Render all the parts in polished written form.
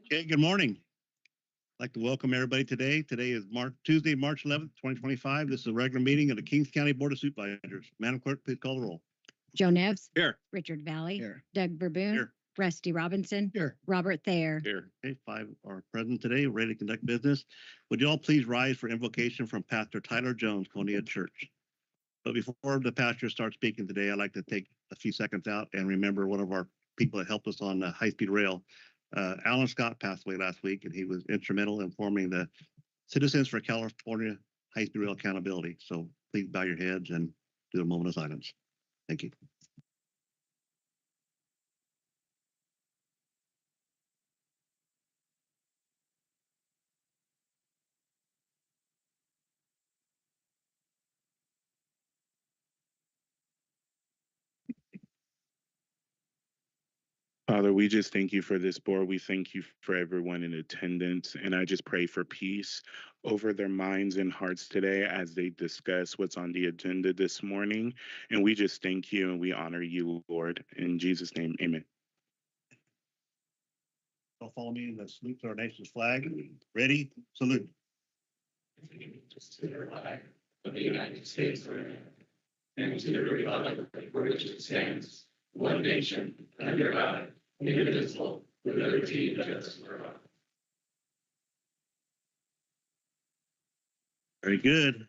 Okay, good morning. I'd like to welcome everybody today. Today is Tuesday, March 11th, 2025. This is a regular meeting of the Kings County Board of Supervisors. Madam Clerk, please call the roll. Joe Nevs. Here. Richard Valley. Here. Doug Verboon. Here. Rusty Robinson. Here. Robert Thayer. Here. Okay, 5 are present today, ready to conduct business. Would you all please rise for invocation from Pastor Tyler Jones, Coney Church. But before the pastor starts speaking today, I'd like to take a few seconds out and remember one of our people that helped us on high-speed rail. Alan Scott passed away last week, and he was instrumental in forming the Citizens for California High-Speed Rail Accountability. So please bow your heads and do a moment of silence. Thank you. Father, we just thank you for this board. We thank you for everyone in attendance. And I just pray for peace over their minds and hearts today as they discuss what's on the agenda this morning. And we just thank you and we honor you, Lord. In Jesus' name, amen. I'll follow me in the salute to our nation's flag. Ready? Salute. To the flag of the United States of America and to the republic for which it stands, one nation, under God, indivisible, with liberty and justice for all. Very good.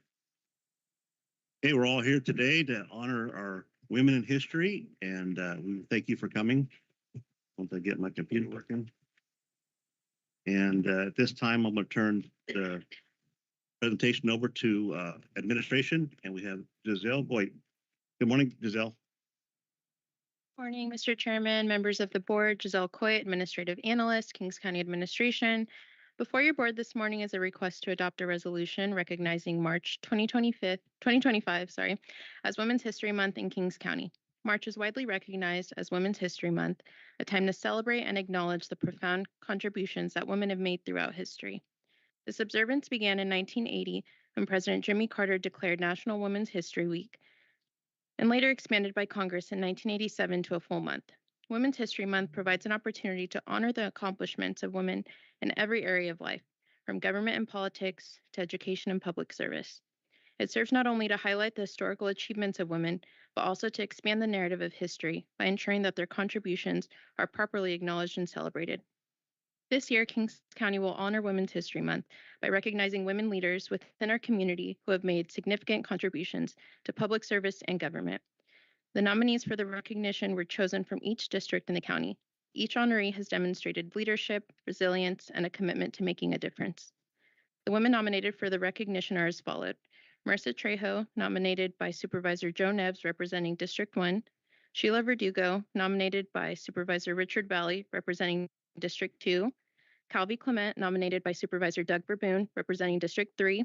Okay, we're all here today to honor our women in history, and we thank you for coming. Once I get my computer working. And at this time, I'm going to turn the presentation over to administration, and we have Giselle Boyd. Good morning, Giselle. Morning, Mr. Chairman, members of the board, Giselle Coit, Administrative Analyst, Kings County Administration. Before your board this morning is a request to adopt a resolution recognizing March 2025 as Women's History Month in Kings County. March is widely recognized as Women's History Month, a time to celebrate and acknowledge the profound contributions that women have made throughout history. This observance began in 1980 when President Jimmy Carter declared National Women's History Week, and later expanded by Congress in 1987 to a full month. Women's History Month provides an opportunity to honor the accomplishments of women in every area of life, from government and politics to education and public service. It serves not only to highlight the historical achievements of women, but also to expand the narrative of history by ensuring that their contributions are properly acknowledged and celebrated. This year, Kings County will honor Women's History Month by recognizing women leaders within our community who have made significant contributions to public service and government. The nominees for the recognition were chosen from each district in the county. Each honoree has demonstrated leadership, resilience, and a commitment to making a difference. The women nominated for the recognition are as followed. Marissa Trejo, nominated by Supervisor Joe Nevs, representing District 1. Sheila Verdugo, nominated by Supervisor Richard Valley, representing District 2. Calvi Clement, nominated by Supervisor Doug Verboon, representing District 3.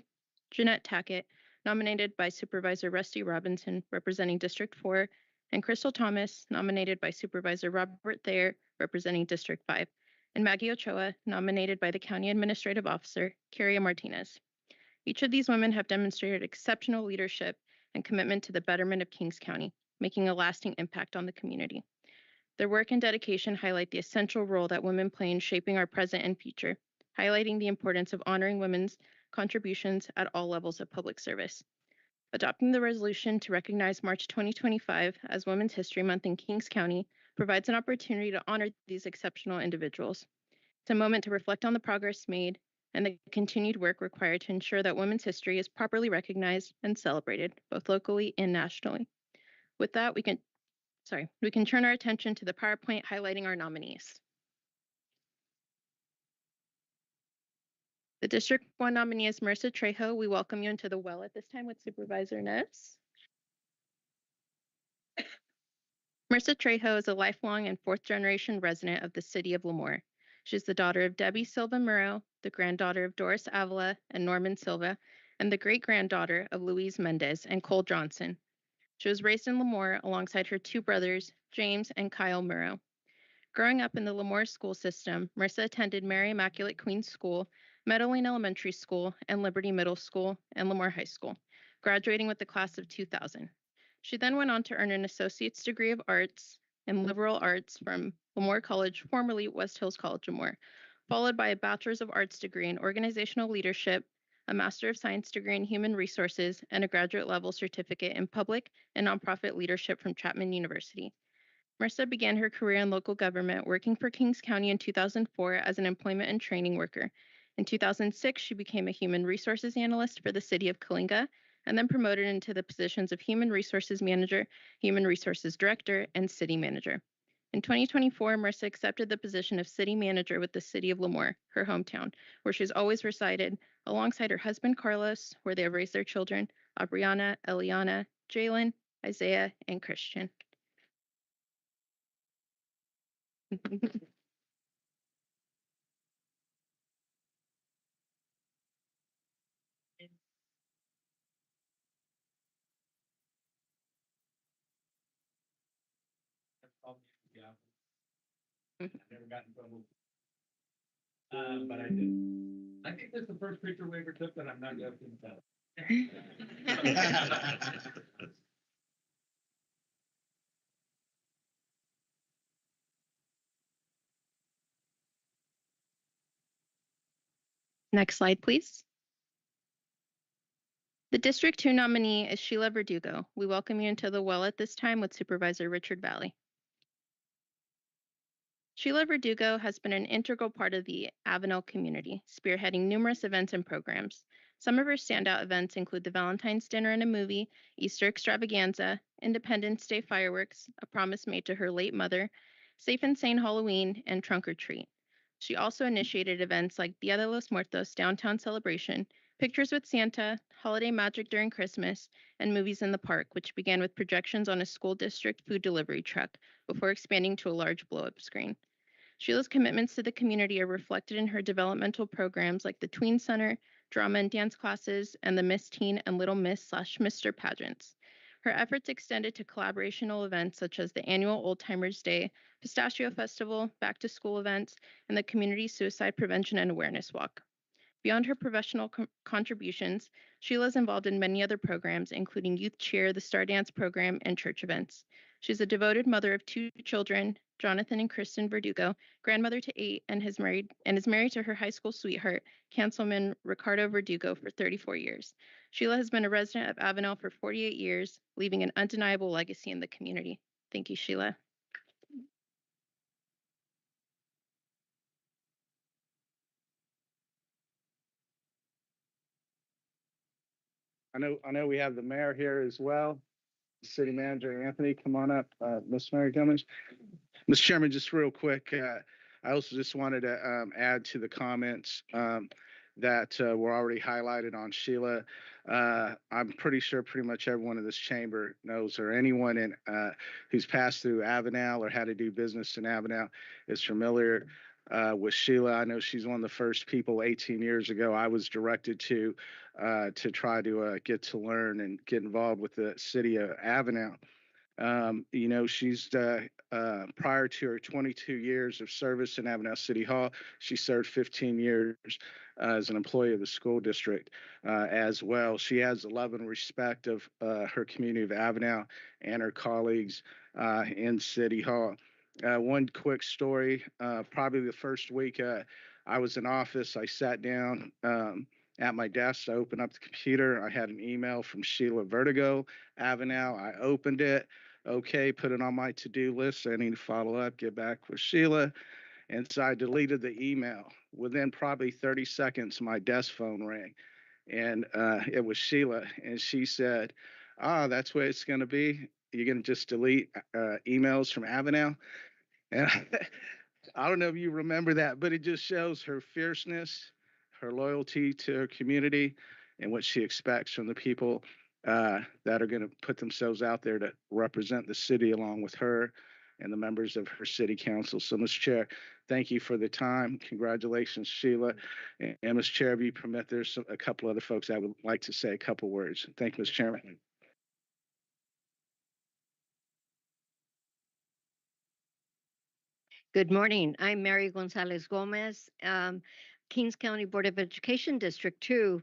Jeanette Tackett, nominated by Supervisor Rusty Robinson, representing District 4. And Crystal Thomas, nominated by Supervisor Robert Thayer, representing District 5. And Maggie Ochoa, nominated by the County Administrative Officer, Carrie Martinez. Each of these women have demonstrated exceptional leadership and commitment to the betterment of Kings County, making a lasting impact on the community. Their work and dedication highlight the essential role that women play in shaping our present and future, highlighting the importance of honoring women's contributions at all levels of public service. Adopting the resolution to recognize March 2025 as Women's History Month in Kings County provides an opportunity to honor these exceptional individuals. It's a moment to reflect on the progress made and the continued work required to ensure that women's history is properly recognized and celebrated, both locally and nationally. With that, we can turn our attention to the PowerPoint highlighting our nominees. The District 1 nominee is Marissa Trejo. We welcome you into the well at this time with Supervisor Nevs. Marissa Trejo is a lifelong and fourth-generation resident of the city of Lemoore. She's the daughter of Debbie Silva Murrow, the granddaughter of Doris Avila and Norman Silva, and the great-granddaughter of Louise Mendez and Cole Johnson. She was raised in Lemoore alongside her two brothers, James and Kyle Murrow. Growing up in the Lemoore school system, Marissa attended Mary Immaculate Queen School, Meadow Lane Elementary School, and Liberty Middle School, and Lemoore High School, graduating with the class of 2000. She then went on to earn an associate's degree of arts in liberal arts from Lemoore College, formerly West Hills College, Lemoore, followed by a Bachelor's of Arts degree in Organizational Leadership, a Master of Science degree in Human Resources, and a graduate level certificate in Public and Nonprofit Leadership from Chapman University. Marissa began her career in local government, working for Kings County in 2004 as an employment and training worker. In 2006, she became a human resources analyst for the city of Kalinga, and then promoted into the positions of human resources manager, human resources director, and city manager. In 2024, Marissa accepted the position of city manager with the city of Lemoore, her hometown, where she's always resided, alongside her husband Carlos, where they have raised their children, Aubriana, Eliana, Jalen, Isaiah, and Christian. Yeah. I've never gotten in trouble. But I did. I think that's the first picture we ever took that I'm not joking about. Next slide, please. The District 2 nominee is Sheila Verdugo. We welcome you into the well at this time with Supervisor Richard Valley. Sheila Verdugo has been an integral part of the Avenel community, spearheading numerous events and programs. Some of her standout events include the Valentine's Dinner and a Movie, Easter Extravaganza, Independence Day fireworks, A Promise Made to Her Late Mother, Safe and Sane Halloween, and Trunk or Treat. She also initiated events like Dia de los Muertos Downtown Celebration, Pictures with Santa, Holiday Magic During Christmas, and Movies in the Park, which began with projections on a school district food delivery truck before expanding to a large blow-up screen. Sheila's commitments to the community are reflected in her developmental programs like the Tween Center, drama and dance classes, and the Miss Teen and Little Miss/Mr. pageants. Her efforts extended to collaborational events such as the annual Old Timers Day, Pistachio Festival, back to school events, and the Community Suicide Prevention and Awareness Walk. Beyond her professional contributions, Sheila is involved in many other programs, including Youth Cheer, the Star Dance program, and church events. She's a devoted mother of 2 children, Jonathan and Kristen Verdugo, grandmother to 8, and is married to her high school sweetheart, Councilman Ricardo Verdugo, for 34 years. Sheila has been a resident of Avenel for 48 years, leaving an undeniable legacy in the community. Thank you, Sheila. I know we have the mayor here as well. City Manager Anthony, come on up. Ms. Mary Gomez. Mr. Chairman, just real quick, I also just wanted to add to the comments that were already highlighted on Sheila. I'm pretty sure pretty much everyone in this chamber knows, or anyone who's passed through Avenel or had to do business in Avenel is familiar with Sheila. I know she's one of the first people 18 years ago I was directed to try to get to learn and get involved with the city of Avenel. She's prior to her 22 years of service in Avenel City Hall, she served 15 years as an employee of the school district as well. She has a love and respect of her community of Avenel and her colleagues in City Hall. One quick story, probably the first week I was in office, I sat down at my desk. I opened up the computer. I had an email from Sheila Verdugo, Avenel. I opened it. Okay, put it on my to-do list. I need to follow up, get back with Sheila. And so I deleted the email. Within probably 30 seconds, my desk phone rang. And it was Sheila. And she said, that's what it's going to be. You're going to just delete emails from Avenel. And I don't know if you remember that, but it just shows her fierceness, her loyalty to her community, and what she expects from the people that are going to put themselves out there to represent the city along with her and the members of her city council. So, Mr. Chair, thank you for the time. Congratulations, Sheila. And Mr. Chair, if you permit, there's a couple other folks I would like to say a couple words. Thank you, Mr. Chairman. Good morning. I'm Mary Gonzalez Gomez, Kings County Board of Education District 2,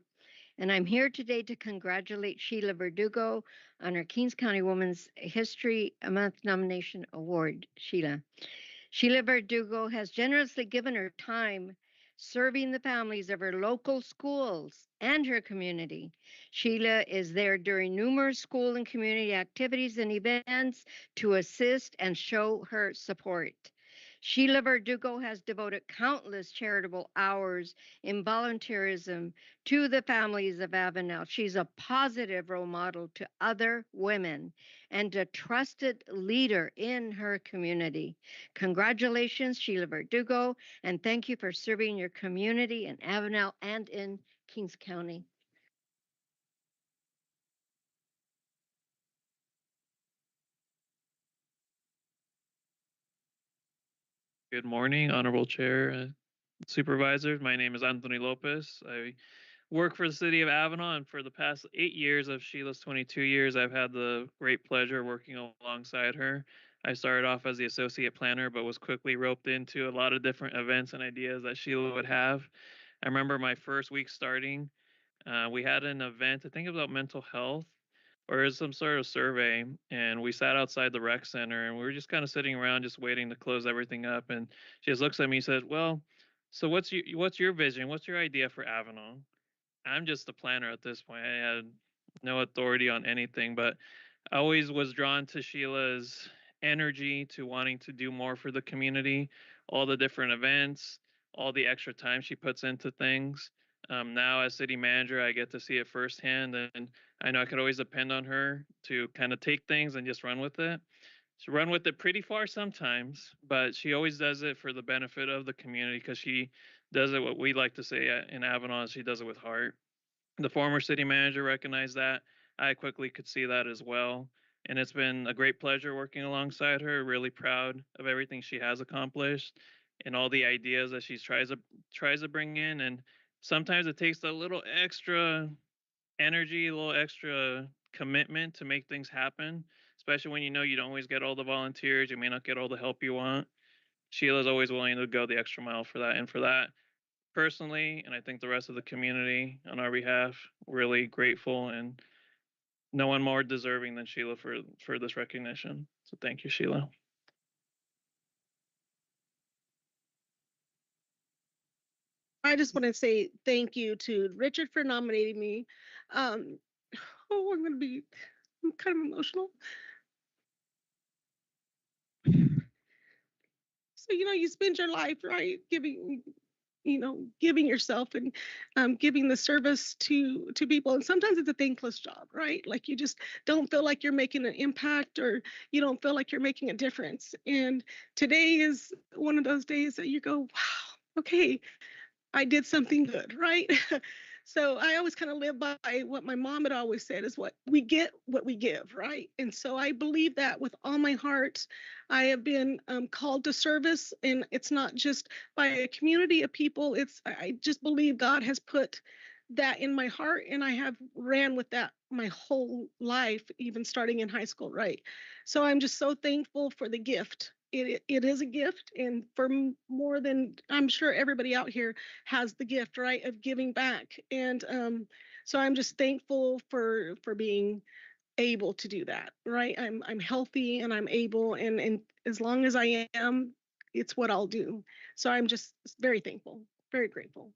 and I'm here today to congratulate Sheila Verdugo on her Kings County Women's History Month Nomination Award. Sheila Verdugo has generously given her time serving the families of her local schools and her community. Sheila is there during numerous school and community activities and events to assist and show her support. Sheila Verdugo has devoted countless charitable hours in volunteerism to the families of Avenel. She's a positive role model to other women and a trusted leader in her community. Congratulations, Sheila Verdugo, and thank you for serving your community in Avenel and in Kings County. Good morning, Honorable Chair, Supervisors. My name is Anthony Lopez. I work for the City of Avenal, and for the past 8 years of Sheila's 22 years, I've had the great pleasure working alongside her. I started off as the associate planner, but was quickly roped into a lot of different events and ideas that Sheila would have. I remember my first week starting, we had an event, I think about mental health, or it was some sort of survey, and we sat outside the rec center, and we were just kind of sitting around, just waiting to close everything up. And she just looks at me and says, "Well, so what's your vision? What's your idea for Avenal?" I'm just the planner at this point. I had no authority on anything, but I always was drawn to Sheila's energy, to wanting to do more for the community, all the different events, all the extra time she puts into things. Now, as city manager, I get to see it firsthand, and I know I could always depend on her to kind of take things and just run with it. She run with it pretty far sometimes, but she always does it for the benefit of the community because she does it what we like to say in Avalon. She does it with heart. The former city manager recognized that. I quickly could see that as well. And it's been a great pleasure working alongside her. Really proud of everything she has accomplished and all the ideas that she tries to bring in. And sometimes it takes a little extra energy, a little extra commitment to make things happen, especially when you know you don't always get all the volunteers, you may not get all the help you want. Sheila's always willing to go the extra mile for that. And for that, personally, and I think the rest of the community on our behalf, really grateful, and no one more deserving than Sheila for this recognition. So thank you, Sheila. I just want to say thank you to Richard for nominating me. I'm kind of emotional. So, you spend your life, right, giving yourself and giving the service to people. And sometimes it's a thankless job, right? Like you just don't feel like you're making an impact, or you don't feel like you're making a difference. And today is one of those days that you go, wow, okay, I did something good, right? So I always kind of live by what my mom had always said is what we get, what we give, right? And so I believe that with all my heart. I have been called to service, and it's not just by a community of people. I just believe God has put that in my heart, and I have ran with that my whole life, even starting in high school, right? So I'm just so thankful for the gift. It is a gift, and for more than I'm sure everybody out here has the gift, right, of giving back. And so I'm just thankful for being able to do that, right? I'm healthy and I'm able, and as long as I am, it's what I'll do. So I'm just very thankful, very grateful.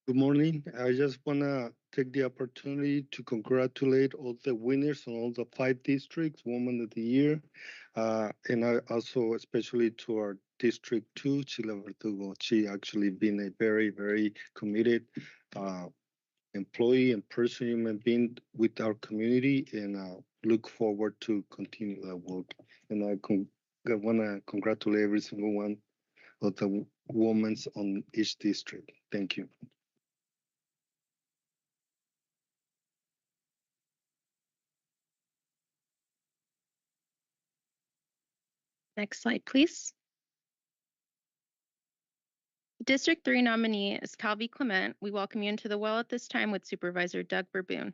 Good morning. I just want to take the opportunity to congratulate all the winners on all the 5 districts, Woman of the Year. And I also, especially to our District 2, Chila Verdugo. She actually been a very, very committed employee and person, human being with our community, and look forward to continue that work. And I want to congratulate every single one of the women on each district. Thank you. Next slide, please. District 3 nominee is Calvi Clement. We welcome you into the well at this time with Supervisor Doug Verboon.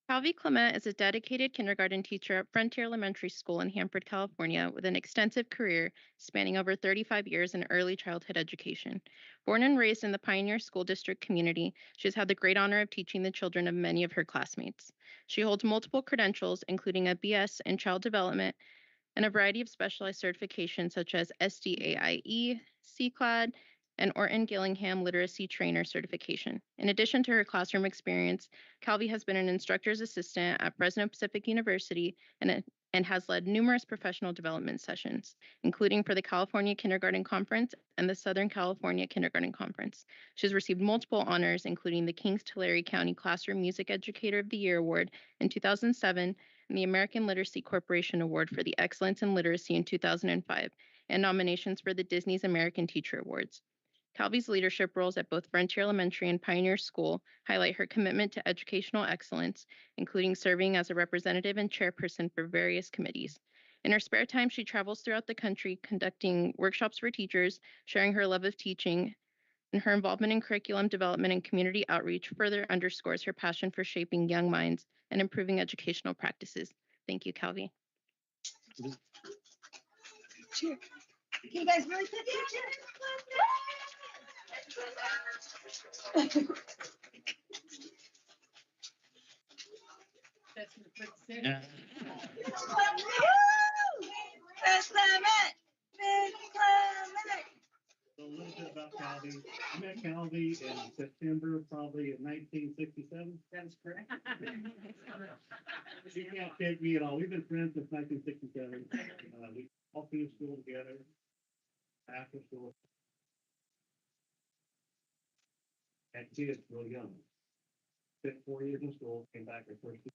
Calvi Clement is a dedicated kindergarten teacher at Frontier Elementary School in Hanford, California, with an extensive career spanning over 35 years in early childhood education. Born and raised in the Pioneer School District community, she has had the great honor of teaching the children of many of her classmates. She holds multiple credentials, including a BS in Child Development and a variety of specialized certifications such as SDAIE, CCLAD, and Orton Gillingham Literacy Trainer certification. In addition to her classroom experience, Calvi has been an instructor's assistant at Fresno Pacific University and has led numerous professional development sessions, including for the California Kindergarten Conference and the Southern California Kindergarten Conference. She has received multiple honors, including the Kings Tulare County Classroom Music Educator of the Year Award in 2007 and the American Literacy Corporation Award for the Excellence in Literacy in 2005, and nominations for the Disney's American Teacher Awards. Calvi's leadership roles at both Frontier Elementary and Pioneer School highlight her commitment to educational excellence, including serving as a representative and chairperson for various committees. In her spare time, she travels throughout the country conducting workshops for teachers, sharing her love of teaching, and her involvement in curriculum development and community outreach further underscores her passion for shaping young minds and improving educational practices. Thank you, Calvi. Can you guys really pay attention? Yeah. Miss Clement! Miss Clement! So a little bit about Calvi. I met Calvi in September, probably in 1967. That's correct. She can't kid me at all. We've been friends since 1967. We all finished school together. After school. And she is really young. Spent 4 years in school, came back her first year.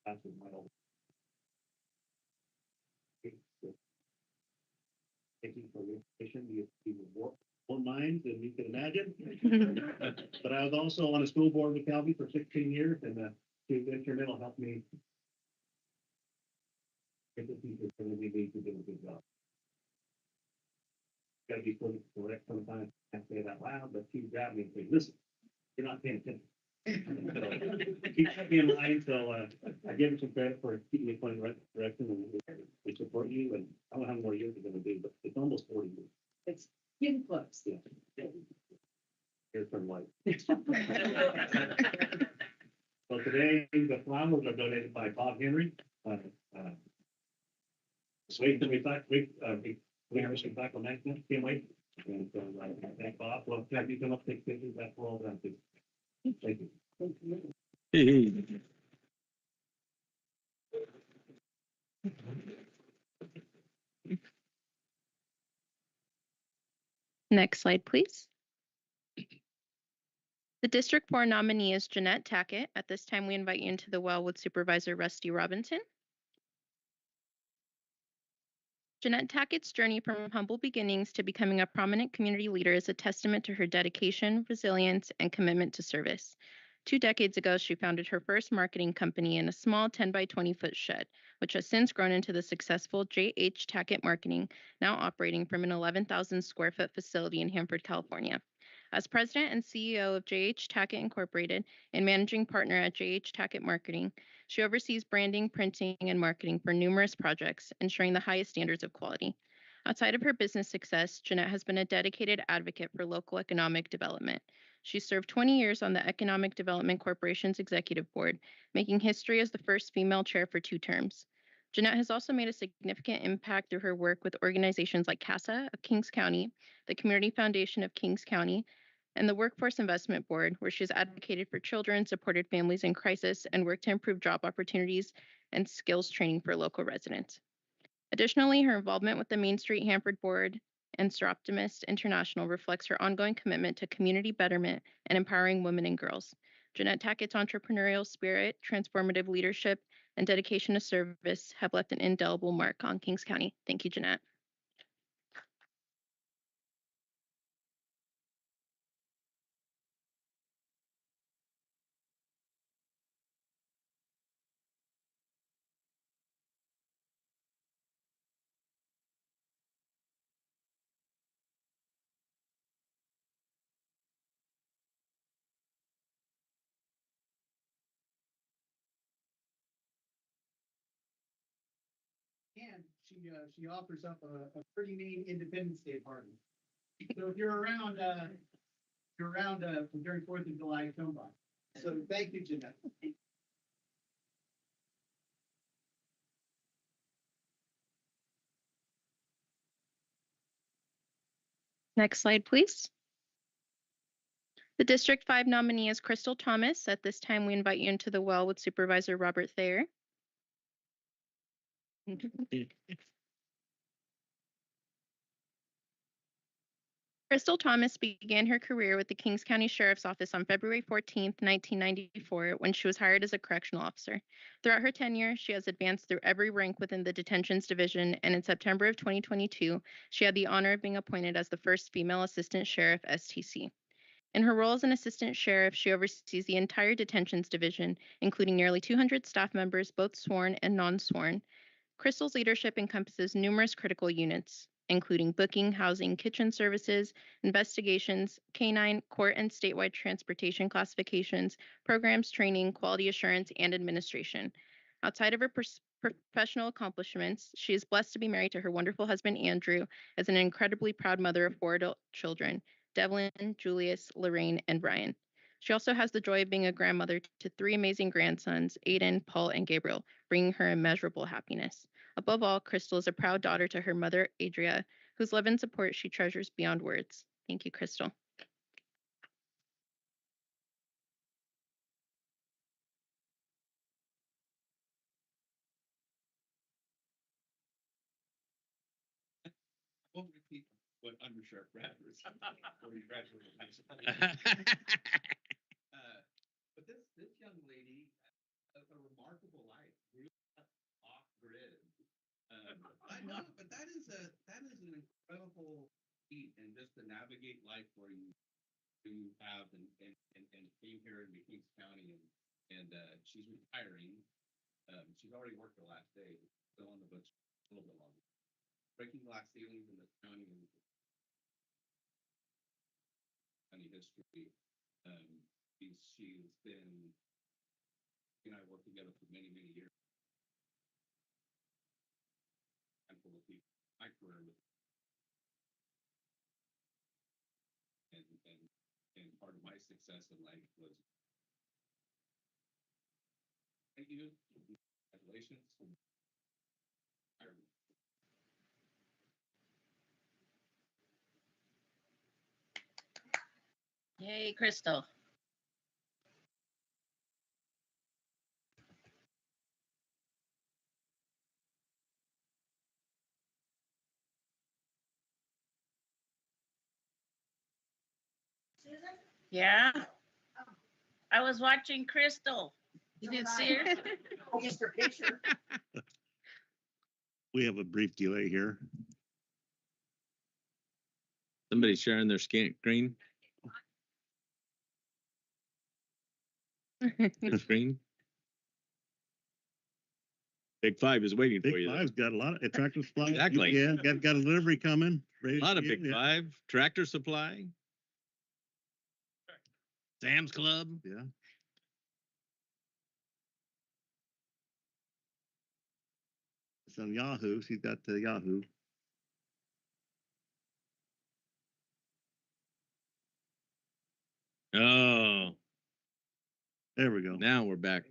That's my old. Thank you for the information. You were more minds than you can imagine. But I was also on a school board with Calvi for 16 years, and she was instrumental, helped me get the teachers that we need to do a good job. Got to be politically correct sometimes. I can't say that loud, but she grabbed me and said, "Listen, you're not paying attention." So, she kept me in line, so I give her some credit for keeping me pointing the right direction, and we support you. And I don't know how many more years you're going to do, but it's almost 40 years. It's getting close. Yeah. Here's from life. So today, the flowers are donated by Bob Henry. Sweet and recycle management, can't wait. And so thank Bob. Well, have you come up, take pictures, that's all done too. Thank you. Next slide, please. The District 4 nominee is Jeanette Tackett. At this time, we invite you into the well with Supervisor Rusty Robinson. Jeanette Tackett's journey from humble beginnings to becoming a prominent community leader is a testament to her dedication, resilience, and commitment to service. 2 decades ago, she founded her first marketing company in a small 10 by 20 foot shed, which has since grown into the successful J.H. Tackett Marketing, now operating from an 11,000 square foot facility in Hanford, California. As president and CEO of J.H. Tackett Incorporated and managing partner at J.H. Tackett Marketing, she oversees branding, printing, and marketing for numerous projects, ensuring the highest standards of quality. Outside of her business success, Jeanette has been a dedicated advocate for local economic development. She served 20 years on the Economic Development Corporation's executive board, making history as the first female chair for 2 terms. Jeanette has also made a significant impact through her work with organizations like CASA of Kings County, the Community Foundation of Kings County, and the Workforce Investment Board, where she has advocated for children, supported families in crisis, and worked to improve job opportunities and skills training for local residents. Additionally, her involvement with the Main Street Hanford Board and Optimist International reflects her ongoing commitment to community betterment and empowering women and girls. Jeanette Tackett's entrepreneurial spirit, transformative leadership, and dedication to service have left an indelible mark on Kings County. Thank you, Jeanette. she offers up a pretty neat Independence Day party. So if you're around during 4th of July, come by. So thank you, Jeanette. Next slide, please. The District 5 nominee is Crystal Thomas. At this time, we invite you into the well with Supervisor Robert Thayer. Crystal Thomas began her career with the Kings County Sheriff's Office on February 14, 1994, when she was hired as a correctional officer. Throughout her tenure, she has advanced through every rank within the Detentions Division, and in September of 2022, she had the honor of being appointed as the first female Assistant Sheriff STC. In her role as an Assistant Sheriff, she oversees the entire Detentions Division, including nearly 200 staff members, both sworn and non-sworn. Crystal's leadership encompasses numerous critical units, including booking, housing, kitchen services, investigations, canine, court and statewide transportation classifications, programs, training, quality assurance, and administration. Outside of her professional accomplishments, she is blessed to be married to her wonderful husband, Andrew, as an incredibly proud mother of 4 adult children, Devlin, Julius, Lorraine, and Ryan. She also has the joy of being a grandmother to 3 amazing grandsons, Aiden, Paul, and Gabriel, bringing her immeasurable happiness. Above all, Crystal is a proud daughter to her mother, Adria, whose love and support she treasures beyond words. Thank you, Crystal. Won't repeat what Undersheriff Bradford said before he graduated high school. But this young lady has a remarkable life, really off grid. I know, but that is an incredible feat, and just to navigate life where you have and came here in Kings County and she's retiring. She's already worked her last day, still on the books a little bit longer. Breaking glass ceilings in this county and county history. She's been, she and I worked together for many, many years. Handful of people, my career with, and part of my success in life was. Thank you. Congratulations. Yay, Crystal. Susan? Yeah. I was watching Crystal. You didn't see her? Just her picture. We have a brief delay here. Somebody sharing their screen? Their screen? Big Five is waiting for Big you. Five's got a lot of tractor supply. Exactly. Yeah, got a delivery coming. A lot of Big Five. Tractor Supply. Sam's Club. Yeah. It's on Yahoo. She's got the Yahoo. Oh. There we go. Now we're back.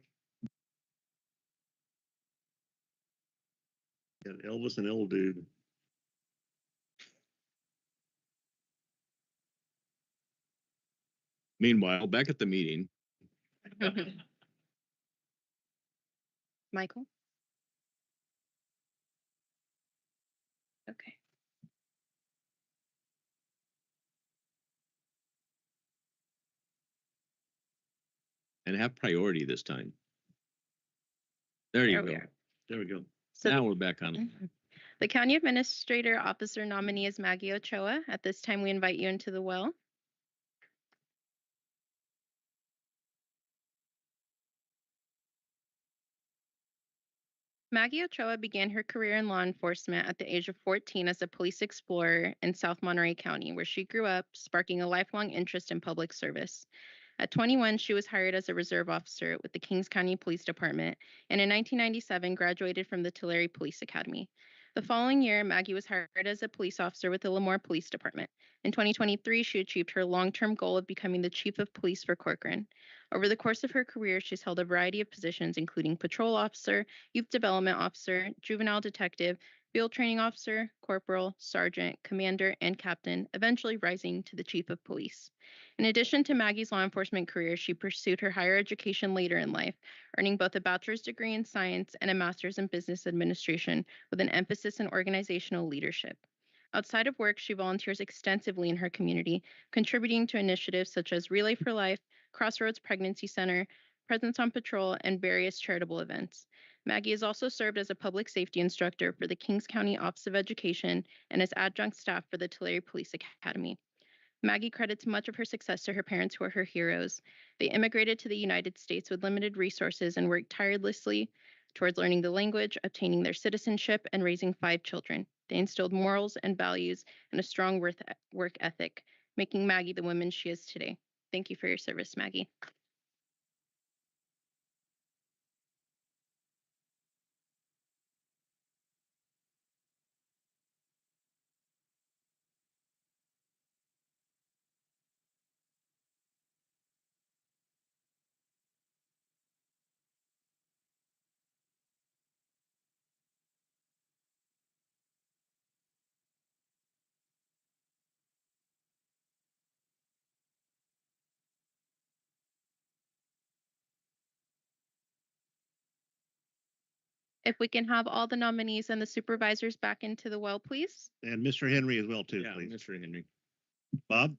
Got Elvis and old dude. Meanwhile, back at the meeting. Michael? Okay. And have priority this time. There you go. There we go. So now we're back on. The County Administrator Officer nominee is Maggie Ochoa. At this time, we invite you into the well. Maggie Ochoa began her career in law enforcement at the age of 14 as a police explorer in South Monterey County, where she grew up, sparking a lifelong interest in public service. At 21, she was hired as a reserve officer with the Kings County Police Department, and in 1997 graduated from the Tulare Police Academy. The following year, Maggie was hired as a police officer with the Lemoore Police Department. In 2023, she achieved her long-term goal of becoming the chief of police for Corcoran. Over the course of her career, she's held a variety of positions, including patrol officer, youth development officer, juvenile detective, field training officer, corporal, sergeant, commander, and captain, eventually rising to the chief of police. In addition to Maggie's law enforcement career, she pursued her higher education later in life, earning both a bachelor's degree in science and a master's in business administration with an emphasis in organizational leadership. Outside of work, she volunteers extensively in her community, contributing to initiatives such as Relay for Life, Crossroads Pregnancy Center, Presence on Patrol, and various charitable events. Maggie has also served as a public safety instructor for the Kings County Office of Education and as adjunct staff for the Tulare Police Academy. Maggie credits much of her success to her parents, who are her heroes. They immigrated to the United States with limited resources and worked tirelessly towards learning the language, obtaining their citizenship, and raising 5 children. They instilled morals and values and a strong work ethic, making Maggie the woman she is today. Thank you for your service, Maggie. If we can have all the nominees and the supervisors back into the well, please. And Mr. Henry as well, too, Yeah, please. Mr. Henry. Bob?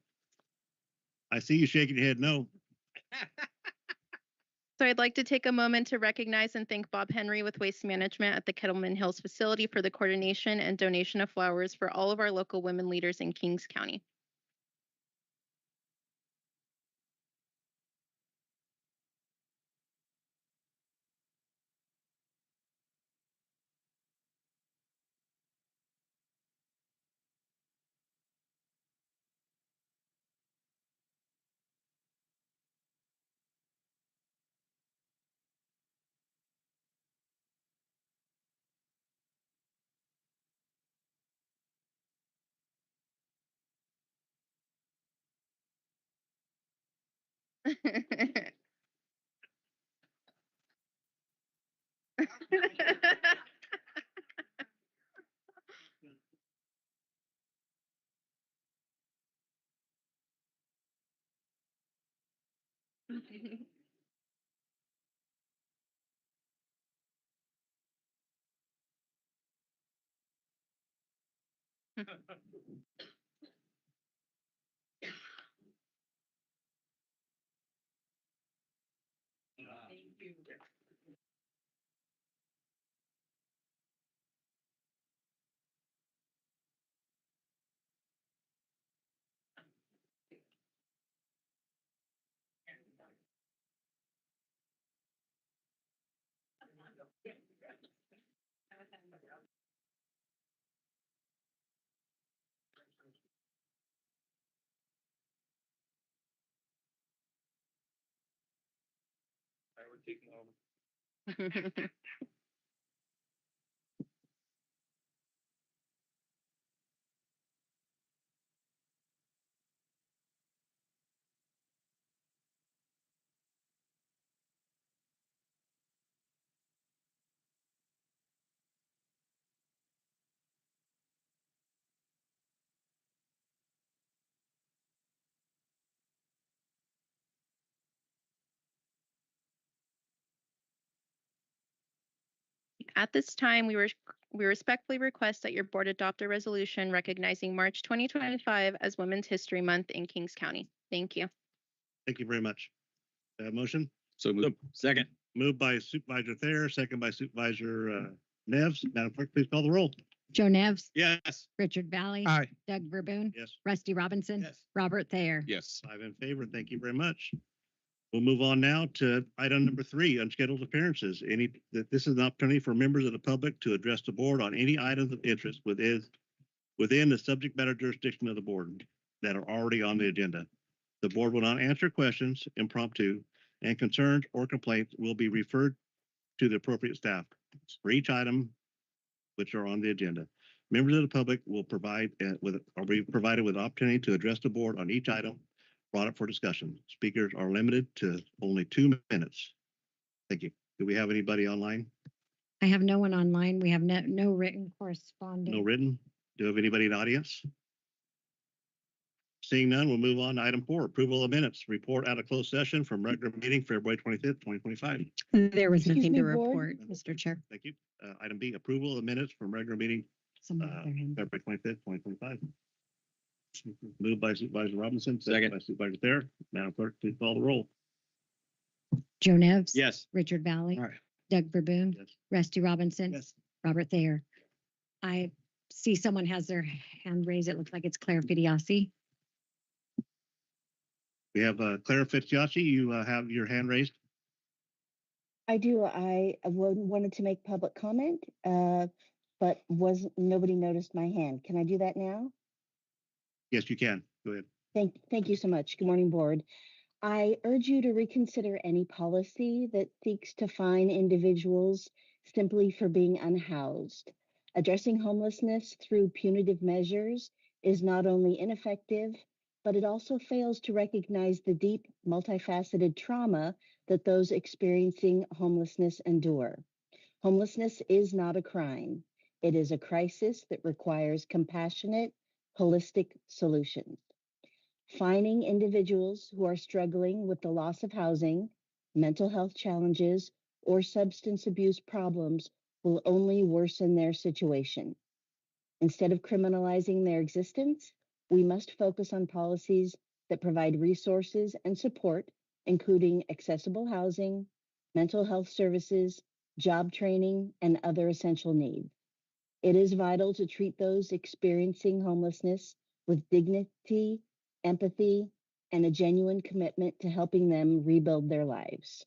I see you shaking your head no. So I'd like to take a moment to recognize and thank Bob Henry with Waste Management at the Kettleman Hills facility for the coordination and donation of flowers for all of our local women leaders in Kings County. We're taking over. At this time, we respectfully request that your board adopt a resolution recognizing March 2025 as Women's History Month in Kings County. Thank you. Thank you very much. Motion? So move. Second. Moved by Supervisor Thayer, second by Supervisor Neves. Madam Clerk, please call the roll. Joe Nevs, Yes. Richard Valley, Aye. Doug Verboon, Yes. Rusty Robinson, Yes. Robert Thayer. Yes. 5 in favor. Thank you very much. We'll move on now to item number 3, unscheduled appearances. This is an opportunity for members of the public to address the board on any items of interest within the subject matter jurisdiction of the board that are already on the agenda. The board will not answer questions impromptu, and concerns or complaints will be referred to the appropriate staff. For each item which are on the agenda. Members of the public will be provided with opportunity to address the board on each item brought up for discussion. Speakers are limited to only 2 minutes. Thank you. Do we have anybody online? I have no one online. We have no written correspondence. No written? Do we have anybody in the audience? Seeing none, we'll move on to item 4, approval of minutes. Report out of closed session from regular meeting February 25th, 2025. There was Excuse nothing me, to board. report, Mr. Chair. Thank you. Item B, approval of minutes from regular meeting Someone with their hand. February 25th, 2025. Moved by Supervisor Robinson, Second. second by Supervisor Thayer. Madam Clerk, please call the roll. Joe Nevs. Yes. Richard Valley. Aye. Doug Verboon. Yes. Rusty Robinson. Yes. Robert Thayer. I see someone has their hand raised. It looks like it's Claire Fidiassi. We have Clara Fitzgiachi. You have your hand raised. I do. I wanted to make public comment, but nobody noticed my hand. Can I do that now? Yes, you can. Go ahead. Thank you so much. Good morning, board. I urge you to reconsider any policy that seeks to fine individuals simply for being unhoused. Addressing homelessness through punitive measures is not only ineffective, but it also fails to recognize the deep, multifaceted trauma that those experiencing homelessness endure. Homelessness is not a crime. It is a crisis that requires compassionate, holistic solutions. Fining individuals who are struggling with the loss of housing, mental health challenges, or substance abuse problems will only worsen their situation. Instead of criminalizing their existence, we must focus on policies that provide resources and support, including accessible housing, mental health services, job training, and other essential needs. It is vital to treat those experiencing homelessness with dignity, empathy, and a genuine commitment to helping them rebuild their lives.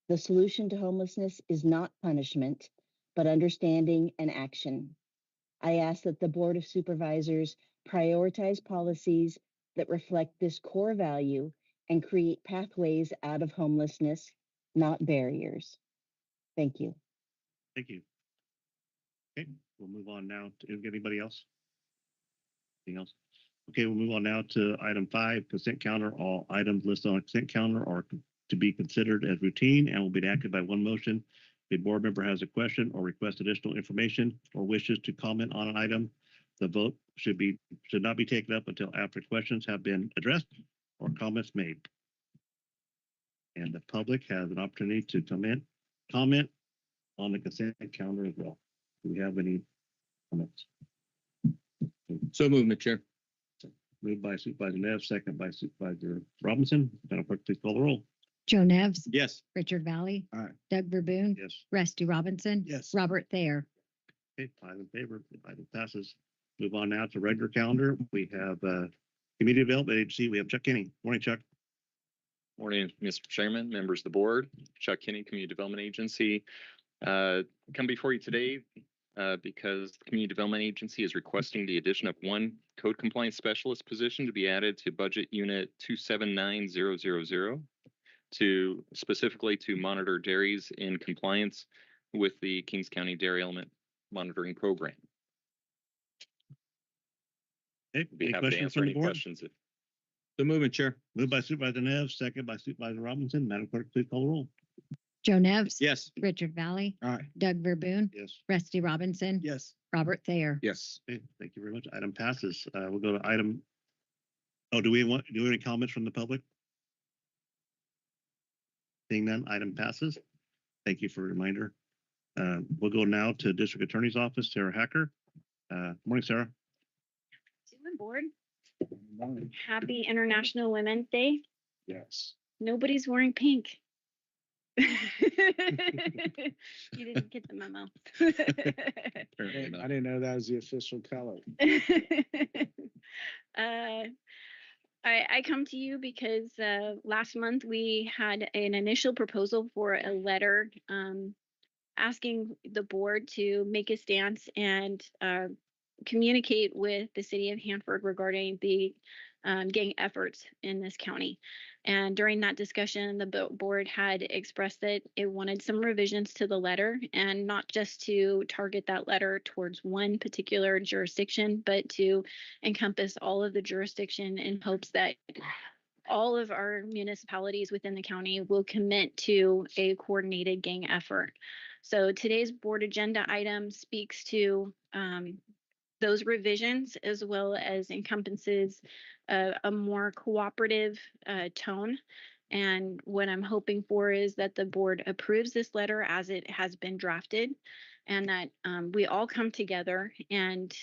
The solution to homelessness is not punishment, but understanding and action. I ask that the Board of Supervisors prioritize policies that reflect this core value and create pathways out of homelessness, not barriers. Thank you. Thank you. Okay, we'll move on now to anybody else? Anything else? Okay, we'll move on now to item 5, consent counter. All items listed on consent counter are to be considered as routine and will be enacted by one motion. If a board member has a question or requests additional information or wishes to comment on an item, the vote should not be taken up until after questions have been addressed or comments made. And the public has an opportunity to comment on the consent counter as well. Do we have any comments? So moved, Mr. Chair. Moved by Supervisor Neves, second by Supervisor Robinson. Madam Clerk, please call the roll. Joe Nevs. Yes. Richard Valley. Aye. Doug Verboon. Yes. Rusty Robinson. Yes. Robert Thayer. Okay, 5 in favor. The item passes. Move on now to regular calendar. We have Community Development Agency. We have Chuck Kinney. Morning, Chuck. Morning, Mr. Chairman, members of the board. Chuck Kinney, Community Development Agency. Come before you today because the Community Development Agency is requesting the addition of one code compliance specialist position to be added to budget unit 279000 specifically to monitor dairies in compliance with the Kings County Dairy Element Monitoring Program. Okay, Be any happy to questions answer from the any board? questions. So moved, Chair. Moved by Supervisor Neves, second by Supervisor Robinson. Madam Clerk, please call the roll. Joe Nevs. Yes. Richard Valley. Aye. Doug Verboon. Yes. Rusty Robinson. Yes. Robert Thayer. Yes. Okay, thank you very much. Item passes. We'll go to item. Oh, do we have any comments from the public? Seeing none, item passes. Thank you for a reminder. We'll go now to District Attorney's Office, Sarah Hacker. Morning, Sarah. Doing board. Happy International Women's Day. Yes. Nobody's wearing pink. You didn't get the memo. I didn't know that was the official color. I come to you because last month we had an initial proposal for a letter asking the board to make a stance and communicate with the city of Hanford regarding the gang efforts in this county. And during that discussion, the board had expressed that it wanted some revisions to the letter, and not just to target that letter towards one particular jurisdiction, but to encompass all of the jurisdiction in hopes that all of our municipalities within the county will commit to a coordinated gang effort. So today's board agenda item speaks to those revisions, as well as encompasses a more cooperative tone. And what I'm hoping for is that the board approves this letter as it has been drafted, and that we all come together and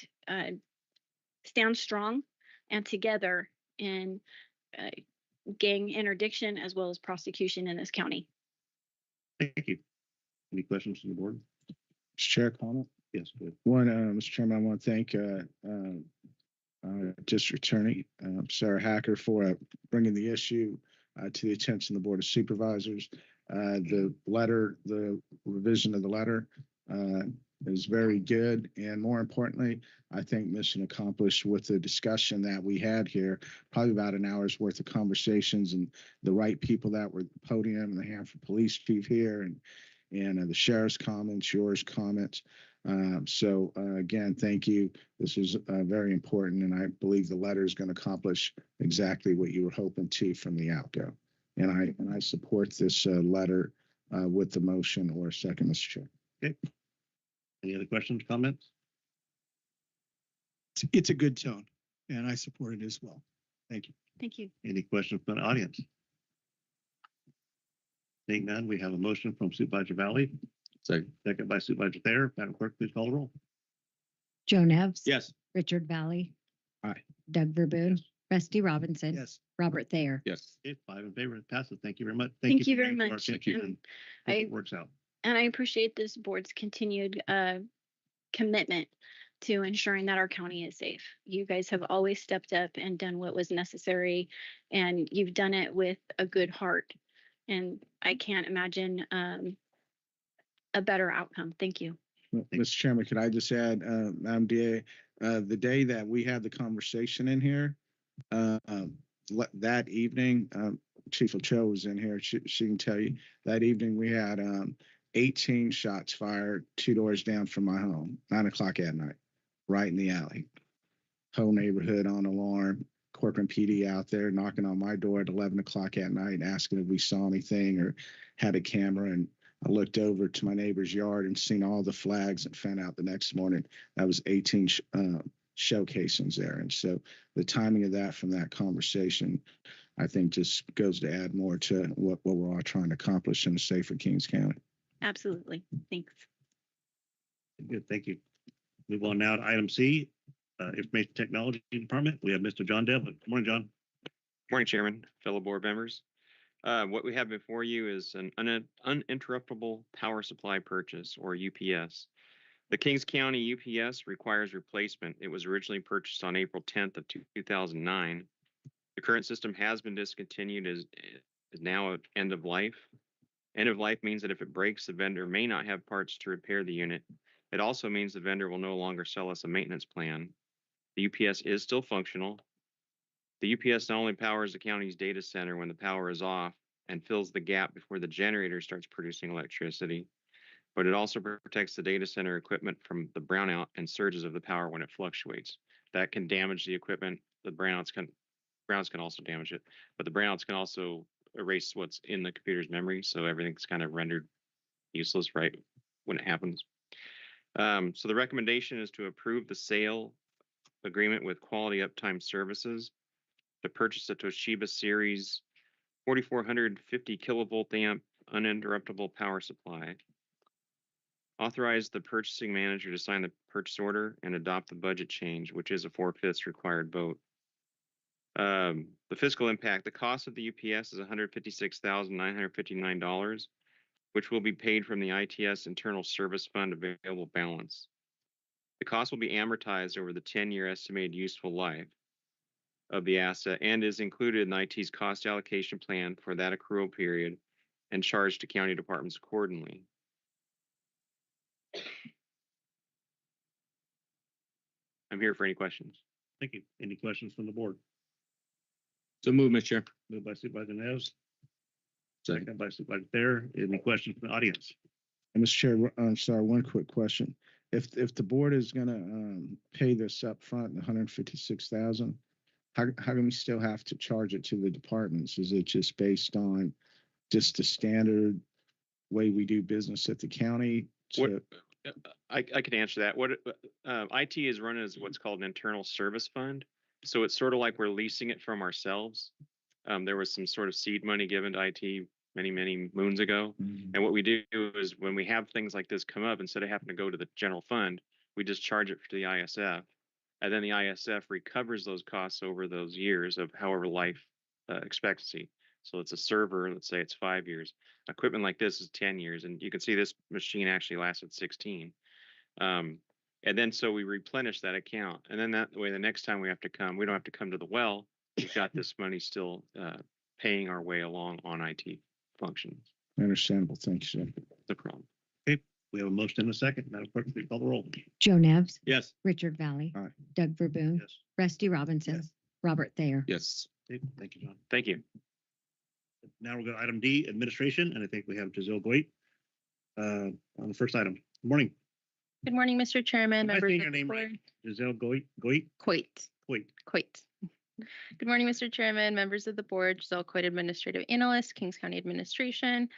stand strong and together in gang interdiction as well as prosecution in this county. Thank you. Any questions from the board? Chair, comment? Yes, good. One, Mr. Chairman, I want to thank District Attorney Sarah Hacker for bringing the issue to the attention of the Board of Supervisors. The letter, the revision of the letter is very good, and more importantly, I think mission accomplished with the discussion that we had here. Probably about an hour's worth of conversations, and the right people that were at the podium, and the Hanford Police Chief here, and the sheriff's comments, yours comments. Again, thank you. This is very important, and I believe the letter is going to accomplish exactly what you were hoping to from the outgo. And I support this letter with the motion or second, Mr. Chair. Okay. Any other questions, comments? It's a good tone, and I support it as well. Thank you. Thank you. Any questions from the audience? Seeing none, we have a motion from Supervisor Valley. Second by Supervisor Thayer. Madam Clerk, please call the roll. Joe Nevs. Yes. Richard Valley. Aye. Doug Verboon. Rusty Robinson. Yes. Robert Thayer. Yes. Okay, 5 in favor. It passes. Thank you very much. Thank you for very bringing it to our much. attention, and hope I- it works out. And I appreciate this board's continued commitment to ensuring that our county is safe. You guys have always stepped up and done what was necessary, and you've done it with a good heart. And I can't imagine a better outcome. Thank you. Mr. Chairman, could I just add, Madam DA, the day that we had the conversation in here, that evening, Chief Ochoa was in here. She can tell you that evening we had 18 shots fired 2 doors down from my home, 9 o'clock at night, right in the alley. Whole neighborhood on alarm. Corcoran PD out there knocking on my door at 11 o'clock at night, asking if we saw anything or had a camera. And I looked over to my neighbor's yard and seen all the flags, and found out the next morning that was 18 shell casings there. And so the timing of that from that conversation, I think, just goes to add more to what we're all trying to accomplish in a safer Kings County. Absolutely. Thanks. Good, thank you. Move on now to item C, Information Technology Department. We have Mr. John Devlin. Good morning, John. Morning, Chairman, fellow board members. What we have before you is an uninterruptible power supply purchase, or UPS. The Kings County UPS requires replacement. It was originally purchased on April 10th of 2009. The current system has been discontinued, is now at end of life. End of life means that if it breaks, the vendor may not have parts to repair the unit. It also means the vendor will no longer sell us a maintenance plan. The UPS is still functional. The UPS not only powers the county's data center when the power is off and fills the gap before the generator starts producing electricity, but it also protects the data center equipment from the brownout and surges of the power when it fluctuates. That can damage the equipment. The brownouts can also damage it, but the brownouts can also erase what's in the computer's memory, so everything's kind of rendered useless right when it happens. So the recommendation is to approve the sale agreement with Quality Uptime Services to purchase a Toshiba Series 4450 kilovolt amp uninterruptible power supply. Authorize the purchasing manager to sign the purchase order and adopt the budget change, which is a 4/5 required vote. The fiscal impact, the cost of the UPS is $156,959, which will be paid from the ITS Internal Service Fund available balance. The cost will be amortized over the 10-year estimated useful life of the asset and is included in the IT's cost allocation plan for that accrual period and charged to county departments accordingly. I'm here for any questions. Thank you. Any questions from the board? So move, Mr. Chair. Moved by Supervisor Neves, Second. second by Supervisor Thayer. Any questions from the audience? And Mr. Chair, I'm sorry, one quick question. If the board is gonna pay this up front, the $156,000, how do we still have to charge it to the departments? Is it just based on just the standard way we do business at the county? What I could answer that. What IT is run as what's called an internal service fund. So it's sort of like we're leasing it from ourselves. There was some sort of seed money given to IT many moons ago. And what we do is when we have things like this come up, instead of having to go to the general fund, we just charge it to the ISF. And then the ISF recovers those costs over those years of however life expectancy. So it's a server, let's say it's 5 years. Equipment like this is 10 years. And you can see this machine actually lasted 16. And then so we replenish that account. And then that way, the next time we have to come, we don't have to come to the well. We've got this money still paying our way along on IT functions. Understandable. Thank you, sir. No problem. Okay, we have a motion and a second. Madam Clerk, please call the roll. Joe Nevs. Yes. Richard Valley. Aye. Doug Verboon. Yes. Rusty Robinson. Yes. Robert Thayer. Yes. Okay, thank you, John. Thank you. Now we're going to item D, administration, and I think we have Giselle Goit on the first item. Good morning. Good morning, Mr. Chairman, Am I members saying of your the name board. right? Giselle Goit? Goit? Coit. Good morning, Mr. Chairman, members of the board, Giselle Coit, Administrative Analyst, Kings County Administration.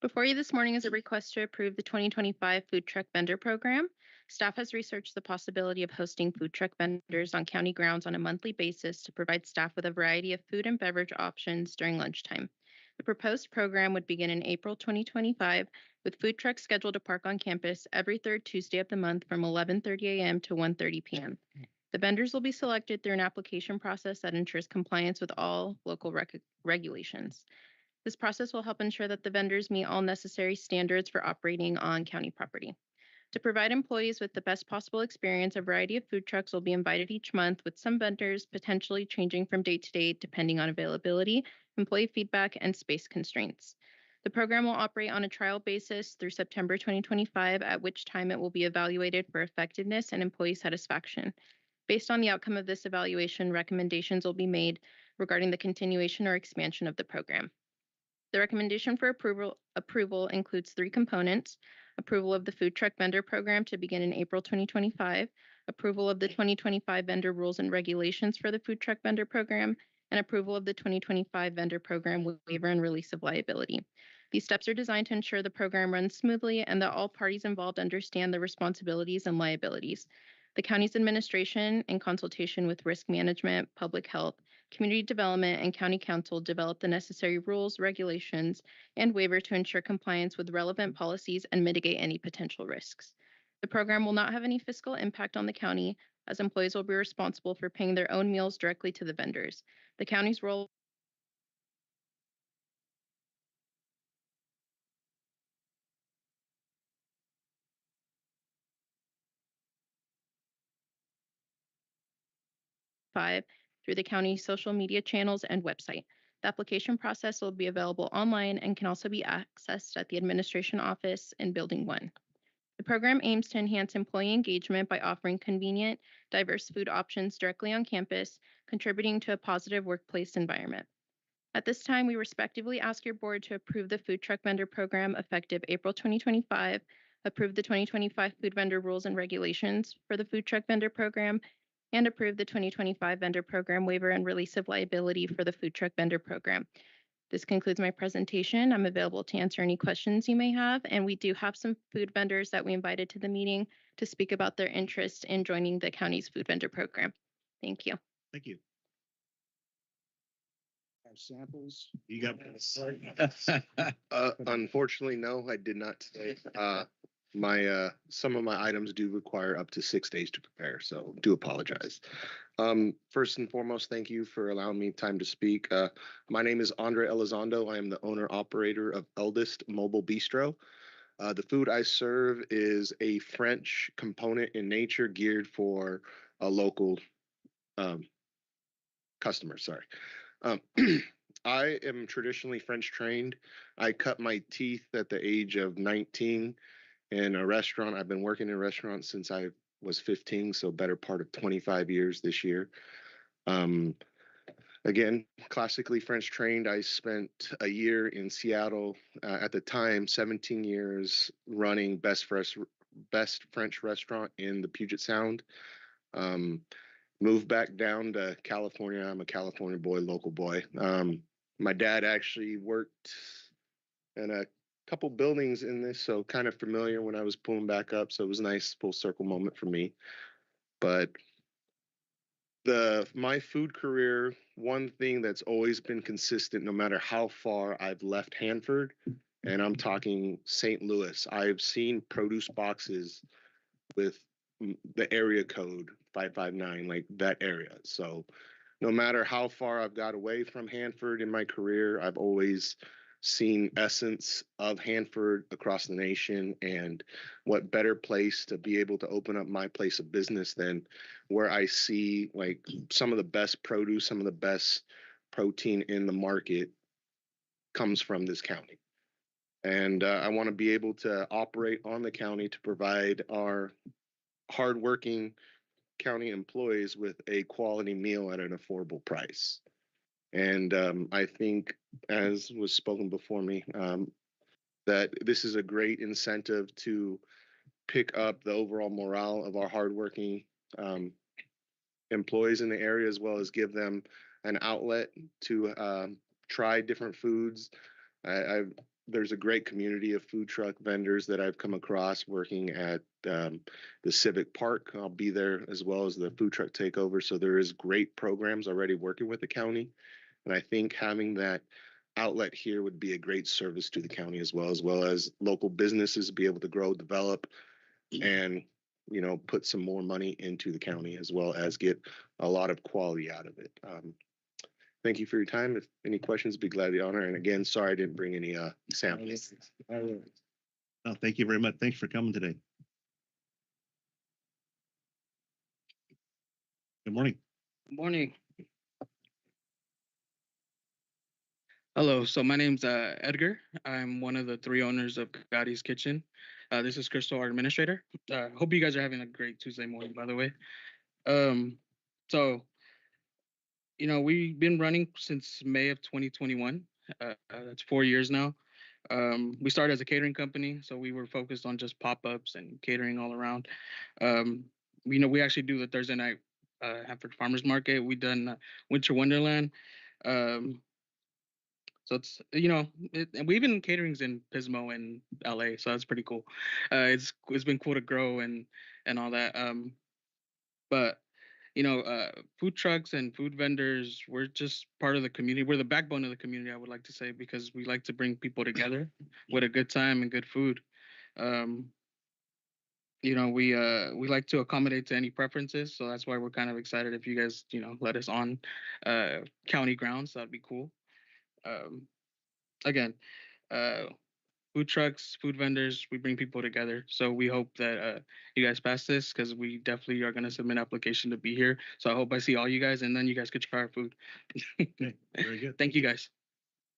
Before you this morning is a request to approve the 2025 Food Truck Vendor Program. Staff has researched the possibility of hosting food truck vendors on county grounds on a monthly basis to provide staff with a variety of food and beverage options during lunchtime. The proposed program would begin in April 2025, with food trucks scheduled to park on campus every third Tuesday of the month from 11:30 a.m. to 1:30 p.m. The vendors will be selected through an application process that ensures compliance with all local regulations. This process will help ensure that the vendors meet all necessary standards for operating on county property. To provide employees with the best possible experience, a variety of food trucks will be invited each month, with some vendors potentially changing from day to day depending on availability, employee feedback, and space constraints. The program will operate on a trial basis through September 2025, at which time it will be evaluated for effectiveness and employee satisfaction. Based on the outcome of this evaluation, recommendations will be made regarding the continuation or expansion of the program. The recommendation for approval includes 3 components: approval of the food truck vendor program to begin in April 2025, approval of the 2025 vendor rules and regulations for the food truck vendor program, and approval of the 2025 vendor program waiver and release of liability. These steps are designed to ensure the program runs smoothly and that all parties involved understand the responsibilities and liabilities. The county's administration, in consultation with risk management, public health, community development, and county council, developed the necessary rules, regulations, and waiver to ensure compliance with relevant policies and mitigate any potential risks. The program will not have any fiscal impact on the county, as employees will be responsible for paying their own meals directly to the vendors. The county's role through the county's social media channels and website. The application process will be available online and can also be accessed at the administration office in Building 1. The program aims to enhance employee engagement by offering convenient, diverse food options directly on campus, contributing to a positive workplace environment. At this time, we respectively ask your board to approve the food truck vendor program effective April 2025, approve the 2025 food vendor rules and regulations for the food truck vendor program, and approve the 2025 vendor program waiver and release of liability for the food truck vendor program. This concludes my presentation. I'm available to answer any questions you may have, and we do have some food vendors that we invited to the meeting to speak about their interest in joining the county's food vendor program. Thank you. Thank you. Have samples? You got Unfortunately, no, I did not today. Some of my items do require up to 6 days to prepare, so do apologize. First and foremost, thank you for allowing me time to speak. My name is Andre Elizondo. I am the owner operator of Eldest Mobile Bistro. The food I serve is a French component in nature geared for a local customer. Sorry. I am traditionally French trained. I cut my teeth at the age of 19 in a restaurant. I've been working in restaurants since I was 15, so better part of 25 years this year. Again, classically French trained. I spent a year in Seattle, at the time, 17 years running best French restaurant in the Puget Sound. Um, moved back down to California. I'm a California boy, local boy. My dad actually worked in a couple buildings in this, so kind of familiar when I was pulling back up. So it was a nice full circle moment for me. But my food career, one thing that's always been consistent, no matter how far I've left Hanford, and I'm talking St. Louis, I've seen produce boxes with the area code 559, like that area. So no matter how far I've got away from Hanford in my career, I've always seen essence of Hanford across the nation. And what better place to be able to open up my place of business than where I see like some of the best produce, some of the best protein in the market comes from this county. And I want to be able to operate on the county to provide our hardworking county employees with a quality meal at an affordable price. And I think, as was spoken before me, that this is a great incentive to pick up the overall morale of our hardworking employees in the area, as well as give them an outlet to try different foods. There's a great community of food truck vendors that I've come across working at the Civic Park. I'll be there as well as the food truck takeover. So there is great programs already working with the county. And I think having that outlet here would be a great service to the county as well as local businesses be able to grow, develop, and put some more money into the county as well as get a lot of quality out of it. Thank you for your time. If any questions, be glad to honor. And again, sorry I didn't bring any samples. No, thank you very much. Thanks for coming today. Good morning. Good morning. Hello, so my name's Edgar. I'm one of the 3 owners of Gotti's Kitchen. This is Crystal, our administrator. Hope you guys are having a great Tuesday morning, by the way. So, we've been running since May of 2021. That's 4 years now. We started as a catering company, so we were focused on just pop-ups and catering all around. We actually do the Thursday night Hanford Farmers Market. We done Winter Wonderland. So it's and we've been caterings in Pismo and LA, so that's pretty cool. It's been cool to grow and all that. But food trucks and food vendors, we're just part of the community. We're the backbone of the community, I would like to say, because we like to bring people together with a good time and good food. We like to accommodate to any preferences, so that's why we're kind of excited if you guys let us on county grounds. That'd be cool. Again, food trucks, food vendors, we bring people together. So we hope that you guys pass this because we definitely are going to submit an application to be here. So I hope I see all you guys and then you guys could try our food. Okay, very good. Thank you guys.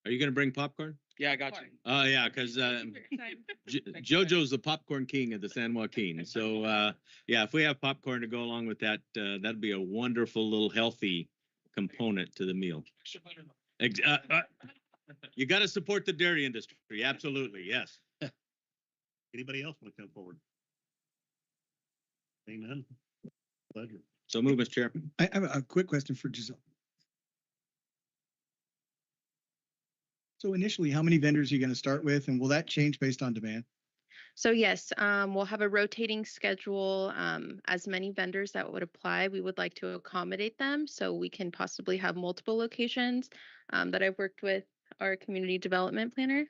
Are you going to bring popcorn? Yeah, I got you. Oh, yeah, because JoJo's the popcorn king of the San Joaquin. So, yeah, if we have popcorn to go along with that, that'd be a wonderful little healthy component to the meal. You got to support the dairy industry. Absolutely. Yes. Anybody else want to come forward? Seeing none. Pleasure. So move, Mr. Chair. I have a quick question for Giselle. So initially, how many vendors are you going to start with, and will that change based on demand? So yes, we'll have a rotating schedule. As many vendors that would apply, we would like to accommodate them so we can possibly have multiple locations that I've worked with our community development planner.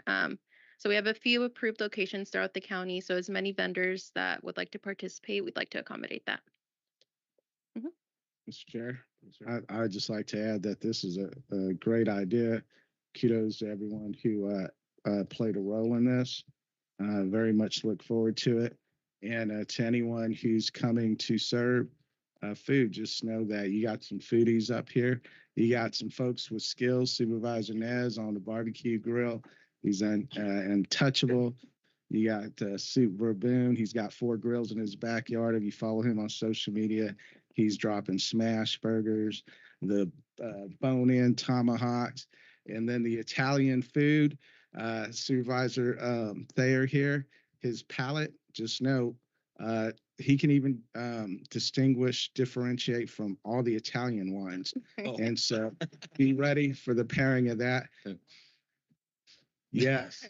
So we have a few approved locations throughout the county. So as many vendors that would like to participate, we'd like to accommodate that. Mr. Chair, I'd just like to add that this is a great idea. Kudos to everyone who played a role in this. Very much look forward to it. And to anyone who's coming to serve food, just know that you got some foodies up here. You got some folks with skills. Supervisor Nez on the barbecue grill. He's untouchable. You got Soup Verboon. He's got 4 grills in his backyard. If you follow him on social media, he's dropping smash burgers. The bone-in tomahawks, and then the Italian food. Supervisor Thayer here, his palate, just know he can even differentiate from all the Italian wines. Oh. And so be ready for the pairing of that. Yes.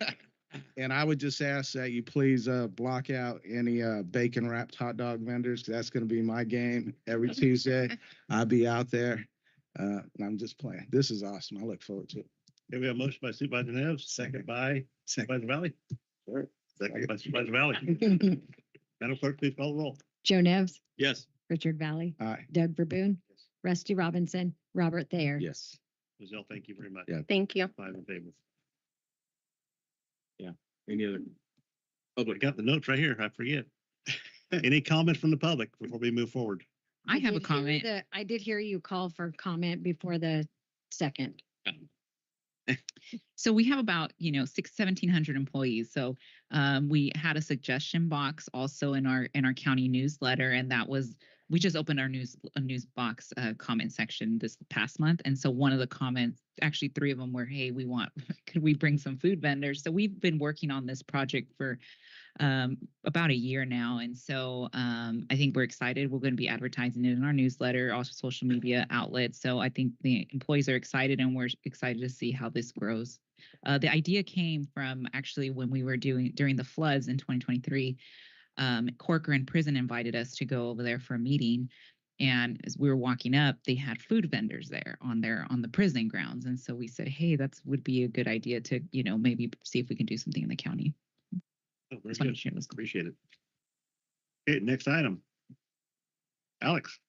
And I would just ask that you please block out any bacon wrapped hot dog vendors. 'Cause that's going to be my game every Tuesday. I'll be out there. And I'm just playing. This is awesome. I look forward to it. Okay, we have a motion by Supervisor Neves, second by Supervisor Valley. Sure. Second by Supervisor Valley. Madam Clerk, please call the roll. Joe Nevs, Yes. Richard Valley, Aye. Doug Verboon, Rusty Robinson, Robert Thayer. Yes. Giselle, thank you very much. Yeah. Thank you. 5 in favor. Yeah. Any other? I got the notes right here. I forget. Any comments from the public before we move forward? I have a did hear comment. I did hear you call for comment before the second. So we have about, 1,700 employees. So we had a suggestion box also in our county newsletter, and that was, we just opened our news box comment section this past month. And so one of the comments, actually 3 of them were, hey, could we bring some food vendors? So we've been working on this project for about a year now. And so I think we're excited. We're going to be advertising it in our newsletter, also social media outlets. So I think the employees are excited, and we're excited to see how this grows. The idea came from actually when we were during the floods in 2023, Corcoran Prison invited us to go over there for a meeting. And as we were walking up, they had food vendors there on the prison grounds. And so we said, hey, would be a good idea to, maybe see if we can do something in the county. Oh, very good. Appreciate it. Okay, next item. Alex.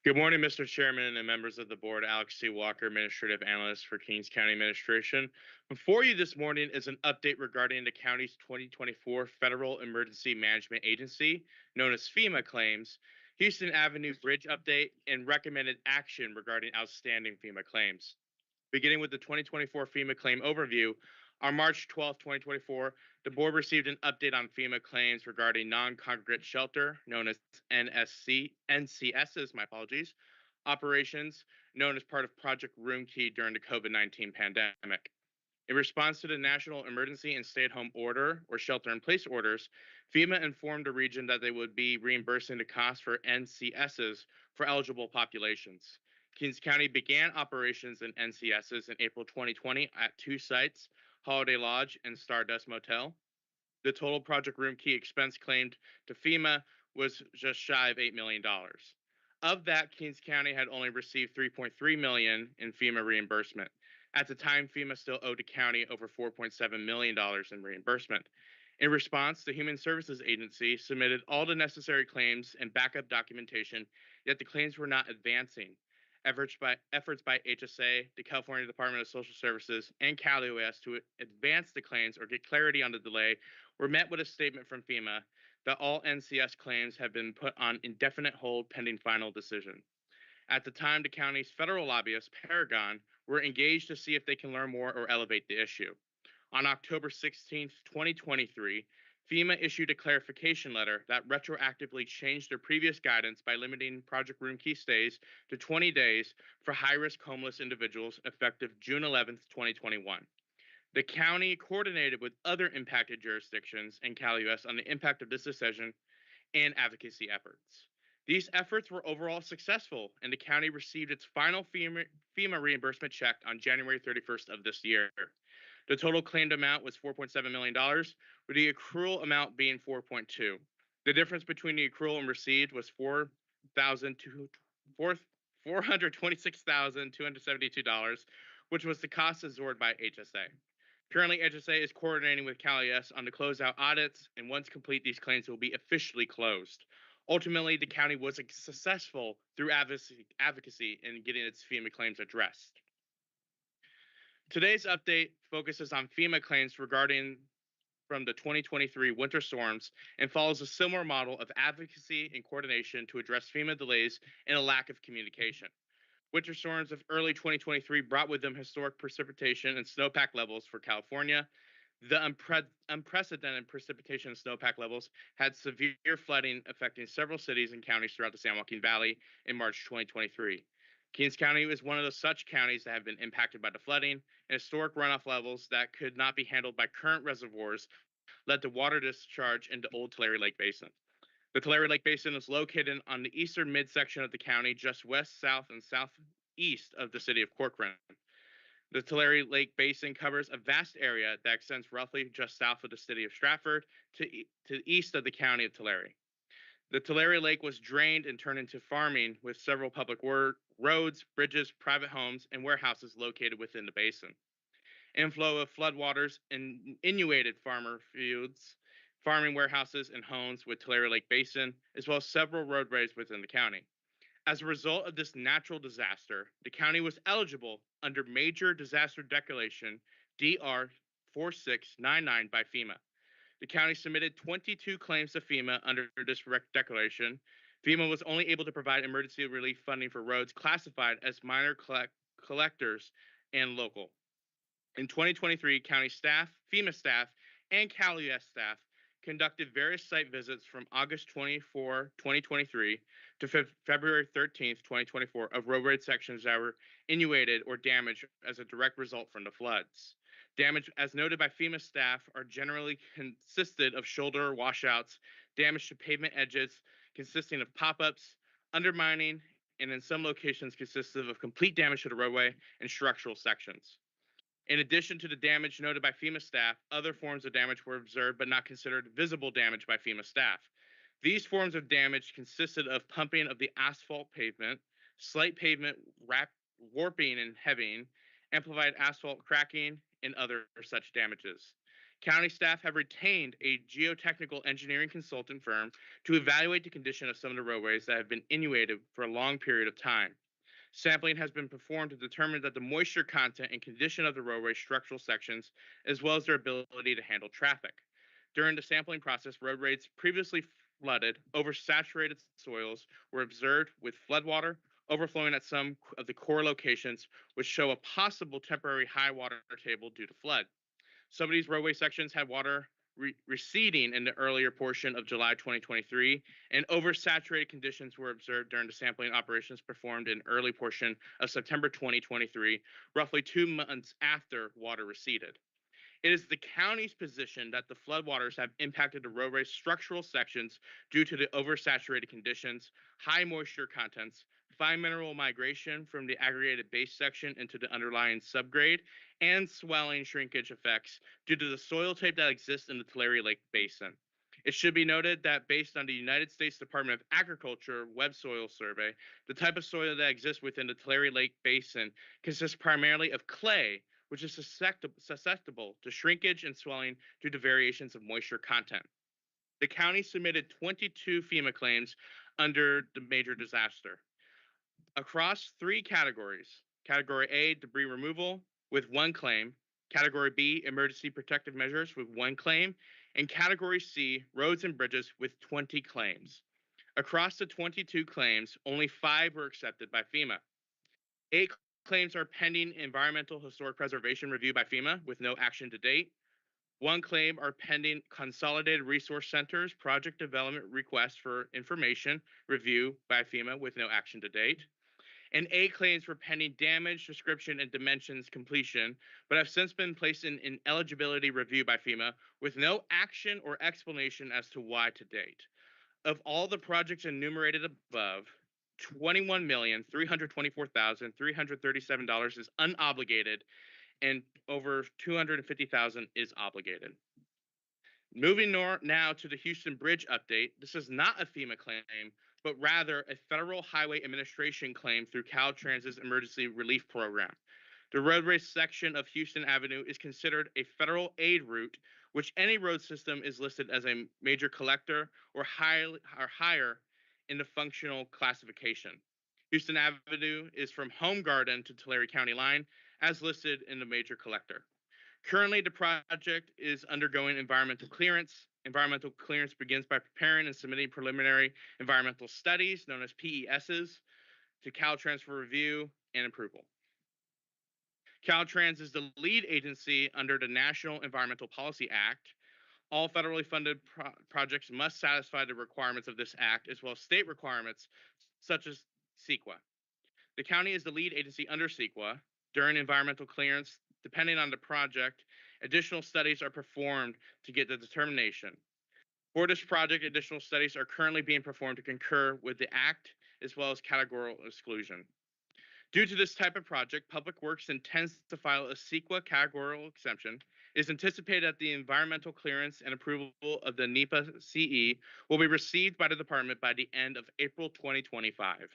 Good morning, Mr. Chairman and members of the board. Alex C. Walker, Administrative Analyst for Kings County Administration. Before you this morning is an update regarding the county's 2024 Federal Emergency Management Agency, known as FEMA claims, Houston Avenue Bridge update, and recommended action regarding outstanding FEMA claims. Beginning with the 2024 FEMA claim overview, on March 12, 2024, the board received an update on FEMA claims regarding non-congregate shelter, known as NCS's, operations, known as part of Project Room Key during the COVID-19 pandemic. In response to the National Emergency and Stay-at-Home Order, or Shelter-in-Place orders, FEMA informed the region that they would be reimbursing the cost for NCS's for eligible populations. Kings County began operations in NCS's in April 2020 at 2 sites, Holiday Lodge and Stardust Motel. The total Project Room Key expense claimed to FEMA was just shy of $8 million. Of that, Kings County had only received $3.3 million in FEMA reimbursement. At the time, FEMA still owed the county over $4.7 million in reimbursement. In response, the Human Services Agency submitted all the necessary claims and backup documentation, yet the claims were not advancing. Efforts by HSA, the California Department of Social Services, and CalUS to advance the claims or get clarity on the delay were met with a statement from FEMA that all NCS claims have been put on indefinite hold pending final decision. At the time, the county's federal lobbyists, Paragon, were engaged to see if they can learn more or elevate the issue. On October 16, 2023, FEMA issued a clarification letter that retroactively changed their previous guidance by limiting Project Room Key stays to 20 days for high-risk homeless individuals effective June 11, 2021. The county coordinated with other impacted jurisdictions and CalUS on the impact of this decision and advocacy efforts. These efforts were overall successful, and the county received its final FEMA reimbursement check on January 31st of this year. The total claimed amount was $4.7 million, with the accrual amount being $4.2 million. The difference between the accrual and received was $426,272, which was the cost absorbed by HSA. Currently, HSA is coordinating with CalUS on the closeout audits, and once complete, these claims will be officially closed. Ultimately, the county was successful through advocacy in getting its FEMA claims addressed. Today's update focuses on FEMA claims regarding from the 2023 winter storms and follows a similar model of advocacy and coordination to address FEMA delays and a lack of communication. Winter storms of early 2023 brought with them historic precipitation and snowpack levels for California. The unprecedented precipitation and snowpack levels had severe flooding affecting several cities and counties throughout the San Joaquin Valley in March 2023. Kings County is one of those such counties that have been impacted by the flooding, and historic runoff levels that could not be handled by current reservoirs led to water discharge into Old Tulare Lake Basin. The Tulare Lake Basin is located on the eastern midsection of the county, just west, south, and southeast of the city of Corcoran. The Tulare Lake Basin covers a vast area that extends roughly just south of the city of Stratford to the east of the county of Tulare. The Tulare Lake was drained and turned into farming, with several public roads, bridges, private homes, and warehouses located within the basin. Inflow of floodwaters inundated farmer fields, farming warehouses, and homes with Tulare Lake Basin, as well as several roadways within the county. As a result of this natural disaster, the county was eligible under Major Disaster Declaration DR 4699 by FEMA. The county submitted 22 claims to FEMA under this declaration. FEMA was only able to provide emergency relief funding for roads classified as minor collectors and local. In 2023, county staff, FEMA staff, and CalUS staff conducted various site visits from August 24, 2023 to February 13, 2024 of roadway sections that were inundated or damaged as a direct result from the floods. Damage, as noted by FEMA staff, are generally consisted of shoulder washouts, damage to pavement edges consisting of pop-ups, undermining, and in some locations consisted of complete damage to the roadway and structural sections. In addition to the damage noted by FEMA staff, other forms of damage were observed but not considered visible damage by FEMA staff. These forms of damage consisted of pumping of the asphalt pavement, slight pavement warping and heaving, amplified asphalt cracking, and other such damages. County staff have retained a geotechnical engineering consultant firm to evaluate the condition of some of the roadways that have been inundated for a long period of time. Sampling has been performed to determine that the moisture content and condition of the roadway structural sections, as well as their ability to handle traffic. During the sampling process, roadways previously flooded, oversaturated soils were observed with floodwater overflowing at some of the core locations, which show a possible temporary high water table due to flood. Some of these roadway sections had water receding in the earlier portion of July 2023, and oversaturated conditions were observed during the sampling operations performed in early portion of September 2023, roughly 2 months after water receded. It is the county's position that the floodwaters have impacted the roadway structural sections due to the oversaturated conditions, high moisture contents, fine mineral migration from the aggregated base section into the underlying subgrade, and swelling shrinkage effects due to the soil tape that exists in the Tulare Lake Basin. It should be noted that based on the United States Department of Agriculture Web Soil Survey, the type of soil that exists within the Tulare Lake Basin consists primarily of clay, which is susceptible to shrinkage and swelling due to variations of moisture content. The county submitted 22 FEMA claims under the major disaster across 3 categories. Category A, debris removal, with 1 claim. Category B, emergency protective measures, with 1 claim. And Category C, roads and bridges, with 20 claims. Across the 22 claims, only 5 were accepted by FEMA. 8 claims are pending environmental historic preservation review by FEMA with no action to date. 1 claim are pending Consolidated Resource Centers project development request for information review by FEMA with no action to date. And 8 claims for pending damage, description, and dimensions completion, but have since been placed in eligibility review by FEMA with no action or explanation as to why to date. Of all the projects enumerated above, $21,324,337 is unobligated, and over $250,000 is obligated. Moving now to the Houston Bridge update. This is not a FEMA claim, but rather a Federal Highway Administration claim through Caltrans's Emergency Relief Program. The roadway section of Houston Avenue is considered a federal aid route, which any road system is listed as a major collector or higher in the functional classification. Houston Avenue is from Home Garden to Tulare County line, as listed in the major collector. Currently, the project is undergoing environmental clearance. Environmental clearance begins by preparing and submitting preliminary environmental studies, known as PESs, to Caltrans for review and approval. Caltrans is the lead agency under the National Environmental Policy Act. All federally funded projects must satisfy the requirements of this act, as well as state requirements such as CEQA. The county is the lead agency under CEQA. During environmental clearance, depending on the project, additional studies are performed to get the determination. For this project, additional studies are currently being performed to concur with the Act as well as categorical exclusion. Due to this type of project, Public Works intends to file a CEQA categorical exemption. It is anticipated that the environmental clearance and approval of the NEPA CE will be received by the department by the end of April 2025.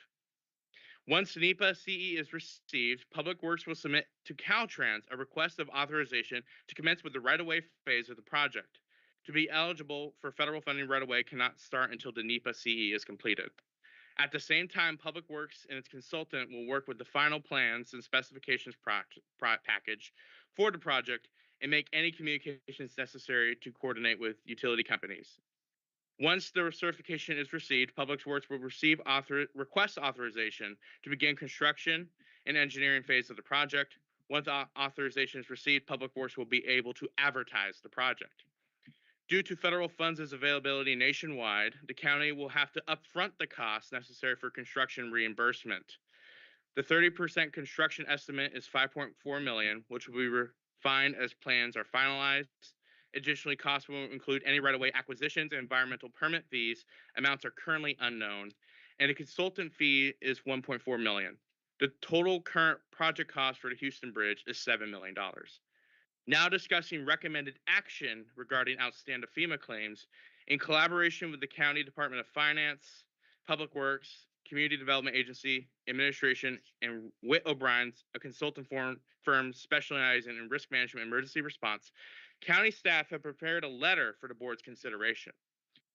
Once NEPA CE is received, Public Works will submit to Caltrans a request of authorization to commence with the right-of-way phase of the project. To be eligible for federal funding right-of-way cannot start until the NEPA CE is completed. At the same time, Public Works and its consultant will work with the final plans and specifications package for the project and make any communications necessary to coordinate with utility companies. Once the certification is received, Public Works will receive request authorization to begin construction and engineering phase of the project. Once authorization is received, Public Works will be able to advertise the project. Due to federal funds' availability nationwide, the county will have to upfront the costs necessary for construction reimbursement. The 30% construction estimate is $5.4 million, which will be refined as plans are finalized. Additionally, costs will include any right-of-way acquisitions and environmental permit fees. Amounts are currently unknown, and the consultant fee is $1.4 million. The total current project cost for the Houston Bridge is $7 million. Now discussing recommended action regarding outstanding FEMA claims. In collaboration with the County Department of Finance, Public Works, Community Development Agency, Administration, and Witt O'Brien's, a consultant firm specializing in risk management and emergency response, county staff have prepared a letter for the board's consideration.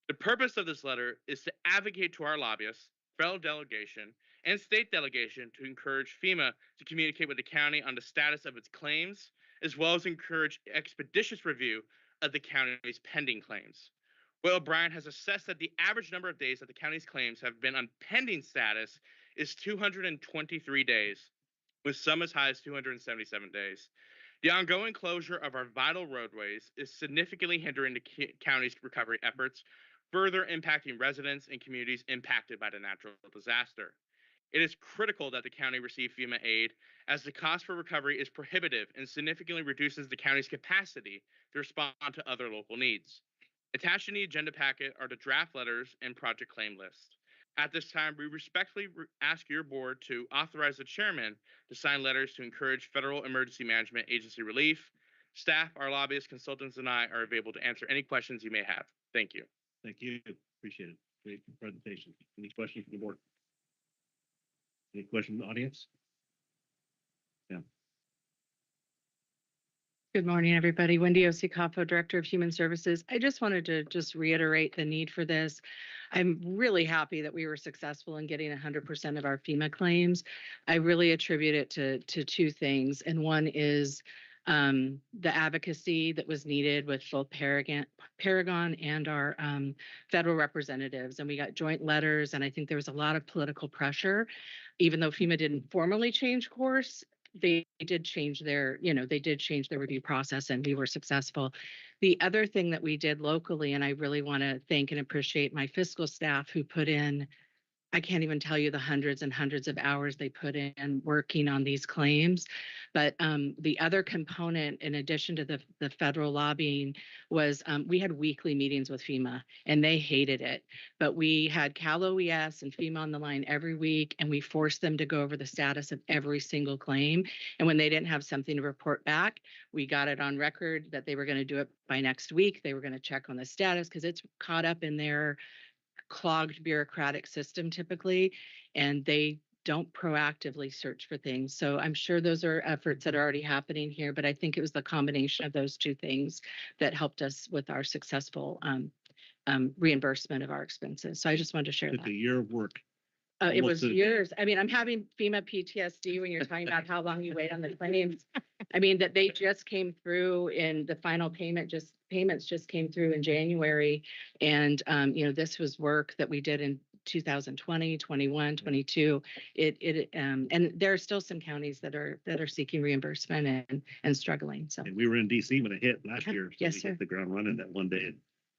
The purpose of this letter is to advocate to our lobbyists, federal delegation, and state delegation to encourage FEMA to communicate with the county on the status of its claims, as well as encourage expeditious review of the county's pending claims. Will O'Brien has assessed that the average number of days that the county's claims have been on pending status is 223 days, with some as high as 277 days. The ongoing closure of our vital roadways is significantly hindering the county's recovery efforts, further impacting residents and communities impacted by the natural disaster. It is critical that the county receive FEMA aid, as the cost for recovery is prohibitive and significantly reduces the county's capacity to respond to other local needs. Attached in the agenda packet are the draft letters and project claim list. At this time, we respectfully ask your board to authorize the chairman to sign letters to encourage Federal Emergency Management Agency relief. Staff, our lobbyists, consultants, and I are available to answer any questions you may have. Thank you. Thank you. Appreciate it. Great presentation. Any questions from the board? Any questions from the audience? Yeah. Good morning, everybody. Wendy Osikapo, Director of Human Services. I just wanted to reiterate the need for this. I'm really happy that we were successful in getting 100% of our FEMA claims. I really attribute it to two things. And one is the advocacy that was needed with both Paragon and our federal representatives. And we got joint letters, and I think there was a lot of political pressure. Even though FEMA didn't formally change course, they did change their review process, and we were successful. The other thing that we did locally, and I really want to thank and appreciate my fiscal staff who put in, I can't even tell you the hundreds and hundreds of hours they put in working on these claims. But the other component, in addition to the federal lobbying, was we had weekly meetings with FEMA, and they hated it. But we had Cal OES and FEMA on the line every week, and we forced them to go over the status of every single claim. And when they didn't have something to report back, we got it on record that they were going to do it by next week. They were going to check on the status because it's caught up in their clogged bureaucratic system typically, and they don't proactively search for things. So I'm sure those are efforts that are already happening here, but I think it was the combination of those two things that helped us with our successful reimbursement of our expenses. So I just wanted to share that. A year of work. It was years. I mean, I'm having FEMA PTSD when you're talking about how long you wait on the claims. I mean, that they just came through in the final payments just came through in January. And, this was work that we did in 2020, 21, 22. And there are still some counties that are seeking reimbursement and struggling. So and we were in DC when it hit last year. So yes, we sir. hit the ground running that one day.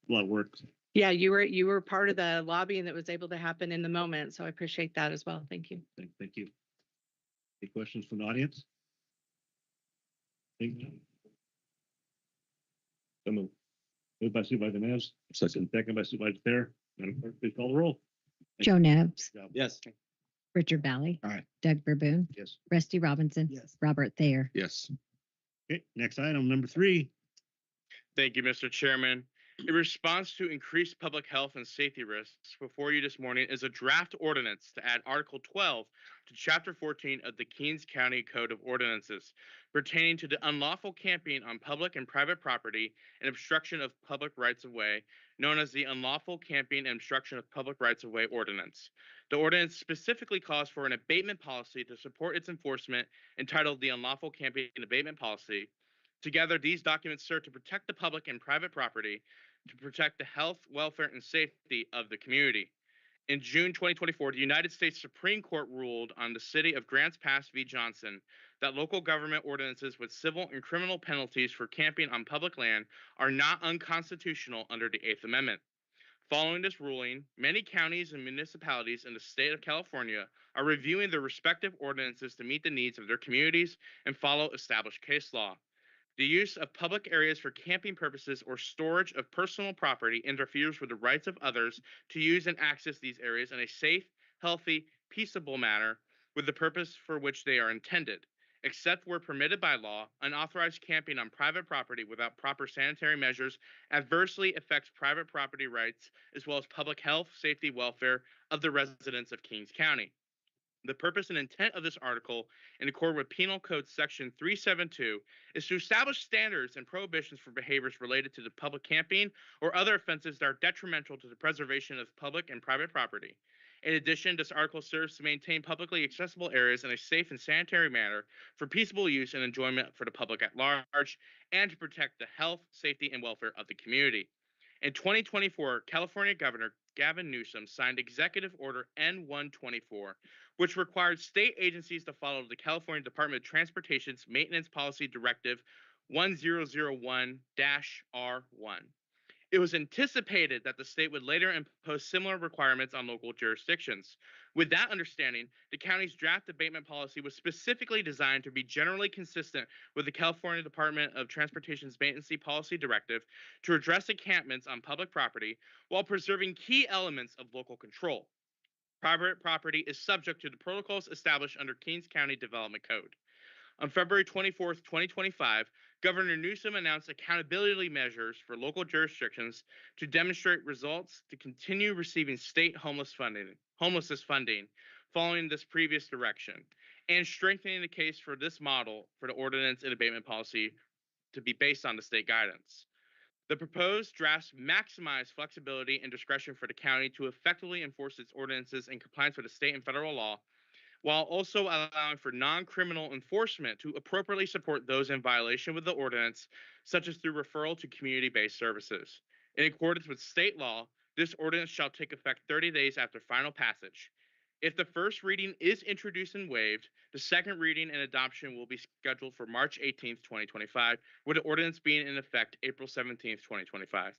A lot of work. Yeah, you were part of the lobbying that was able to happen in the moment. So I appreciate that as well. Thank you. Thank you. Any questions from the audience? Think none. So moved. Moved by Supervisor Neves. Second by Supervisor Thayer. Madam Clerk, please call the roll. Joe Nevs, Yes. Richard Valley, Aye. Doug Verboon, Yes. Rusty Robinson, Yes. Robert Thayer. Yes. Okay, next item, number 3. Thank you, Mr. Chairman. In response to increased public health and safety risks, before you this morning is a draft ordinance to add Article 12 to Chapter 14 of the Kings County Code of Ordinances pertaining to the unlawful camping on public and private property and obstruction of public rights-of-way, known as the Unlawful Camping and Obstruction of Public Rights-of-Way Ordinance. The ordinance specifically calls for an abatement policy to support its enforcement, entitled the Unlawful Camping and Abatement Policy. Together, these documents serve to protect the public and private property, to protect the health, welfare, and safety of the community. In June 2024, the United States Supreme Court ruled on the City of Grants Pass v. Johnson that local government ordinances with civil and criminal penalties for camping on public land are not unconstitutional under the Eighth Amendment. Following this ruling, many counties and municipalities in the state of California are reviewing their respective ordinances to meet the needs of their communities and follow established case law. The use of public areas for camping purposes or storage of personal property interferes with the rights of others to use and access these areas in a safe, healthy, peaceable manner with the purpose for which they are intended. Except where permitted by law, unauthorized camping on private property without proper sanitary measures adversely affects private property rights as well as public health, safety, welfare of the residents of Kings County. The purpose and intent of this article, in accord with Penal Code Section 372, is to establish standards and prohibitions for behaviors related to the public camping or other offenses that are detrimental to the preservation of public and private property. In addition, this article serves to maintain publicly accessible areas in a safe and sanitary manner for peaceable use and enjoyment for the public at large, and to protect the health, safety, and welfare of the community. In 2024, California Governor Gavin Newsom signed Executive Order N-124, which required state agencies to follow the California Department of Transportation's Maintenance Policy Directive 1001-R1. It was anticipated that the state would later impose similar requirements on local jurisdictions. With that understanding, the county's draft abatement policy was specifically designed to be generally consistent with the California Department of Transportation's Maintenance Policy Directive to address encampments on public property while preserving key elements of local control. Private property is subject to the protocols established under Kings County Development Code. On February 24th, 2025, Governor Newsom announced accountability measures for local jurisdictions to demonstrate results to continue receiving state homelessness funding following this previous direction, and strengthening the case for this model for the ordinance and abatement policy to be based on the state guidance. The proposed drafts maximize flexibility and discretion for the county to effectively enforce its ordinances in compliance with the state and federal law, while also allowing for non-criminal enforcement to appropriately support those in violation with the ordinance, such as through referral to community-based services. In accordance with state law, this ordinance shall take effect 30 days after final passage. If the first reading is introduced and waived, the second reading and adoption will be scheduled for March 18th, 2025, with the ordinance being in effect April 17th, 2025.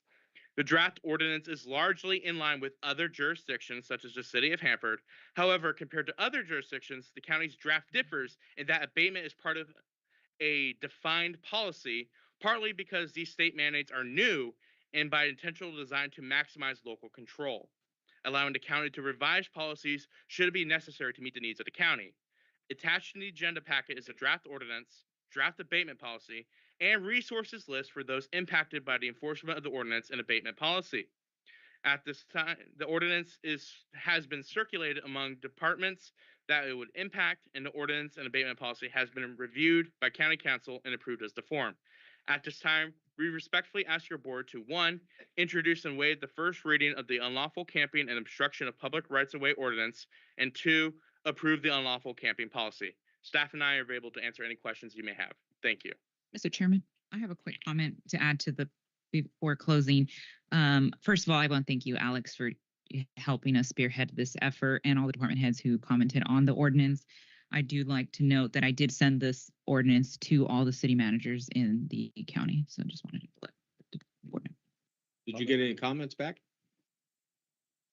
The draft ordinance is largely in line with other jurisdictions, such as the city of Hanford. However, compared to other jurisdictions, the county's draft differs in that abatement is part of a defined policy, partly because these state mandates are new and by intentional design to maximize local control, allowing the county to revise policies should it be necessary to meet the needs of the county. Attached in the agenda packet is a draft ordinance, draft abatement policy, and resources list for those impacted by the enforcement of the ordinance and abatement policy. At this time, the ordinance has been circulated among departments that it would impact, and the ordinance and abatement policy has been reviewed by County Council and approved as the form. At this time, we respectfully ask your board to 1. Introduce and waive the first reading of the unlawful camping and obstruction of public rights-of-way ordinance, and 2. Approve the unlawful camping policy. Staff and I are able to answer any questions you may have. Thank you. Mr. Chairman, I have a quick comment to add to before closing. First of all, I want to thank you, Alex, for helping us spearhead this effort, and all the department heads who commented on the ordinance. I do like to note that I did send this ordinance to all the city managers in the county. So just wanted to let the board know. Did you get any comments back?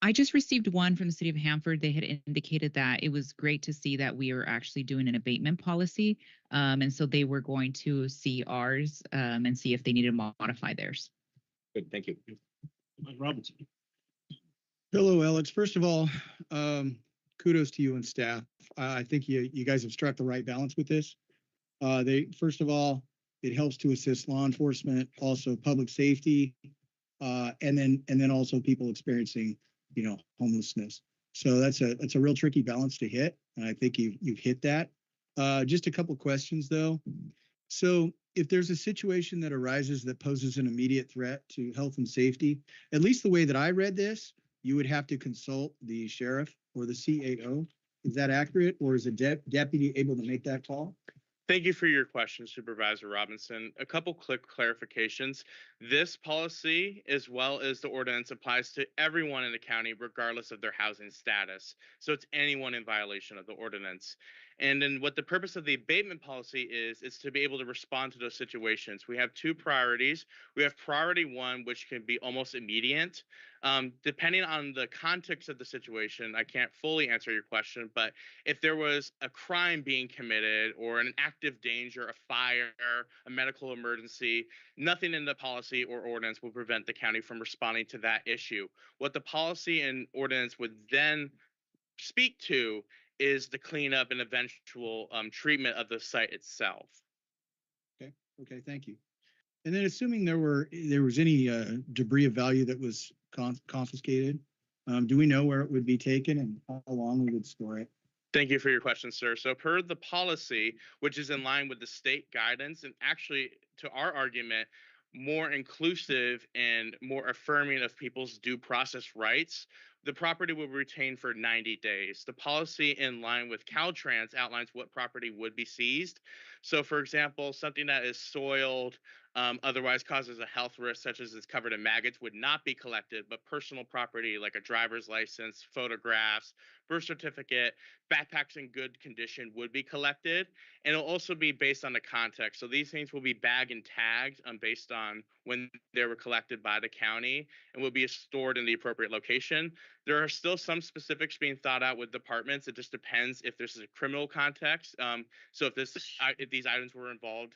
I just received one from the city of Hanford. They had indicated that it was great to see that we are actually doing an abatement policy. And so they were going to see ours and see if they needed to modify theirs. Good, thank you. Mike Robinson. Hello, Alex. First of all, kudos to you and staff. I think you guys have struck the right balance with this. First of all, it helps to assist law enforcement, also public safety, and then also people experiencing, homelessness. So that's a real tricky balance to hit, and I think you've hit that. Just a couple questions though. So if there's a situation that arises that poses an immediate threat to health and safety, at least the way that I read this, you would have to consult the sheriff or the CAO. Is that accurate, or is a deputy able to make that call? Thank you for your question, Supervisor Robinson. A couple quick clarifications. This policy, as well as the ordinance, applies to everyone in the county, regardless of their housing status. So it's anyone in violation of the ordinance. And then what the purpose of the abatement policy is to be able to respond to those situations. We have two priorities. We have priority one, which can be almost immediate. Depending on the context of the situation, I can't fully answer your question, but if there was a crime being committed or an active danger, a fire, a medical emergency, nothing in the policy or ordinance will prevent the county from responding to that issue. What the policy and ordinance would then speak to is the cleanup and eventual treatment of the site itself. Okay, thank you. And then assuming there was any debris of value that was confiscated, do we know where it would be taken and how long we would store it? Thank you for your question, sir. So per the policy, which is in line with the state guidance and actually, to our argument, more inclusive and more affirming of people's due process rights, the property will be retained for 90 days. The policy in line with Caltrans outlines what property would be seized. So for example, something that is soiled, otherwise causes a health risk, such as it's covered in maggots, would not be collected, but personal property like a driver's license, photographs, birth certificate, backpacks in good condition would be collected. And it'll also be based on the context. So these things will be bagged and tagged based on when they were collected by the county and will be stored in the appropriate location. There are still some specifics being thought out with departments. It just depends if this is a criminal context. So if these items were involved,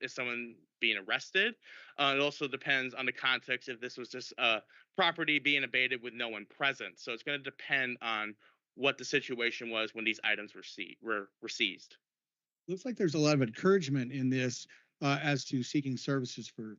is someone being arrested? It also depends on the context if this was just property being abated with no one present. So it's going to depend on what the situation was when these items were seized. Looks like there's a lot of encouragement in this as to seeking services for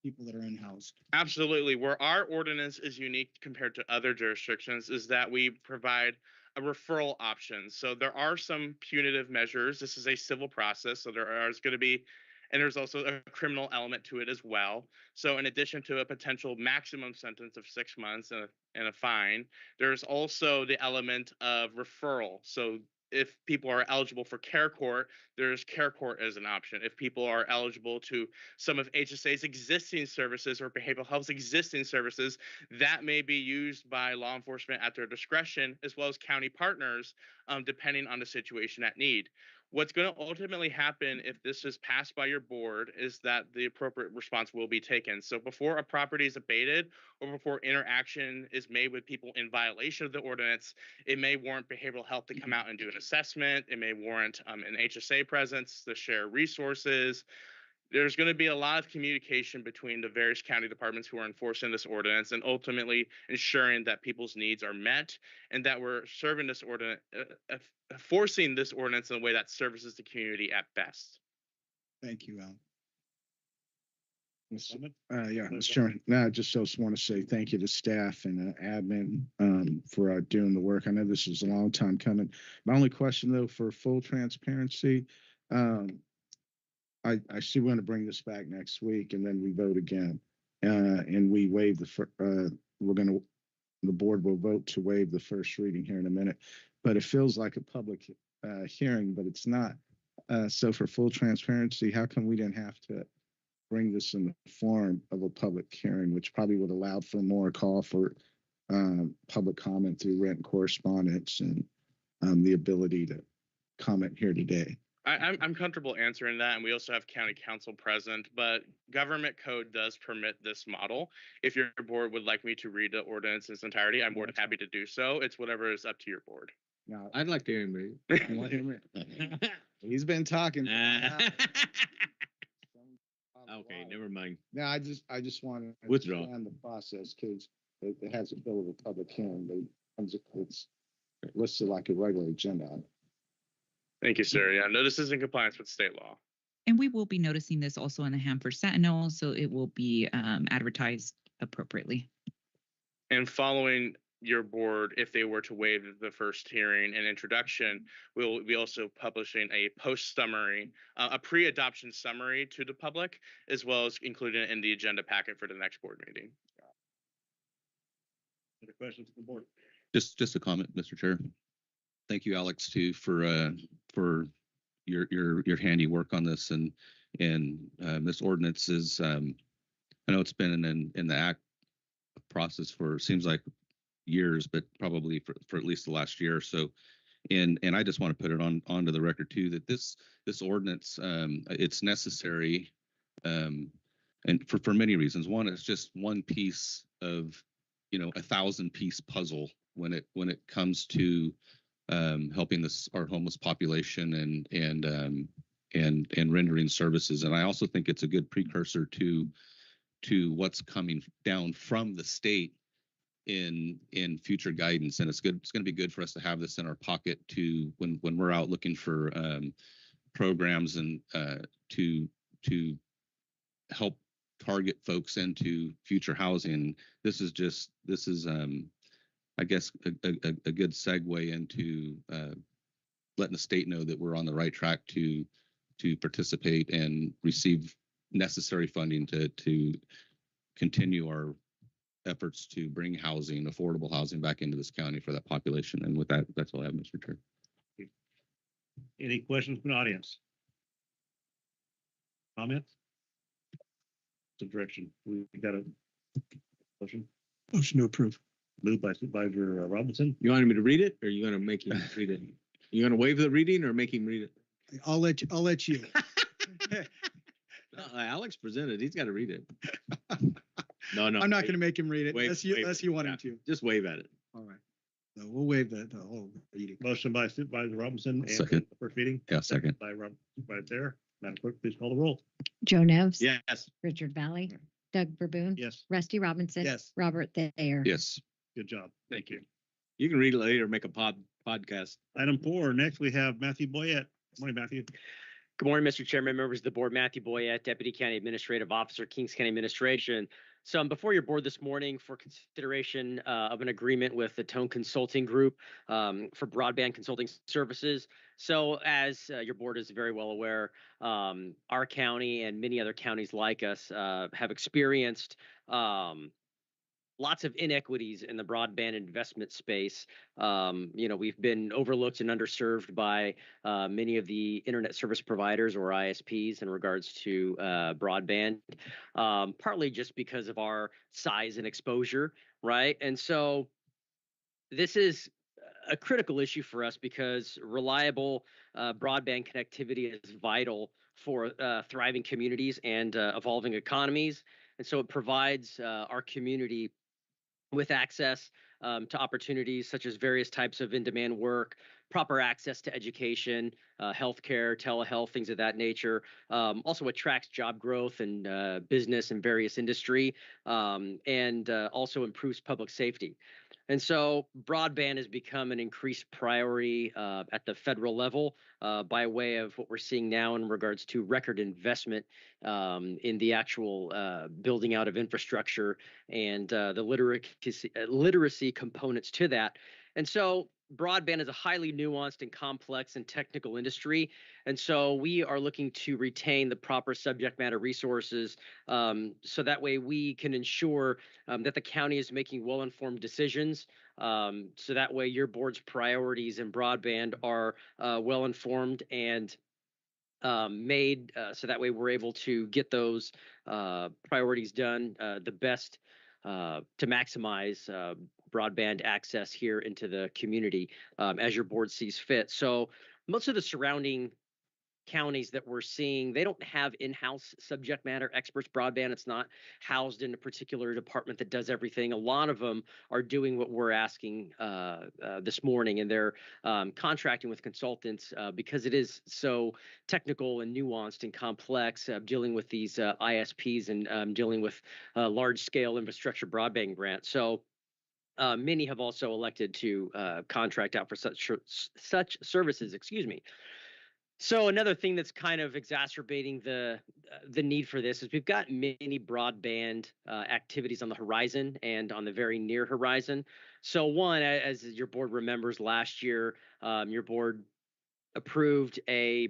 people that are unhoused. Absolutely. Where our ordinance is unique compared to other jurisdictions is that we provide a referral option. So there are some punitive measures. This is a civil process, so there's going to be, and there's also a criminal element to it as well. So in addition to a potential maximum sentence of 6 months and a fine, there's also the element of referral. So if people are eligible for care court, there's care court as an option. If people are eligible to some of HSA's existing services or behavioral health's existing services, that may be used by law enforcement at their discretion, as well as county partners, depending on the situation at need. What's going to ultimately happen if this is passed by your board is that the appropriate response will be taken. So before a property is abated or before interaction is made with people in violation of the ordinance, it may warrant behavioral health to come out and do an assessment. It may warrant an HSA presence to share resources. There's going to be a lot of communication between the various county departments who are enforcing this ordinance and ultimately ensuring that people's needs are met and that we're serving this ordinance, forcing this ordinance in a way that services the community at best. Thank you, Al. Mr. Chairman, I just want to say thank you to staff and admin for doing the work. I know this is a long time coming. My only question, though, for full transparency, I see we're going to bring this back next week, and then we vote again, and we waive the board will vote to waive the first reading here in a minute, but it feels like a public hearing, but it's not. So for full transparency, how come we didn't have to bring this in the form of a public hearing, which probably would allow for more call for public comment through written correspondence and the ability to comment here today? I'm comfortable answering that, and we also have county council present, but government code does permit this model. If your board would like me to read the ordinance in its entirety, I'm more than happy to do so. It's whatever is up to your board. No, I'd like to hear him read. you want him to- he's been talking. Okay, never mind. No, I just want to Withdraw. understand the process because it has a bill of a public hearing. It's listed like a regular agenda. item. Thank you, sir. Yeah, no, this is in compliance with state law. And we will be noticing this also in the Hanford Sentinel, so it will be advertised appropriately. And following your board, if they were to waive the first hearing and introduction, we'll be also publishing a post summary, a pre-adoption summary to the public, as well as including it in the agenda packet for the next board meeting. Any questions from the board? Just a comment, Mr. Chair. Thank you, Alex, too, for your handiwork on this, and this ordinance is I know it's been in the act process for seems like years, but probably for at least the last year or so. And I just want to put it onto the record too that this ordinance it's necessary and for many reasons. One, it's just one piece of 1,000-piece puzzle when it comes to helping our homeless population and rendering services. And I also think it's a good precursor to what's coming down from the state in future guidance. And it's going to be good for us to have this in our pocket to when we're out looking for programs and to help target folks into future housing. This is I guess a good segue into letting the state know that we're on the right track to participate and receive necessary funding to continue our efforts to bring affordable housing back into this county for that population. And with that, that's all I have, Mr. Chair. Any questions from the audience? Comments? The direction. We got a motion. Motion to approve. Moved by Supervisor Robinson. You want me to read it, or are you going to make him read it? You going to waive the reading, or make him read it? I'll let you. Alex presented. He's got to read it. No. I'm not going to make him read it unless you want him to. Just wave at it. All right. No, we'll waive the whole reading. Motion by Supervisor Robinson. And Second. The first reading. Yeah, second. By Supervisor Thayer. Madam Clerk, please call the roll. Joe Nevs. Yes. Richard Valley. Doug Verboon. Yes. Rusty Robinson. Yes. Robert Thayer. Yes. Good job. Thank you. You can read it later. Make a podcast. Item 4. Next, we have Matthew Boyette. Morning, Matthew. Good morning, Mr. Chairman, members of the board. Matthew Boyette, Deputy County Administrative Officer, Kings County Administration. So I'm before your board this morning for consideration of an agreement with the Tone Consulting Group for broadband consulting services. So as your board is very well aware, our county and many other counties like us have experienced lots of inequities in the broadband investment space. We've been overlooked and underserved by many of the internet service providers or ISPs in regards to broadband, partly just because of our size and exposure, right? And so this is a critical issue for us because reliable broadband connectivity is vital for thriving communities and evolving economies. And so it provides our community with access to opportunities such as various types of in-demand work, proper access to education, healthcare, telehealth, things of that nature. Also attracts job growth and business in various industry, and also improves public safety. And so broadband has become an increased priority at the federal level by way of what we're seeing now in regards to record investment in the actual building out of infrastructure and the literacy components to that. And so broadband is a highly nuanced and complex and technical industry. And so we are looking to retain the proper subject matter resources so that way we can ensure that the county is making well-informed decisions. So that way your board's priorities in broadband are well-informed and made so that way we're able to get those priorities done the best to maximize broadband access here into the community as your board sees fit. So most of the surrounding counties that we're seeing, they don't have in-house subject matter experts. Broadband, it's not housed in a particular department that does everything. A lot of them are doing what we're asking this morning, and they're contracting with consultants because it is so technical and nuanced and complex, dealing with these ISPs and dealing with large-scale infrastructure broadband grants. So many have also elected to contract out for such services. Excuse me. So another thing that's kind of exacerbating the need for this is we've got many broadband activities on the horizon and on the very near horizon. So one, as your board remembers, last year your board approved a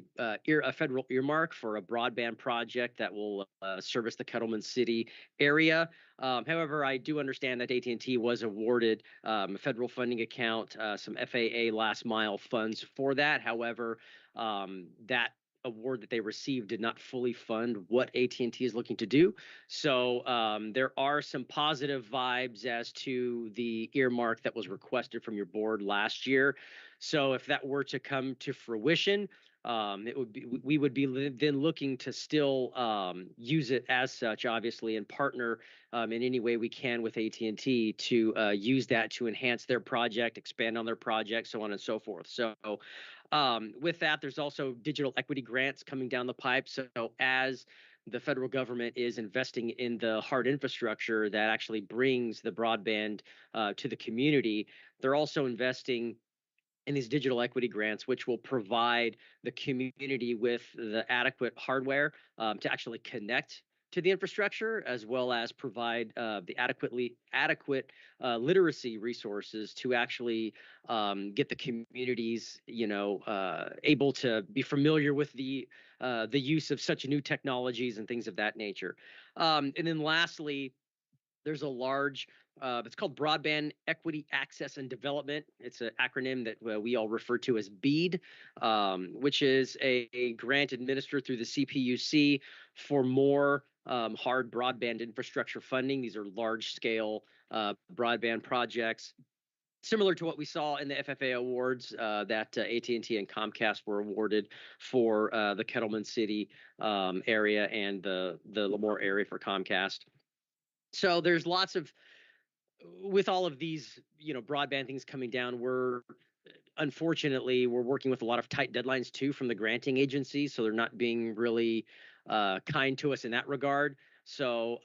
federal earmark for a broadband project that will service the Kettleman City area. However, I do understand that AT&T was awarded a federal funding account, some FAA last mile funds for that. However, that award that they received did not fully fund what AT&T is looking to do. So there are some positive vibes as to the earmark that was requested from your board last year. So if that were to come to fruition, we would be then looking to still use it as such, obviously, and partner in any way we can with AT&T to use that to enhance their project, expand on their project, so on and so forth. So with that, there's also digital equity grants coming down the pipe. So as the federal government is investing in the hard infrastructure that actually brings the broadband to the community, they're also investing in these digital equity grants, which will provide the community with the adequate hardware to actually connect to the infrastructure, as well as provide the adequate literacy resources to actually get the communities, able to be familiar with the use of such new technologies and things of that nature. And then lastly, there's a large it's called Broadband Equity Access and Development. It's an acronym that we all refer to as BEAD, which is a grant administered through the CPUC for more hard broadband infrastructure funding. These are large-scale broadband projects, similar to what we saw in the FFA awards that AT&T and Comcast were awarded for the Kettleman City area and the Lemoore area for Comcast. So there's lots of, with all of these, broadband things coming down, unfortunately, we're working with a lot of tight deadlines too from the granting agencies. So they're not being really kind to us in that regard. So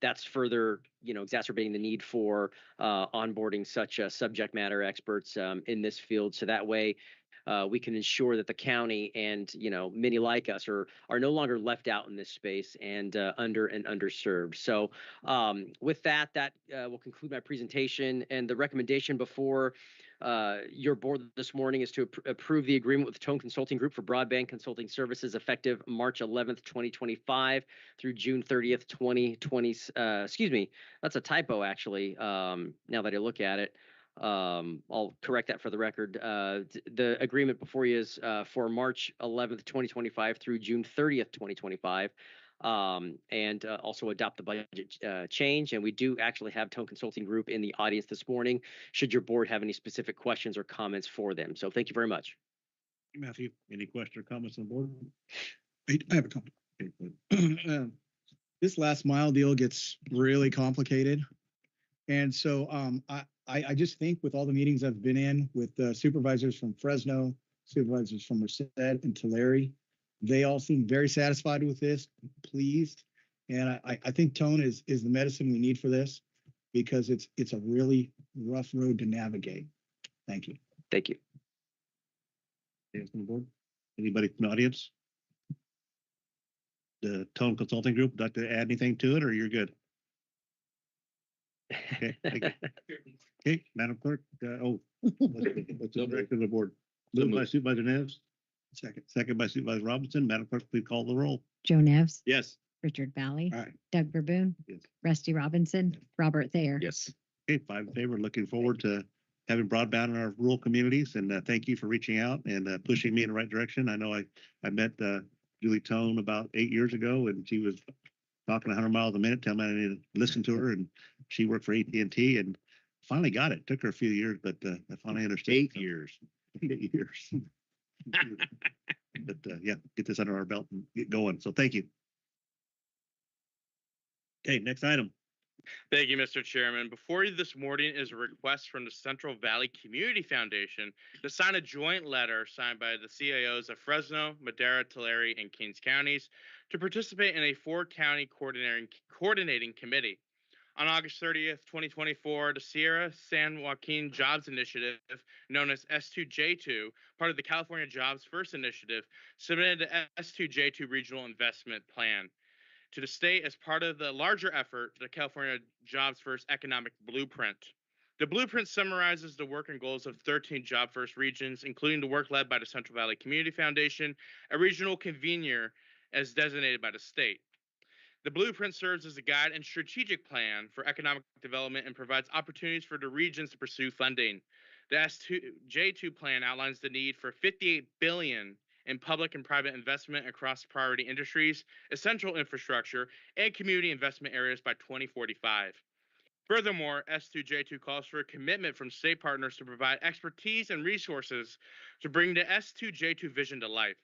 that's further, exacerbating the need for onboarding such subject matter experts in this field. So that way we can ensure that the county and, many like us are no longer left out in this space and under and underserved. So with that will conclude my presentation, and the recommendation before your board this morning is to approve the agreement with Tone Consulting Group for broadband consulting services effective March 11th, 2025 through June 30th, 2020. Excuse me, that's a typo actually, now that I look at it. I'll correct that for the record. The agreement before you is for March 11th, 2025 through June 30th, 2025. And also adopt the budget change. And we do actually have Tone Consulting Group in the audience this morning, should your board have any specific questions or comments for them. So thank you very much. Matthew, any questions or comments on the board? I have a comment. This last mile deal gets really complicated. And so I just think with all the meetings I've been in with supervisors from Fresno, supervisors from Merced and Tulare, they all seem very satisfied with this, pleased. And I think Tone is the medicine we need for this, because it's a really rough road to navigate. Thank you. Thank you. Anybody from the audience? The Tone Consulting Group, would like to add anything to it, or you're good? Okay, okay, Madam Clerk. What's the direction of the board? Moved by Supervisor Neves. Second by Supervisor Robinson. Madam Clerk, please call the roll. Joe Nevs. Yes. Richard Valley. Aye. Doug Verboon. Yes. Rusty Robinson. Robert Thayer. Yes. Okay, 5 in favor. Looking forward to having broadband in our rural communities, and thank you for reaching out and pushing me in the right direction. I know I met Julie Tone about 8 years ago, and she was talking 100 miles a minute, telling me I needed to listen to her, and she worked for AT&T and finally got it. Took her a few years, but I finally understood. 8 years. 8 years. But yeah, get this under our belt and get going. So thank you. Okay, next item. Thank you, Mr. Chairman. Before you this morning is a request from the Central Valley Community Foundation to sign a joint letter signed by the CIOs of Fresno, Madera, Tulare, and Kings counties to participate in a four-county coordinating committee. On August 30th, 2024, the Sierra San Joaquin Jobs Initiative, known as S2J2, part of the California Jobs First Initiative, submitted the S2J2 Regional Investment Plan to the state as part of the larger effort, the California Jobs First Economic Blueprint. The blueprint summarizes the work and goals of 13 Job First regions, including the work led by the Central Valley Community Foundation, a regional convener as designated by the state. The blueprint serves as a guide and strategic plan for economic development and provides opportunities for the regions to pursue funding. The S2J2 plan outlines the need for $58 billion in public and private investment across priority industries, essential infrastructure, and community investment areas by 2045. Furthermore, S2J2 calls for a commitment from state partners to provide expertise and resources to bring the S2J2 vision to life.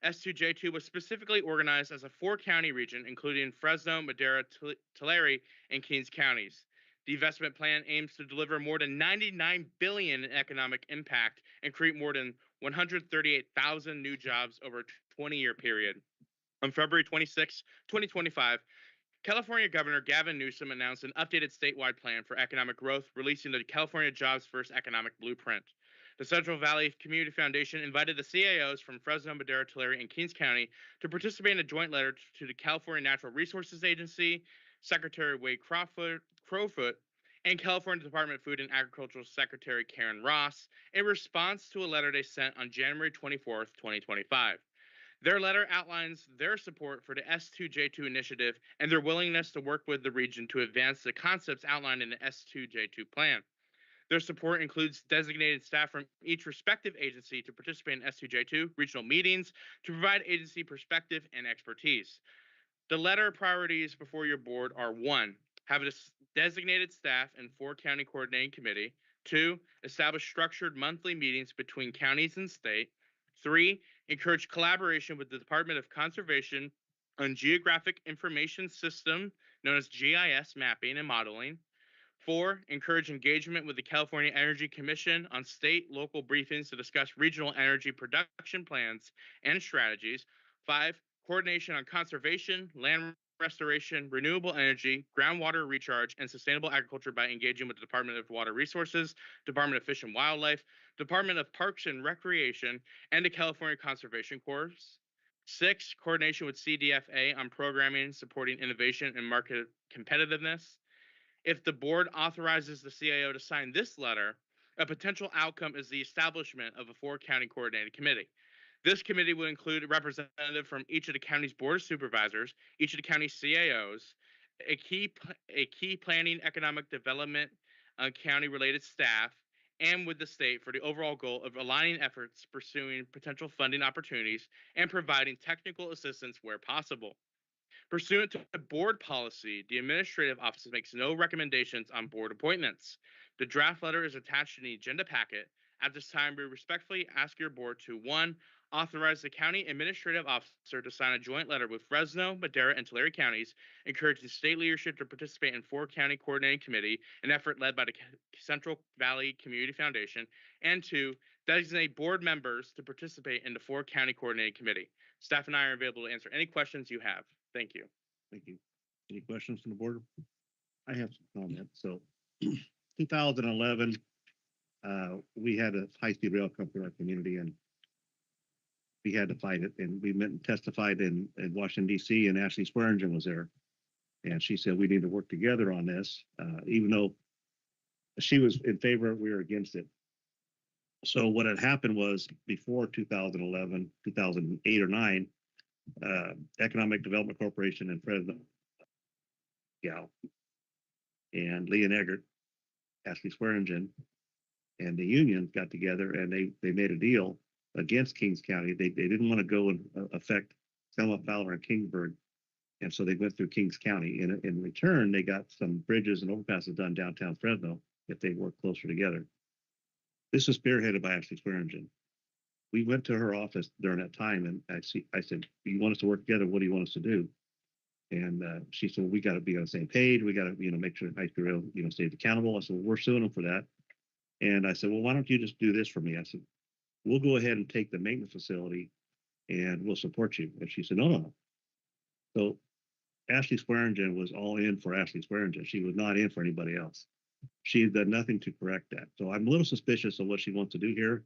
S2J2 was specifically organized as a four-county region, including Fresno, Madera, Tulare, and Kings counties. The investment plan aims to deliver more than $99 billion in economic impact and create more than 138,000 new jobs over a 20-year period. On February 26, 2025, California Governor Gavin Newsom announced an updated statewide plan for economic growth, releasing the California Jobs First Economic Blueprint. The Central Valley Community Foundation invited the CIOs from Fresno, Madera, Tulare, and Kings County to participate in a joint letter to the California Natural Resources Agency, Secretary Wade Crowfoot, and California Department of Food and Agricultural Secretary Karen Ross in response to a letter they sent on January 24, 2025. Their letter outlines their support for the S2J2 initiative and their willingness to work with the region to advance the concepts outlined in the S2J2 plan. Their support includes designated staff from each respective agency to participate in S2J2 regional meetings to provide agency perspective and expertise. The letter priorities before your board are: 1, have a designated staff and four-county coordinating committee. 2, establish structured monthly meetings between counties and state. 3, encourage collaboration with the Department of Conservation on Geographic Information System, known as GIS mapping and modeling. 4, encourage engagement with the California Energy Commission on state-local briefings to discuss regional energy production plans and strategies. 5, coordination on conservation, land restoration, renewable energy, groundwater recharge, and sustainable agriculture by engaging with the Department of Water Resources, Department of Fish and Wildlife, Department of Parks and Recreation, and the California Conservation Corps. 6, coordination with CDFA on programming, supporting innovation and market competitiveness. If the board authorizes the CIO to sign this letter, a potential outcome is the establishment of a four-county coordinating committee. This committee would include a representative from each of the county's board of supervisors, each of the county CIOs, a key planning, economic development, county-related staff, and with the state for the overall goal of aligning efforts, pursuing potential funding opportunities, and providing technical assistance where possible. Pursuant to board policy, the administrative office makes no recommendations on board appointments. The draft letter is attached in the agenda packet. At this time, we respectfully ask your board to: 1, authorize the county administrative officer to sign a joint letter with Fresno, Madera, and Tulare counties, encouraging state leadership to participate in four-county coordinating committee, an effort led by the Central Valley Community Foundation, and 2, designate board members to participate in the four-county coordinating committee. Staff and I are available to answer any questions you have. Thank you. Thank you. Any questions from the board? I have some comments. So 2011, we had a high-speed rail come through our community, and we had to fight it. And we met and testified in Washington, D.C., and Ashley Swearingen was there. And she said, we need to work together on this. Even though she was in favor, we were against it. So what had happened was, before 2011, 2008 or 9, Economic Development Corporation in Fresno, and Leon Eggert, Ashley Swearingen, and the union got together, and they made a deal against Kings County. They didn't want to go and affect Selma, Fowler, and Kingsburg, and so they went through Kings County. In return, they got some bridges and overpasses done downtown Fresno if they worked closer together. This was spearheaded by Ashley Swearingen. We went to her office during that time, and I said, "You want us to work together? What do you want us to do?" And she said, well, "We got to be on the same page. We got to, make sure high school, stays accountable." I said, "Well, we're suing them for that." And I said, "Well, why don't you just do this for me?" I said, "We'll go ahead and take the maintenance facility, and we'll support you." And she said, "No, no, no." So Ashley Swearingen was all in for Ashley Swearingen. She was not in for anybody else. She had done nothing to correct that. So I'm a little suspicious of what she wants to do here.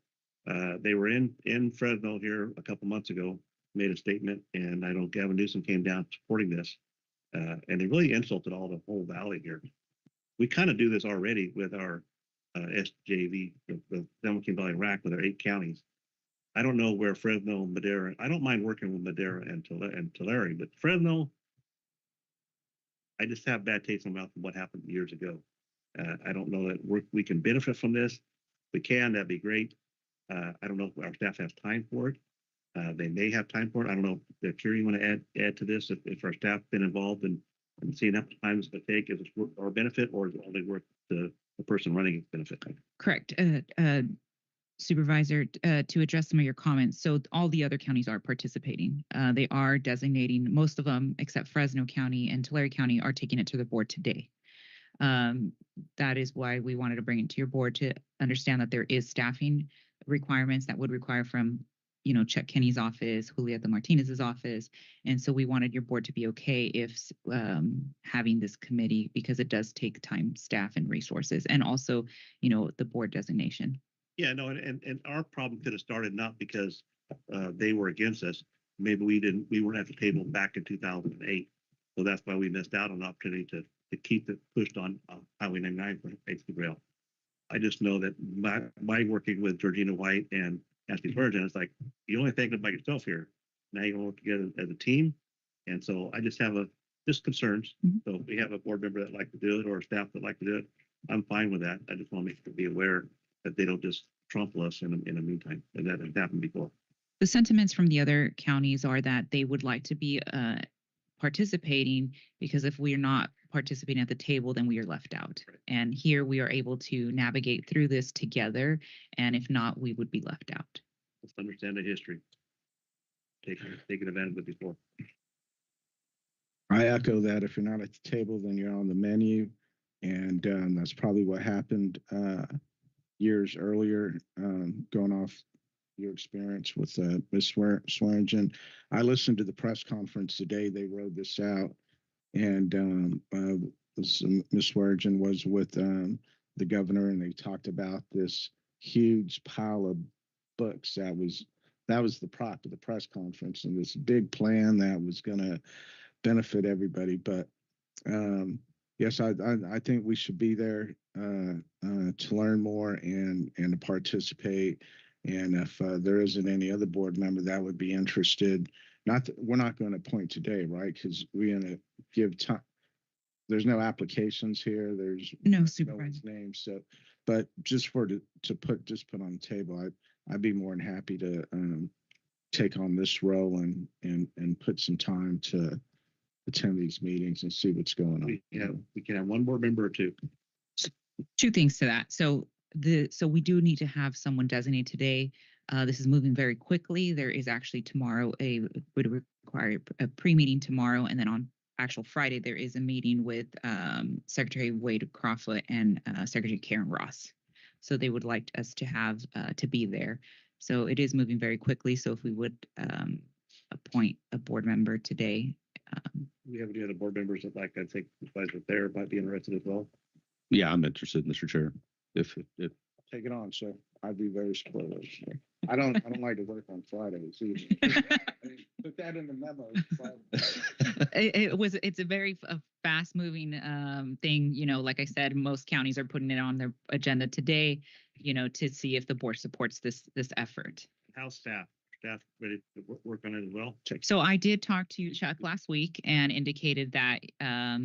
They were in Fresno here a couple months ago, made a statement, and I know Gavin Newsom came down supporting this, and they really insulted all the whole valley here. We kind of do this already with our SJV, the San Joaquin Valley RAC, with our 8 counties. I don't know where Fresno, Madera. I don't mind working with Madera and Tulare, but Fresno, I just have bad taste in my mouth of what happened years ago. I don't know that we can benefit from this. If we can, that'd be great. I don't know if our staff has time for it. They may have time for it. I don't know if Kerry, you want to add to this, if our staff been involved and seeing how much time it's going to take, is it worth our benefit, or is it only worth the person running its benefit? Correct. Supervisor, to address some of your comments. So all the other counties are participating. They are designating, most of them, except Fresno County and Tulare County, are taking it to the board today. That is why we wanted to bring it to your board, to understand that there is staffing requirements that would require from, Chuck Kenny's office, Julieta Martinez's office. And so we wanted your board to be okay if having this committee, because it does take time, staff, and resources, and also, the board designation. Yeah, no, and our problem could have started not because they were against us. Maybe we weren't at the table back in 2008. So that's why we missed out on the opportunity to keep it pushed on Highway 99 for high-speed rail. I just know that my working with Georgina White and Ashley Virgin, it's like, you only thinking about yourself here. Now you work together as a team. And so I just have just concerns. Mm-hmm. So if we have a board member that like to do it, or a staff that like to do it, I'm fine with that. I just want to make sure to be aware that they don't just trample us in the meantime. And that has happened before. The sentiments from the other counties are that they would like to be participating, because if we are not participating at the table, then we are left out. Right. And here we are able to navigate through this together. And if not, we would be left out. Let's understand the history. Taking advantage of it before. I echo that. If you're not at the table, then you're on the menu. And that's probably what happened years earlier, going off your experience with Ms. Swearingen. I listened to the press conference the day they rolled this out, and Ms. Swearingen was with the governor, and they talked about this huge pile of books that was the prop of the press conference, and this big plan that was going to benefit everybody. But yes, I think we should be there to learn more and to participate. And if there isn't any other board member that would be interested, we're not going to appoint today, right? Because we're going to give time. There's no applications here. There's no supervisor names. So, but just to put on the table, I'd be more than happy to take on this role and put some time to attend these meetings and see what's going on. We can have one board member or two. Two things to that. So we do need to have someone designated today. This is moving very quickly. There is actually tomorrow would require a pre-meeting tomorrow, and then on actual Friday there is a meeting with Secretary Wade Crawford and Secretary Karen Ross. So they would like us to have to be there. So it is moving very quickly. So if we would appoint a board member today. We have any other board members that like, I think Supervisor Thayer might be interested as well. Yeah, I'm interested, Mr. Chair. If take it on, sir. I'd be very supportive. I don't like to work on Fridays either. Put that in the memo. It's a very fast moving thing. Like I said, most counties are putting it on their agenda today, to see if the board supports this effort. How's staff ready to work on it as well? So I did talk to Chuck last week and indicated that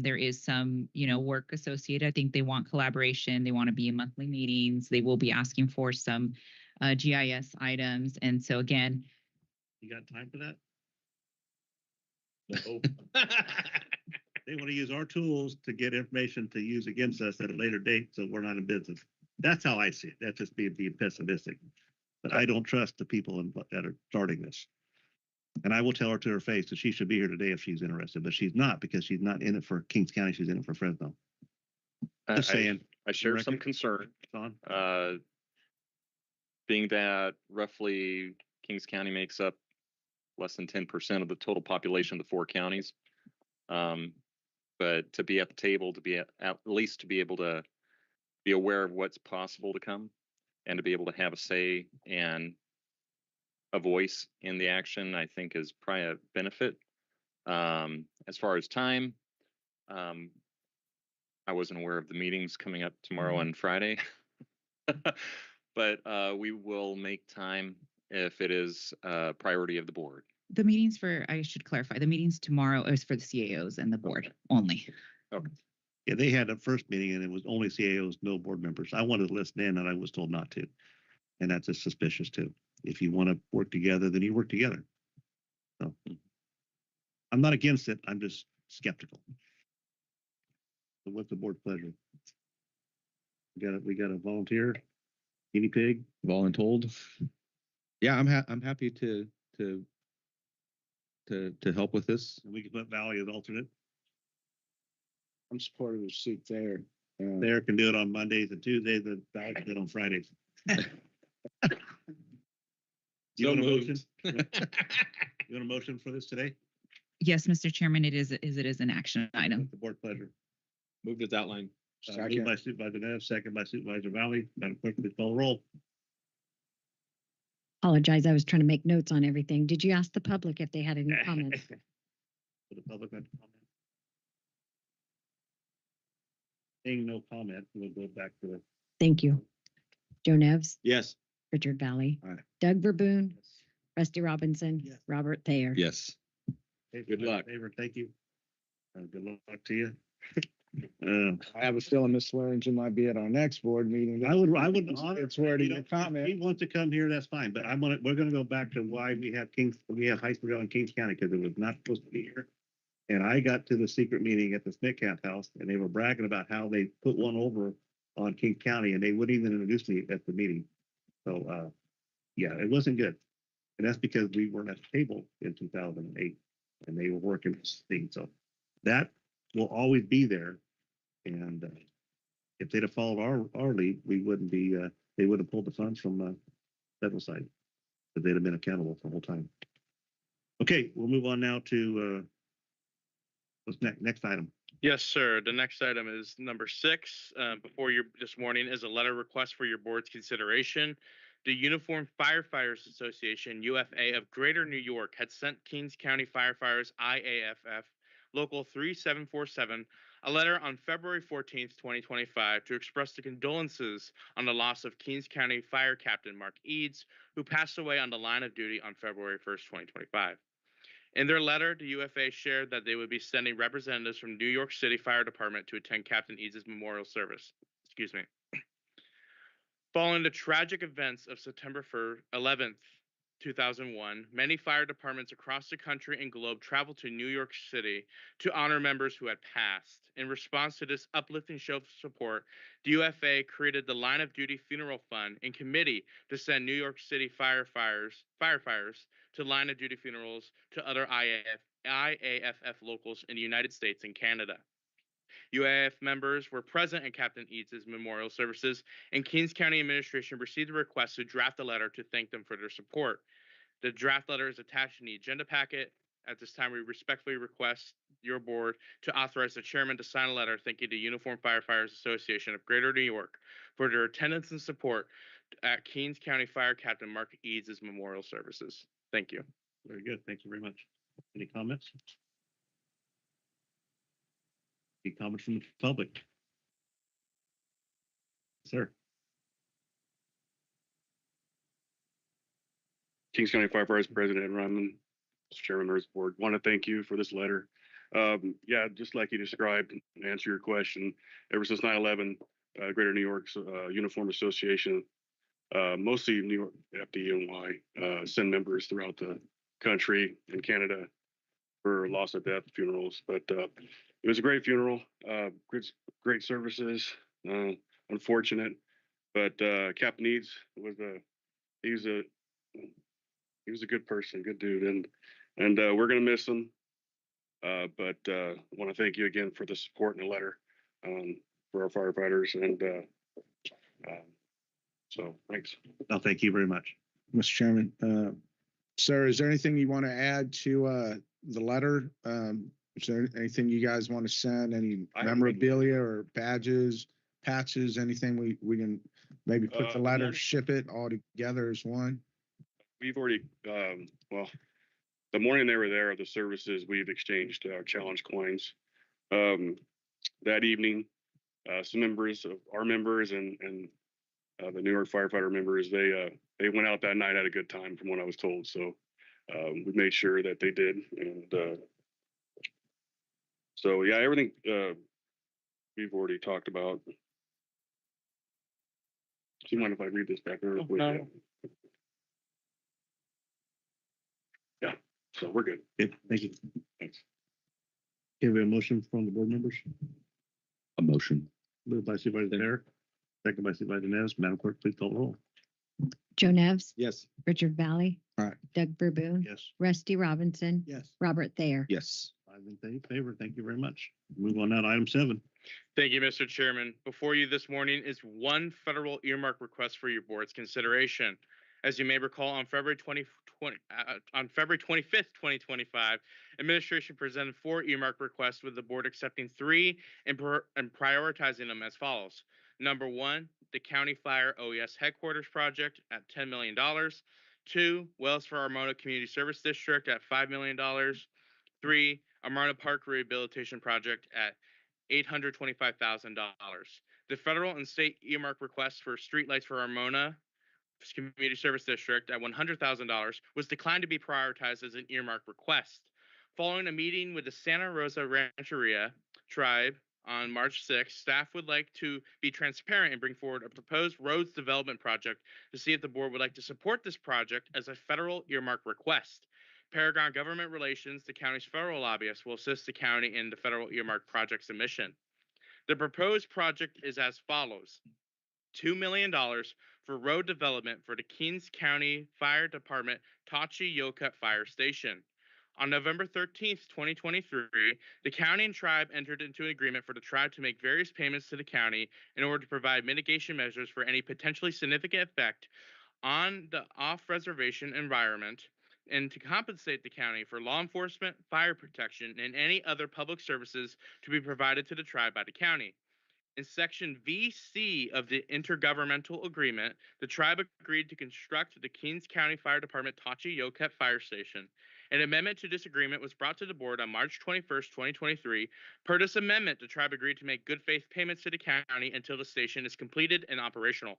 there is some, work associated. I think they want collaboration. They want to be in monthly meetings. They will be asking for some GIS items. And so again, you got time for that? No. They want to use our tools to get information to use against us at a later date, so we're not in business. That's how I see it. That's just being pessimistic. But I don't trust the people that are starting this. And I will tell her to her face that she should be here today if she's interested, but she's not, because she's not in it for Kings County. She's in it for Fresno. Just saying. I share some Record? concern. On. Being that roughly Kings County makes up less than 10% of the total population of the 4 counties. But to be at the table, to be at least to be able to be aware of what's possible to come, and to be able to have a say and a voice in the action, I think is probably a benefit. As far as time, I wasn't aware of the meetings coming up tomorrow and Friday, but we will make time if it is a priority of the board. The meetings I should clarify, the meetings tomorrow is for the CAOs and the board only. Okay. Yeah, they had a first meeting and it was only CAOs, no board members. I wanted to listen in and I was told not to. And that's just suspicious too. If you want to work together, then you work together. So I'm not against it. I'm just skeptical. So what's the board's pleasure? We got a volunteer, guinea pig, voluntold. Yeah, I'm happy to help with this. and we can put Valley as alternate. I'm supportive of seat there. There can do it on Mondays and Tuesdays, and Valley can do it on Fridays. You want a motion? You want a motion for this today? Yes, Mr. Chairman, it is an action item. What's the board pleasure? Moved as outlined. Moved by Supervisor Nev, second by Supervisor Valley. Madam Clerk, please call the roll. Apologize, I was trying to make notes on everything. Did you ask the public if they had any comments? For the public, like to comment? Seeing no comment, we'll go back to the. Thank you. Joe Nevs, Yes. Richard Valley, Aye. Doug Verboon, Rusty Robinson, Robert Thayer. Yes. Good luck. Favor, thank you. Good luck to you. I have a feeling Ms. Swearingen might be at our next board meeting. I would honor. It's where to you know, your If comment. he wants to come here, that's fine, but we're gonna go back to why we have Heinsberg in Kings County, because it was not supposed to be here. And I got to the secret meeting at the Smith-Camp house and they were bragging about how they put one over on Kings County and they wouldn't even introduce me at the meeting. So, yeah, it wasn't good. And that's because we weren't at the table in 2008 and they were working this thing. So that will always be there. And if they'd have followed our lead, we wouldn't be, they would have pulled the funds from federal side, but they'd have been accountable for the whole time. Okay, we'll move on now to what's next item. Yes, sir. The next item is number 6. Before you this morning is a letter request for your board's consideration. The Uniformed Firefighters Association, UFA of Greater New York, had sent Kings County Firefighters, IAFF, Local 3747, a letter on February 14th, 2025, to express the condolences on the loss of Kings County Fire Captain Mark Eads, who passed away on the line of duty on February 1st, 2025. In their letter, the UFA shared that they would be sending representatives from New York City Fire Department to attend Captain Eads' memorial service. Excuse me. Following the tragic events of September 11th, 2001, many fire departments across the country and globe traveled to New York City to honor members who had passed. In response to this uplifting show of support, the UFA created the Line of Duty Funeral Fund and committee to send New York City firefighters to line of duty funerals to other IAFF locals in the United States and Canada. UAF members were present at Captain Eads' memorial services, and Kings County administration received a request to draft a letter to thank them for their support. The draft letter is attached in the agenda packet. At this time, we respectfully request your board to authorize the chairman to sign a letter thanking the Uniformed Firefighters Association of Greater New York for their attendance and support at Kings County Fire Captain Mark Eads' memorial services. Thank you. Very good. Thank you very much. Any comments? Any comments from the public? Sir. Kings County Firefighters President Ryman, Mr. Chairman, members of the board, want to thank you for this letter. Yeah, just like you described, to answer your question, ever since 9/11, Greater New York's Uniform Association, mostly New York FDNY, send members throughout the country and Canada for loss of death funerals. But it was a great funeral, great services. Unfortunate, but Captain Eads was he was a good person, good dude, and we're gonna miss him. But I want to thank you again for the support and the letter for our firefighters, and so thanks. No, thank you very much. Mr. Chairman, sir, is there anything you want to add to the letter? Is there anything you guys want to send? Any memorabilia or badges, patches, anything we can maybe put the letter, ship it all together as one? We've already, well, the morning they were there, the services, we've exchanged our challenge coins. That evening, some members of our members and the New York firefighter members, they went out that night, had a good time from what I was told. So we made sure that they did. And so, yeah, everything we've already talked about. Do you mind if I read this back real quick? No. Yeah, so we're good. Good, thank you. Thanks. Okay, we have a motion from the board members. A motion. Moved by Supervisor Dare, second by Supervisor Neves. Madam Clerk, please call the roll. Joe Nevs. Yes. Richard Valley. All right. Doug Verboon. Yes. Rusty Robinson. Yes. Robert Thayer. Yes. 5 in favor. Thank you very much. Move on now to item 7. Thank you, Mr. Chairman. Before you this morning is one federal earmark request for your board's consideration. As you may recall, on February 25th, 2025, administration presented 4 earmark requests, with the board accepting 3 and prioritizing them as follows. Number 1, the County Fire OES Headquarters Project at $10 million. 2, Wells for Armona Community Service District at $5 million. 3, Armona Park Rehabilitation Project at $825,000. The federal and state earmark requests for streetlights for Armona Community Service District at $100,000 was declined to be prioritized as an earmark request. Following a meeting with the Santa Rosa Rancheria tribe on March 6th, staff would like to be transparent and bring forward a proposed roads development project to see if the board would like to support this project as a federal earmark request. Paragon Government Relations, the county's federal lobbyist, will assist the county in the federal earmark project submission. The proposed project is as follows. $2 million for road development for the Kings County Fire Department Tachi-Yokup Fire Station. On November 13th, 2023, the county and tribe entered into an agreement for the tribe to make various payments to the county in order to provide mitigation measures for any potentially significant effect on the off-reservation environment, and to compensate the county for law enforcement, fire protection, and any other public services to be provided to the tribe by the county. In Section VC of the Intergovernmental Agreement, the tribe agreed to construct the Kings County Fire Department Tachi-Yokup Fire Station. An amendment to this agreement was brought to the board on March 21st, 2023. Per this amendment, the tribe agreed to make good faith payments to the county until the station is completed and operational.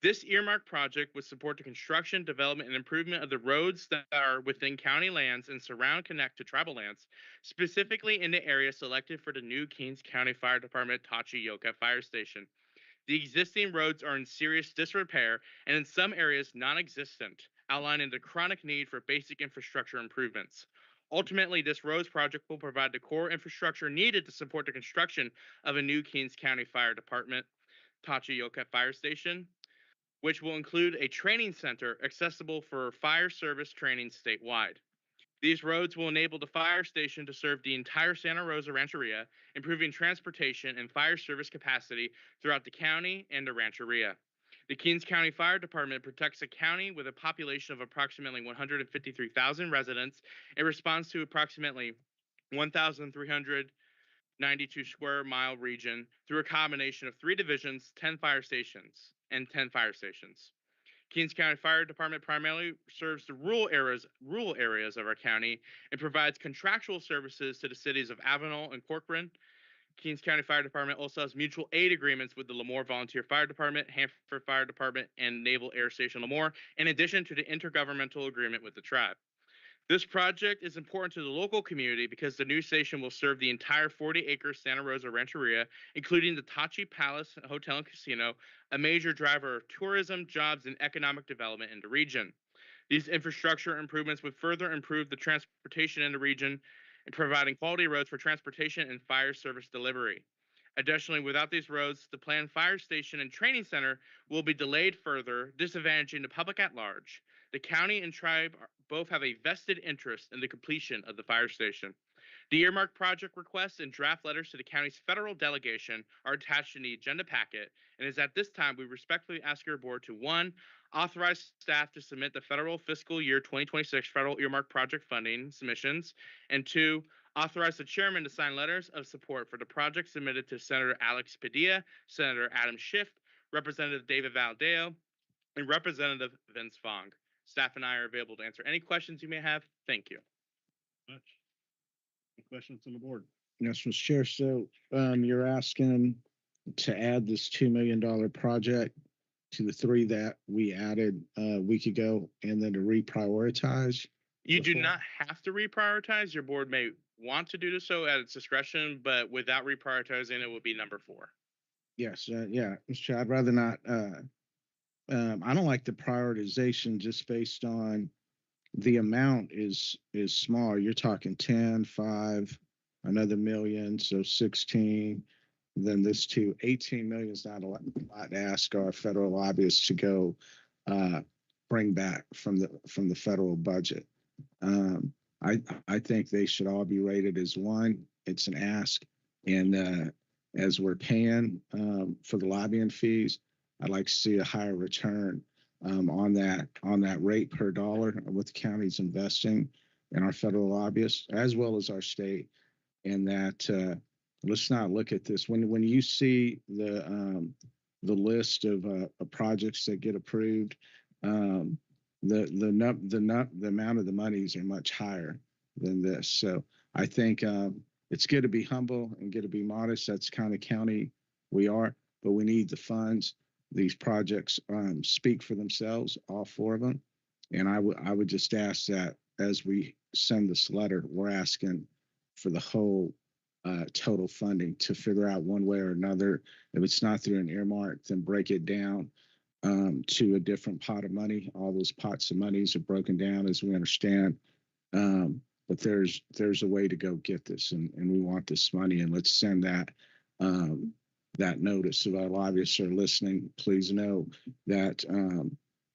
This earmark project would support the construction, development, and improvement of the roads that are within county lands and connect to tribal lands, specifically in the area selected for the new Kings County Fire Department Tachi-Yokup Fire Station. The existing roads are in serious disrepair and in some areas non-existent, outlining the chronic need for basic infrastructure improvements. Ultimately, this roads project will provide the core infrastructure needed to support the construction of a new Kings County Fire Department Tachi-Yokup Fire Station, which will include a training center accessible for fire service training statewide. These roads will enable the fire station to serve the entire Santa Rosa Rancheria, improving transportation and fire service capacity throughout the county and the Rancheria. The Kings County Fire Department protects a county with a population of approximately 153,000 residents and responds to approximately 1,392 square mile region through a combination of 3 divisions, 10 fire stations. Kings County Fire Department primarily serves the rural areas of our county and provides contractual services to the cities of Avenal and Corcoran. Kings County Fire Department also has mutual aid agreements with the Lemoore Volunteer Fire Department, Hanford Fire Department, and Naval Air Station Lemoore, in addition to the intergovernmental agreement with the tribe. This project is important to the local community because the new station will serve the entire 40-acre Santa Rosa Rancheria, including the Tachi Palace Hotel and Casino, a major driver of tourism, jobs, and economic development in the region. These infrastructure improvements would further improve the transportation in the region and providing quality roads for transportation and fire service delivery. Additionally, without these roads, the planned fire station and training center will be delayed further, disadvantaging the public at large. The county and tribe both have a vested interest in the completion of the fire station. The earmark project requests and draft letters to the county's federal delegation are attached in the agenda packet, and is at this time we respectfully ask your board to 1. Authorize staff to submit the federal fiscal year 2026 federal earmark project funding submissions, and 2. Authorize the chairman to sign letters of support for the project submitted to Senator Alex Padilla, Senator Adam Schiff, Representative David Valdeo, and Representative Vince Fong. Staff and I are available to answer any questions you may have. Thank you. Any questions on the board? Yes, Mr. Chair. So you're asking to add this $2 million project to the 3 that we added a week ago, and then to reprioritize? You do not have to reprioritize. Your board may want to do so at its discretion, but without reprioritizing, it would be number 4. Yes, yeah, Mr. Chair, I'd rather not. I don't like the prioritization just based on the amount is small. You're talking 10, 5, another million, so 16. Then this 18 million is not a lot to ask our federal lobbyists to go bring back from the federal budget. I think they should all be rated as 1. It's an ask, and as we're paying for the lobbying fees, I'd like to see a higher return on that rate per dollar of what the county's investing in our federal lobbyists as well as our state. And that let's not look at this when you see the list of projects that get approved. The amount of the monies are much higher than this. So I think it's good to be humble and good to be modest. That's the kind of county we are, but we need the funds. These projects speak for themselves, all 4 of them. And I would just ask that as we send this letter, we're asking for the whole total funding to figure out one way or another. If it's not through an earmark, then break it down to a different pot of money. All those pots of monies are broken down as we understand. But there's a way to go get this, and we want this money, and let's send that notice. If our lobbyists are listening, please know that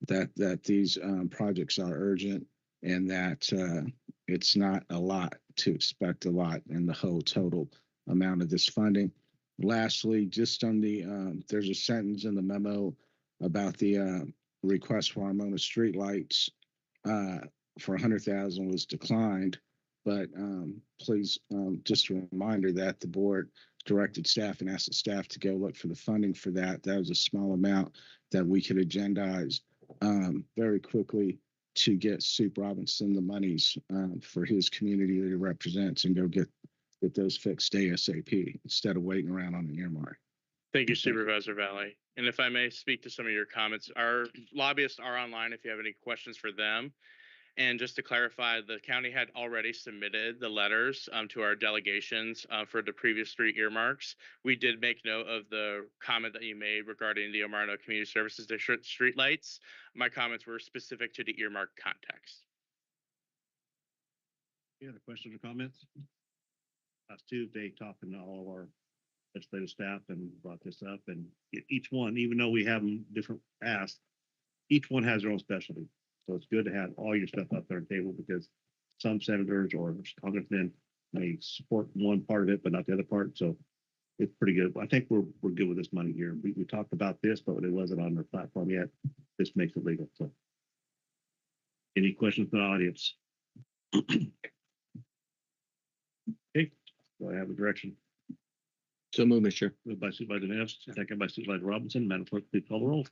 that these projects are urgent, and that it's not a lot to expect a lot in the whole total amount of this funding. Lastly, just on the there's a sentence in the memo about the request for Armona streetlights for 100,000 was declined, but please, just a reminder that the board directed staff and asked the staff to go look for the funding for that. That was a small amount that we could agendize very quickly to get Soup Robinson the monies for his community that he represents, and go get those fixed ASAP instead of waiting around on an earmark. Thank you, Supervisor Valley. And if I may speak to some of your comments, our lobbyists are online if you have any questions for them. And just to clarify, the county had already submitted the letters to our delegations for the previous 3 earmarks. We did make note of the comment that you made regarding the Armada Community Services District streetlights. My comments were specific to the earmark context. Any other questions or comments? Last Tuesday, talking to all of our legislative staff and brought this up, and each one, even though we have them different asks, each one has their own specialty. So it's good to have all your stuff up there on the table, because some senators or congressmen may support one part of it, but not the other part. So it's pretty good. I think we're good with this money here. We talked about this, but it wasn't on their platform yet. This makes it legal. So any questions from the audience? Okay, do I have a direction? So move, Mr. Chair. Moved by Supervisor Neves, second by Supervisor Robinson. Madam Clerk, please call the roll.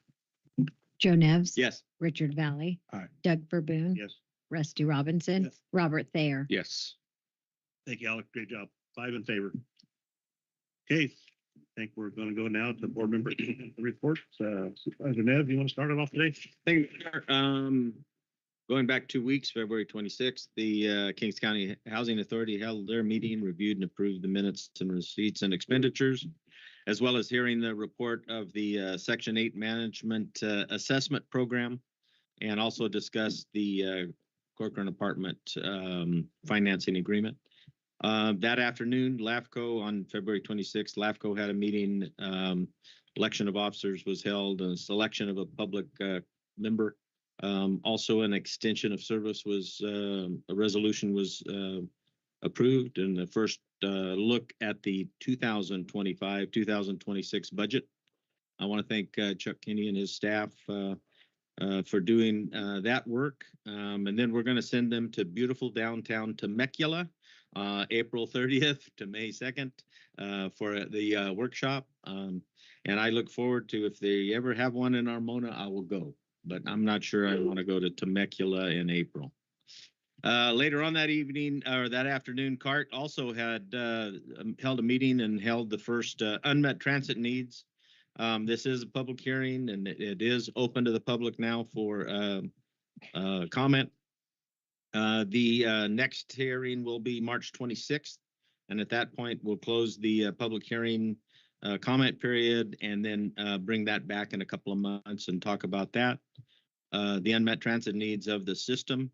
Joe Nevs. Yes. Richard Valley. Aye. Doug Verboon. Yes. Rusty Robinson. Yes. Robert Thayer. Yes. Thank you, Alex. Great job. 5 in favor. Okay, I think we're going to go now to board member reports. Supervisor Neves, you want to start it off today? Thank you, Chair. Going back 2 weeks, February 26th, the Kings County Housing Authority held their meeting, reviewed and approved the minutes and receipts and expenditures, as well as hearing the report of the Section 8 Management Assessment Program, and also discussed the Corcoran Apartment financing agreement. That afternoon, LAFCO on February 26th, LAFCO had a meeting. Election of officers was held, a selection of a public member. Also, an extension of service was, a resolution was approved, and the first look at the 2025-2026 budget. I want to thank Chuck Kinney and his staff for doing that work. And then we're going to send them to beautiful downtown Temecula, April 30th to May 2nd for the workshop. And I look forward to, if they ever have one in Armona, I will go. But I'm not sure I want to go to Temecula in April. Later on that evening, or that afternoon, CART also had held a meeting and held the first unmet transit needs. This is a public hearing, and it is open to the public now for comment. The next hearing will be March 26th, and at that point, we'll close the public hearing comment period, and then bring that back in a couple of months and talk about that, the unmet transit needs of the system.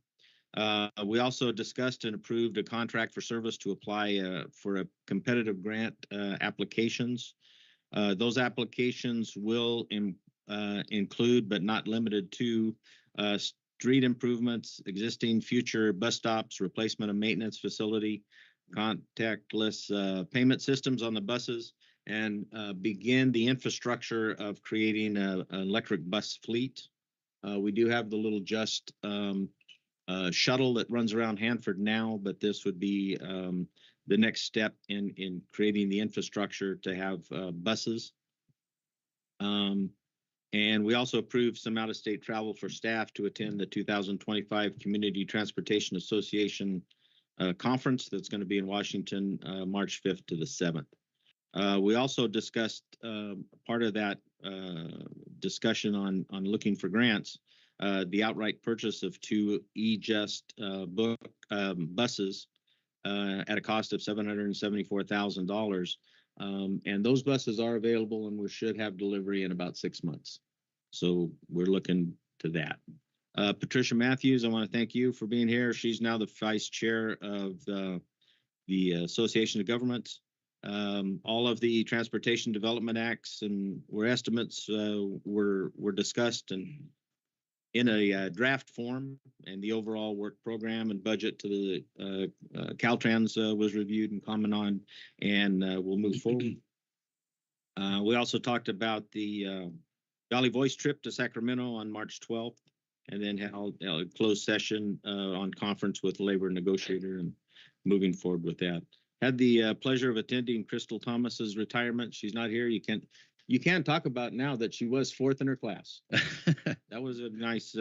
We also discussed and approved a contract for service to apply for a competitive grant applications. Those applications will include, but not limited to, street improvements, existing future bus stops, replacement of maintenance facility, contactless payment systems on the buses, and begin the infrastructure of creating an electric bus fleet. We do have the little Just shuttle that runs around Hanford now, but this would be the next step in creating the infrastructure to have buses. And we also approved some out-of-state travel for staff to attend the 2025 Community Transportation Association conference that's going to be in Washington, March 5th to the 7th. We also discussed part of that discussion on looking for grants, the outright purchase of 2 E-Just buses at a cost of $774,000. And those buses are available, and we should have delivery in about 6 months. So we're looking to that. Patricia Matthews, I want to thank you for being here. She's now the vice chair of the Association of Governments. All of the Transportation Development Acts and estimates were discussed and in a draft form, and the overall work program and budget to the Caltrans was reviewed and commented on, and we'll move forward. We also talked about the Valley Voice trip to Sacramento on March 12th, and then held a closed session on conference with labor negotiator and moving forward with that. Had the pleasure of attending Crystal Thomas's retirement. She's not here. You can talk about now that she was 4th in her class. That was a nice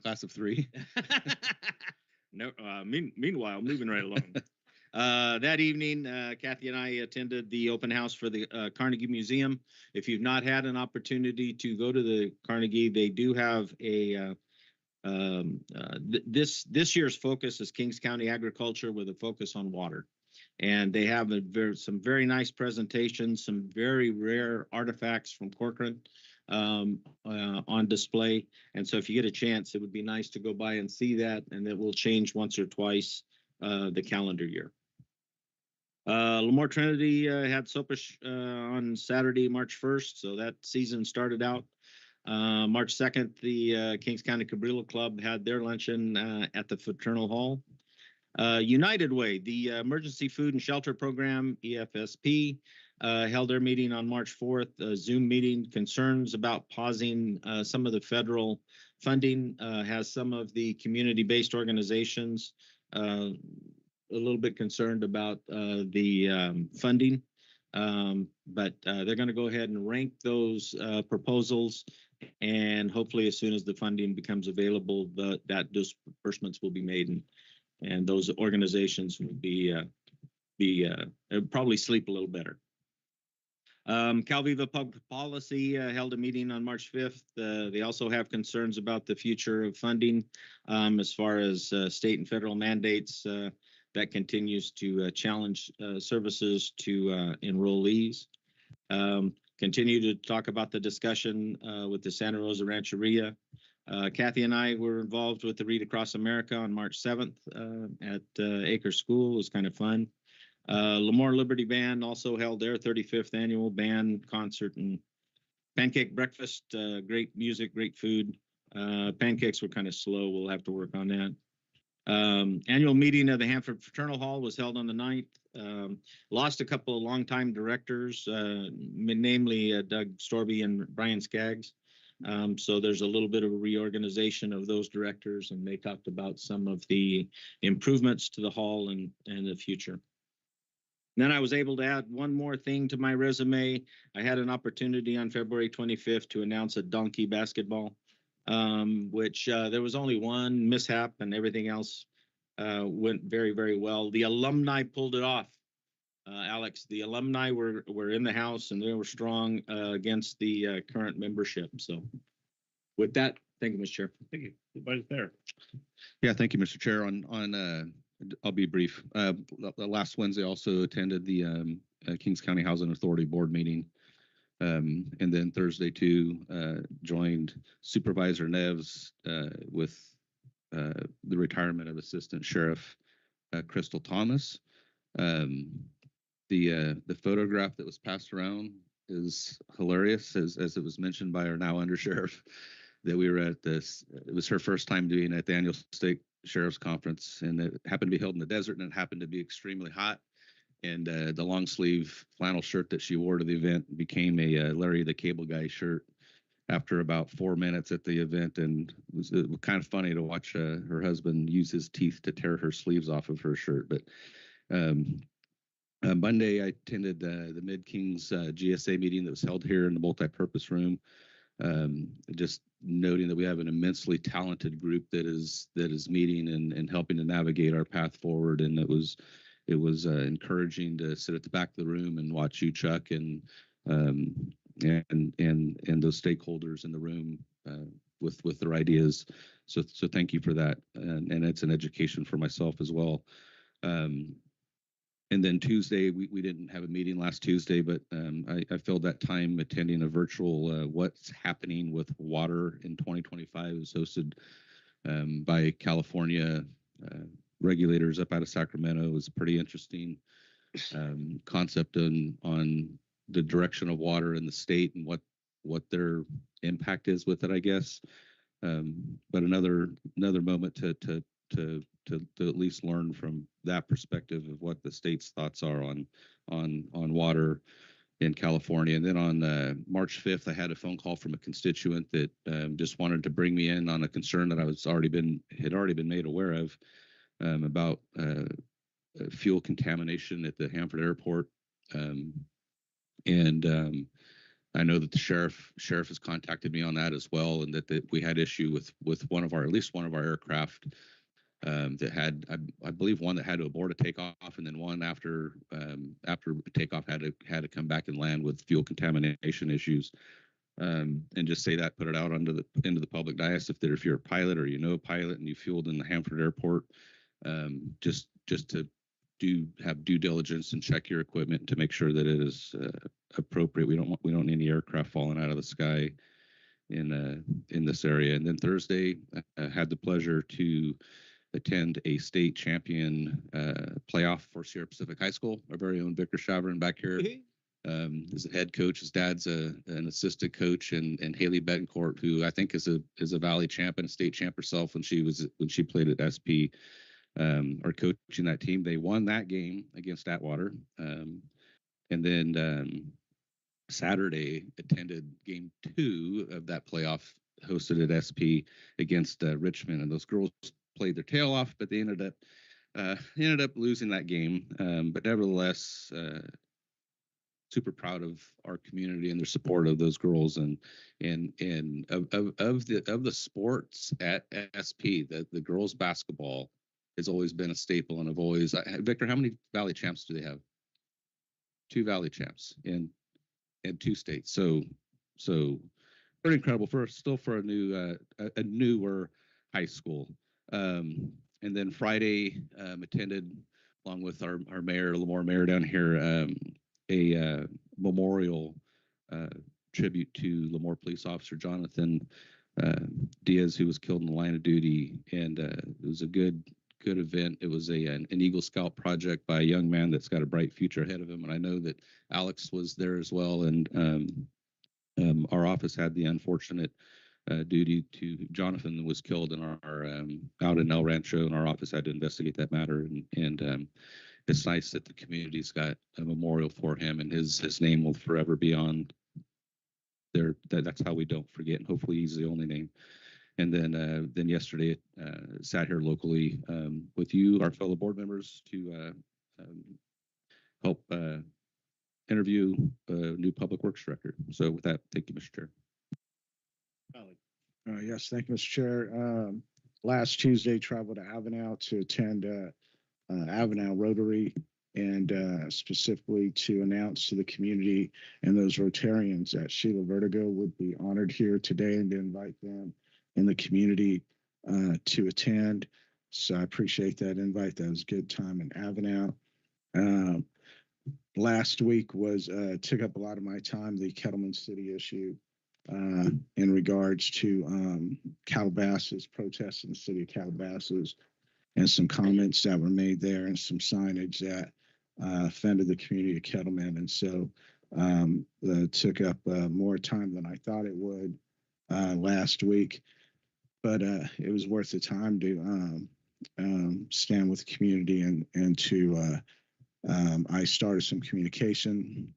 class of 3. No, meanwhile, moving right along. That evening, Kathy and I attended the open house for the Carnegie Museum. If you've not had an opportunity to go to the Carnegie, they do have a this year's focus is Kings County agriculture with a focus on water. And they have some very nice presentations, some very rare artifacts from Corcoran on display. And so if you get a chance, it would be nice to go by and see that, and it will change once or twice the calendar year. Lemoore Trinity had Sopish on Saturday, March 1st, so that season started out. March 2nd, the Kings County Cabrillo Club had their luncheon at the Fraternal Hall. United Way, the Emergency Food and Shelter Program, EFSP, held their meeting on March 4th, a Zoom meeting. Concerns about pausing some of the federal funding has some of the community-based organizations a little bit concerned about the funding. But they're going to go ahead and rank those proposals, and hopefully as soon as the funding becomes available, that disbursements will be made, and those organizations will be probably sleep a little better. Calviva Public Policy held a meeting on March 5th. They also have concerns about the future of funding as far as state and federal mandates that continues to challenge services to enrollees. Continue to talk about the discussion with the Santa Rosa Rancheria. Kathy and I were involved with the Read Across America on March 7th at Acre School. It was kind of fun. Lemoore Liberty Band also held their 35th annual band concert and pancake breakfast. Great music, great food. Pancakes were kind of slow. We'll have to work on that. Annual meeting of the Hanford Fraternal Hall was held on the 9th. Lost a couple of longtime directors, namely Doug Storby and Brian Skaggs. So there's a little bit of a reorganization of those directors, and they talked about some of the improvements to the hall and the future. Then I was able to add one more thing to my resume. I had an opportunity on February 25th to announce a donkey basketball, which there was only one mishap and everything else went very, very well. The alumni pulled it off. Alex, the alumni were in the house and they were strong against the current membership. So with that, thank you, Mr. Chair. Thank you. Everybody's there. Yeah, thank you, Mr. Chair. I'll be brief. Last Wednesday, also attended the Kings County Housing Authority Board meeting, and then Thursday too joined Supervisor Neves with the retirement of Assistant Sheriff Crystal Thomas. The photograph that was passed around is hilarious, as it was mentioned by our now undersheriff, that we were at this. It was her first time doing it at the annual state sheriff's conference, and it happened to be held in the desert, and it happened to be extremely hot. And the long sleeve flannel shirt that she wore to the event became a Larry the Cable Guy shirt after about 4 minutes at the event, and it was kind of funny to watch her husband use his teeth to tear her sleeves off of her shirt. But Monday, I attended the Mid-Kings GSA meeting that was held here in the multipurpose room. Just noting that we have an immensely talented group that is meeting and helping to navigate our path forward. And it was encouraging to sit at the back of the room and watch you, Chuck, and those stakeholders in the room with their ideas. So thank you for that, and it's an education for myself as well. And then Tuesday, we didn't have a meeting last Tuesday, but I filled that time attending a virtual What's Happening with Water in 2025. It was hosted by California regulators up out of Sacramento. It was a pretty interesting concept on the direction of water in the state and what their impact is with it, I guess. But another moment to at least learn from that perspective of what the state's thoughts are on water in California. And then on March 5th, I had a phone call from a constituent that just wanted to bring me in on a concern that had already been made aware of about fuel contamination at the Hanford Airport. I know that the sheriff has contacted me on that as well, and that we had issue with at least one of our aircraft that had, I believe, one that had to abort a takeoff, and then one after takeoff had to come back and land with fuel contamination issues. And just say that, put it out into the public dais. If you're a pilot or you know a pilot and you fueled in the Hanford Airport, just to have due diligence and check your equipment to make sure that it is appropriate. We don't need any aircraft falling out of the sky in this area. And then Thursday, I had the pleasure to attend a state champion playoff for Sierra Pacific High School. Our very own Victor Chavrin back here is the head coach. His dad's an assistant coach, and Haley Betancourt, who I think is a Valley champ and a state champ herself when she played at SP. Are coaching that team. They won that game against Atwater, and then Saturday attended game 2 of that playoff hosted at SP against Richmond, and those girls played their tail off, but they ended up losing that game. But nevertheless, super proud of our community and their support of those girls, and of the sports at SP, the girls basketball has always been a staple, and I've always Victor, how many Valley champs do they have? 2 Valley champs in 2 states. So pretty incredible for a newer high school. And then Friday attended, along with our mayor, Lemoore Mayor down here, a memorial tribute to Lemoore police officer Jonathan Diaz, who was killed in the line of duty, and it was a good event. It was an Eagle Scout project by a young man that's got a bright future ahead of him, and I know that Alex was there as well. And our office had the unfortunate duty to Jonathan was killed in our out in El Rancho, and our office had to investigate that matter. And it's nice that the community's got a memorial for him, and his name will forever be on there. That's how we don't forget. And hopefully, he's the only name. And then yesterday, sat here locally with you, our fellow board members, to help interview a new public works director. So with that, thank you, Mr. Chair. Yes, thank you, Mr. Chair. Last Tuesday, traveled to Avenel to attend Avenel Rotary, and specifically to announce to the community and those Rotarians that Sheila Vertigo would be honored here today, and to invite them in the community to attend. So I appreciate that invite. That was a good time in Avenel. Last week took up a lot of my time, the Kettleman City issue in regards to Calabasas, protests in the city of Calabasas, and some comments that were made there, and some signage that offended the community of Kettleman. And so took up more time than I thought it would last week, but it was worth the time to stand with the community, and to I started some communication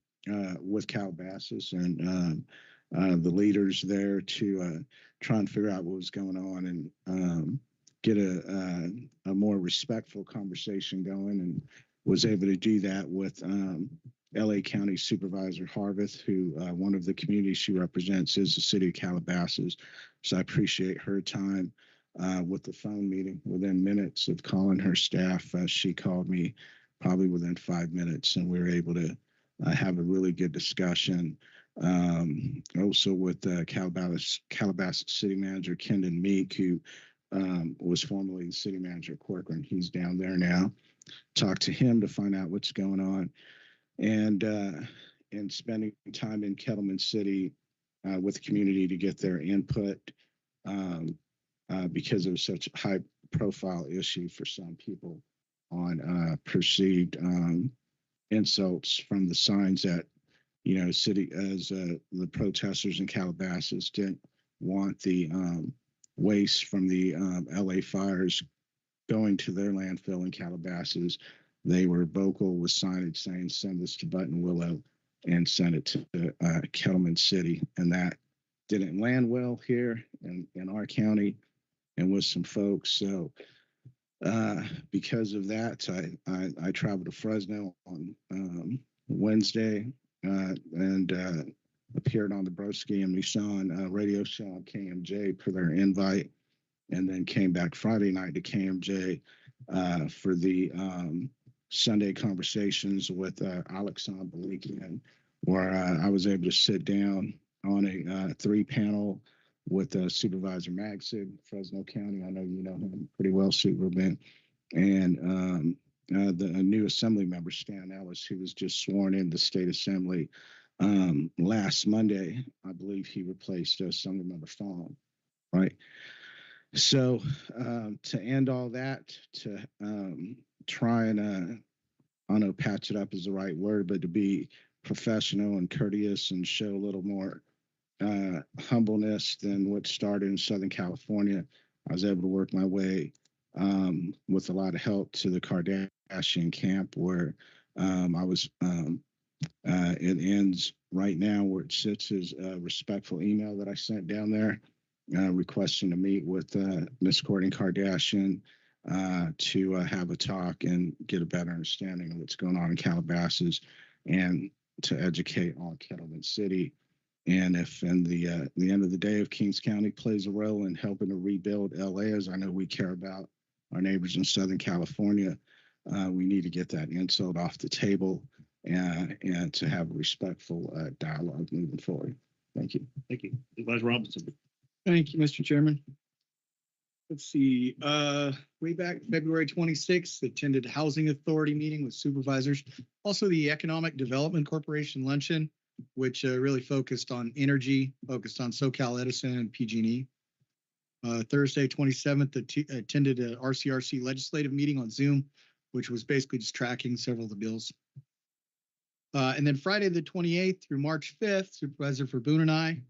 with Calabasas and the leaders there to try and figure out what was going on, and get a more respectful conversation going, and was able to do that with LA County Supervisor Harveth, who one of the communities she represents is the city of Calabasas. So I appreciate her time with the phone meeting. Within minutes of calling her staff, she called me probably within 5 minutes, and we were able to have a really good discussion. Also with Calabasas City Manager Kendon Meek, who was formerly the city manager at Corcoran. He's down there now. Talk to him to find out what's going on, and spending time in Kettleman City with the community to get their input, because it was such a high profile issue for some people on perceived insults from the signs that, city, as the protesters in Calabasas didn't want the waste from the LA fires going to their landfill in Calabasas. They were vocal with signage saying, send this to Button Willow, and send it to Kettleman City. And that didn't land well here in our county and with some folks. So because of that, I traveled to Fresno on Wednesday and appeared on the Broski and Nissan radio show on KMJ per their invite, and then came back Friday night to KMJ for the Sunday conversations with Alexandre Balikian, where I was able to sit down on a 3-panel with Supervisor Magsig, Fresno County. I know you know him pretty well, Superman, and the new assembly member, Stan Ellis, who was just sworn in the state assembly last Monday. I believe he replaced Assembly Member Fong, right? So to end all that, to try and I don't know, patch it up is the right word, but to be professional and courteous and show a little more humbleness than what started in Southern California, I was able to work my way with a lot of help to the Kardashian camp, where I was. It ends right now where it sits is a respectful email that I sent down there requesting to meet with Miss Courtney Kardashian to have a talk and get a better understanding of what's going on in Calabasas, and to educate on Kettleman City. And if in the end of the day, if Kings County plays a role in helping to rebuild LA, as I know we care about our neighbors in Southern California, we need to get that insult off the table, and to have a respectful dialogue moving forward. Thank you. Thank you. Supervisor Robinson. Thank you, Mr. Chairman. Let's see, way back February 26th, attended Housing Authority meeting with supervisors. Also the Economic Development Corporation luncheon, which really focused on energy, focused on SoCal Edison and PG&E. Thursday, 27th, attended a RCRC legislative meeting on Zoom, which was basically just tracking several of the bills. And then Friday, the 28th through March 5th, Supervisor Verboon and I,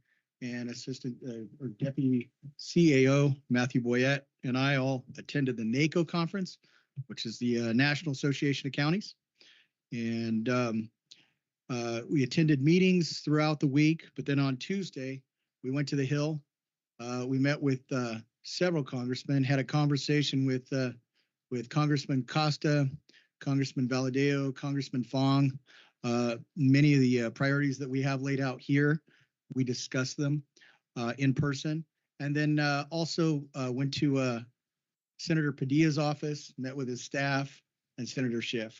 and Assistant or Deputy CAO Matthew Boyette and I all attended the NACO conference, which is the National Association of Counties. And we attended meetings throughout the week, but then on Tuesday, we went to the Hill. We met with several congressmen, had a conversation with Congressman Costa, Congressman Valadeo, Congressman Fong. Many of the priorities that we have laid out here, we discussed them in person. And then also went to Senator Padilla's office, met with his staff, and Senator Schiff.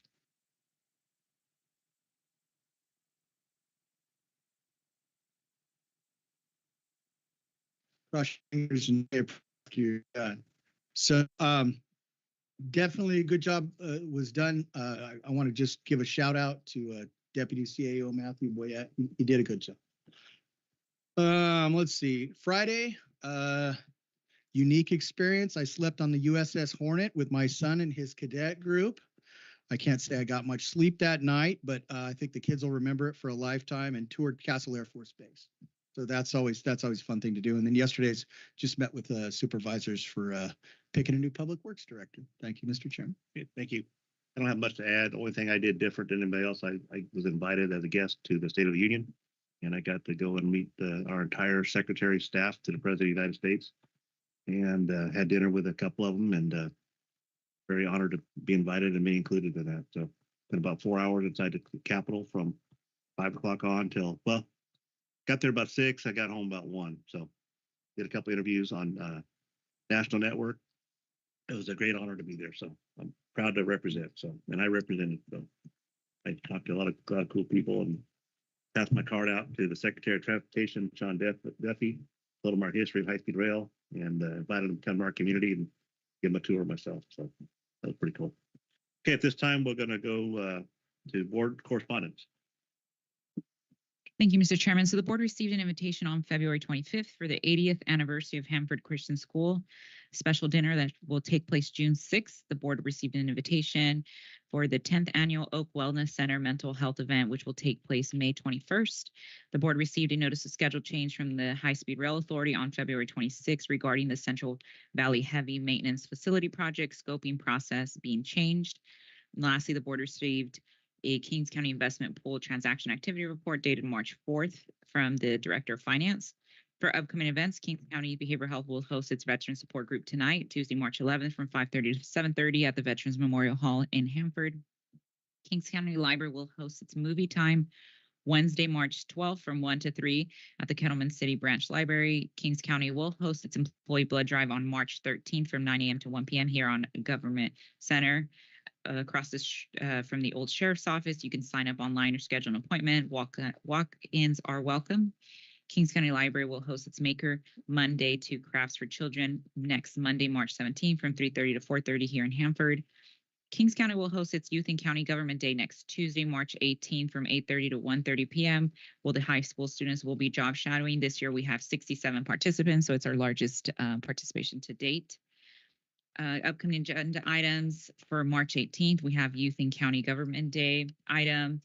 So definitely a good job was done. I want to just give a shout out to Deputy CAO Matthew Boyette. He did a good job. Let's see. Friday, unique experience. I slept on the USS Hornet with my son and his cadet group. I can't say I got much sleep that night, but I think the kids will remember it for a lifetime, and toured Castle Air Force Base. So that's always a fun thing to do. And then yesterday's just met with supervisors for picking a new public works director. Thank you, Mr. Chairman. Thank you. I don't have much to add. The only thing I did different than anybody else, I was invited as a guest to the State of the Union, and I got to go and meet our entire secretary staff to the President of the United States, and had dinner with a couple of them, and very honored to be invited and be included in that. So spent about 4 hours inside the Capitol from 5 o'clock on till, well, got there about 6. I got home about 1. So did a couple interviews on national network. It was a great honor to be there. So I'm proud to represent. So, and I represented. So I talked to a lot of cool people and passed my card out to the Secretary of Transportation, Sean Duffy, told him our history of high-speed rail, and invited him to come to our community and give him a tour myself. So that was pretty cool. Okay, at this time, we're going to go to board correspondence. Thank you, Mr. Chairman. So the board received an invitation on February 25th for the 80th anniversary of Hanford Christian School special dinner that will take place June 6th. The board received an invitation for the 10th annual Oak Wellness Center mental health event, which will take place May 21st. The board received a notice of schedule change from the High Speed Rail Authority on February 26th regarding the Central Valley Heavy Maintenance Facility Project scoping process being changed. And lastly, the board received a Kings County Investment Pool Transaction Activity Report dated March 4th from the Director of Finance. For upcoming events, Kings County Behavioral Health will host its Veteran Support Group tonight, Tuesday, March 11th from 5:30 to 7:30 at the Veterans Memorial Hall in Hanford. Kings County Library will host its movie time Wednesday, March 12th from 1 to 3 at the Kettleman City Branch Library. Kings County will host its Employee Blood Drive on March 13th from 9 a.m. to 1 p.m. here on Government Center. Across from the old sheriff's office. You can sign up online or schedule an appointment. Walk-ins are welcome. Kings County Library will host its Maker Monday to Crafts for Children next Monday, March 17th from 3:30 to 4:30 here in Hanford. Kings County will host its Youth and County Government Day next Tuesday, March 18th from 8:30 to 1:30 p.m. Well, the high school students will be job shadowing. This year we have 67 participants, so it's our largest participation to date. Upcoming agenda items for March 18th, we have Youth and County Government Day item,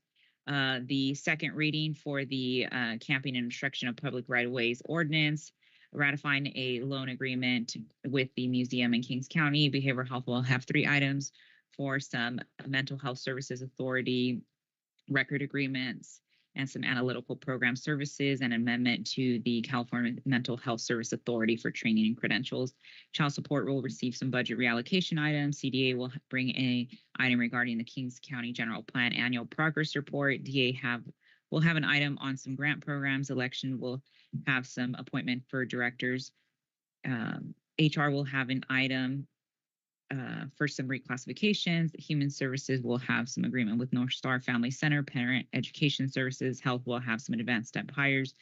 the second reading for the Camping and Obstruction of Public Right-of-Ways ordinance, ratifying a loan agreement with the museum in Kings County. Behavioral Health will have 3 items for some Mental Health Services Authority record agreements and some analytical program services, and amendment to the California Mental Health Service Authority for training and credentials. Child support will receive some budget reallocation items. CDA will bring an item regarding the Kings County General Plan annual progress report. DA will have an item on some grant programs. Election will have some appointment for directors. HR will have an item for some reclassifications. Human Services will have some agreement with North Star Family Center. Parent Education Services, Health will have some advanced step hires.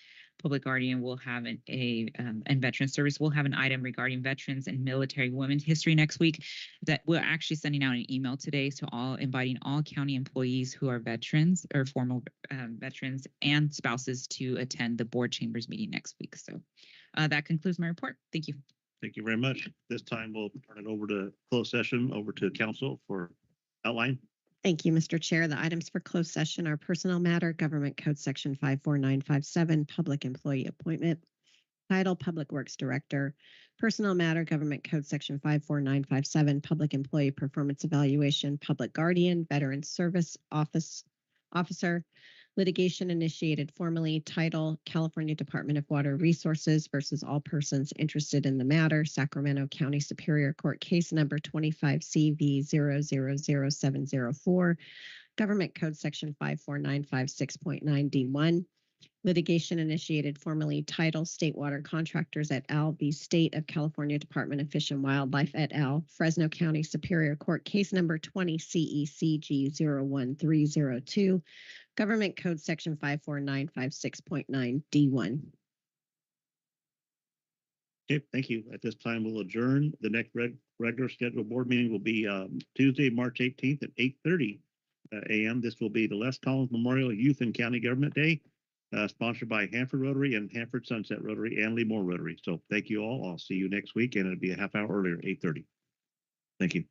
Public Guardian will have and Veteran Service will have an item regarding veterans and military women's history next week. That we're actually sending out an email today to inviting all county employees who are veterans or former veterans and spouses to attend the board chambers meeting next week. So that concludes my report. Thank you. Thank you very much. This time we'll turn it over to closed session, over to council for outline. Thank you, Mr. Chair. The items for closed session are personnel matter, Government Code Section 54957, public employee appointment. Title, Public Works Director. Personnel matter, Government Code Section 54957, public employee performance evaluation, public guardian, veteran service officer. Litigation initiated formally. Title, California Department of Water Resources versus all persons interested in the matter. Sacramento County Superior Court case number 25CV000704. Government Code Section 54956.9D1. Litigation initiated formally. Title, State Water Contractors et al. The State of California Department of Fish and Wildlife et al. Fresno County Superior Court case number 20 CECG 01302. Government Code Section 54956.9D1. Okay, thank you. At this time, we'll adjourn. The next regular scheduled board meeting will be Tuesday, March 18th at 8:30 a.m. This will be the Les Collins Memorial Youth and County Government Day, sponsored by Hanford Rotary and Hanford Sunset Rotary and Lemoore Rotary. So thank you all. I'll see you next week, and it'll be a half hour earlier, 8:30. Thank you.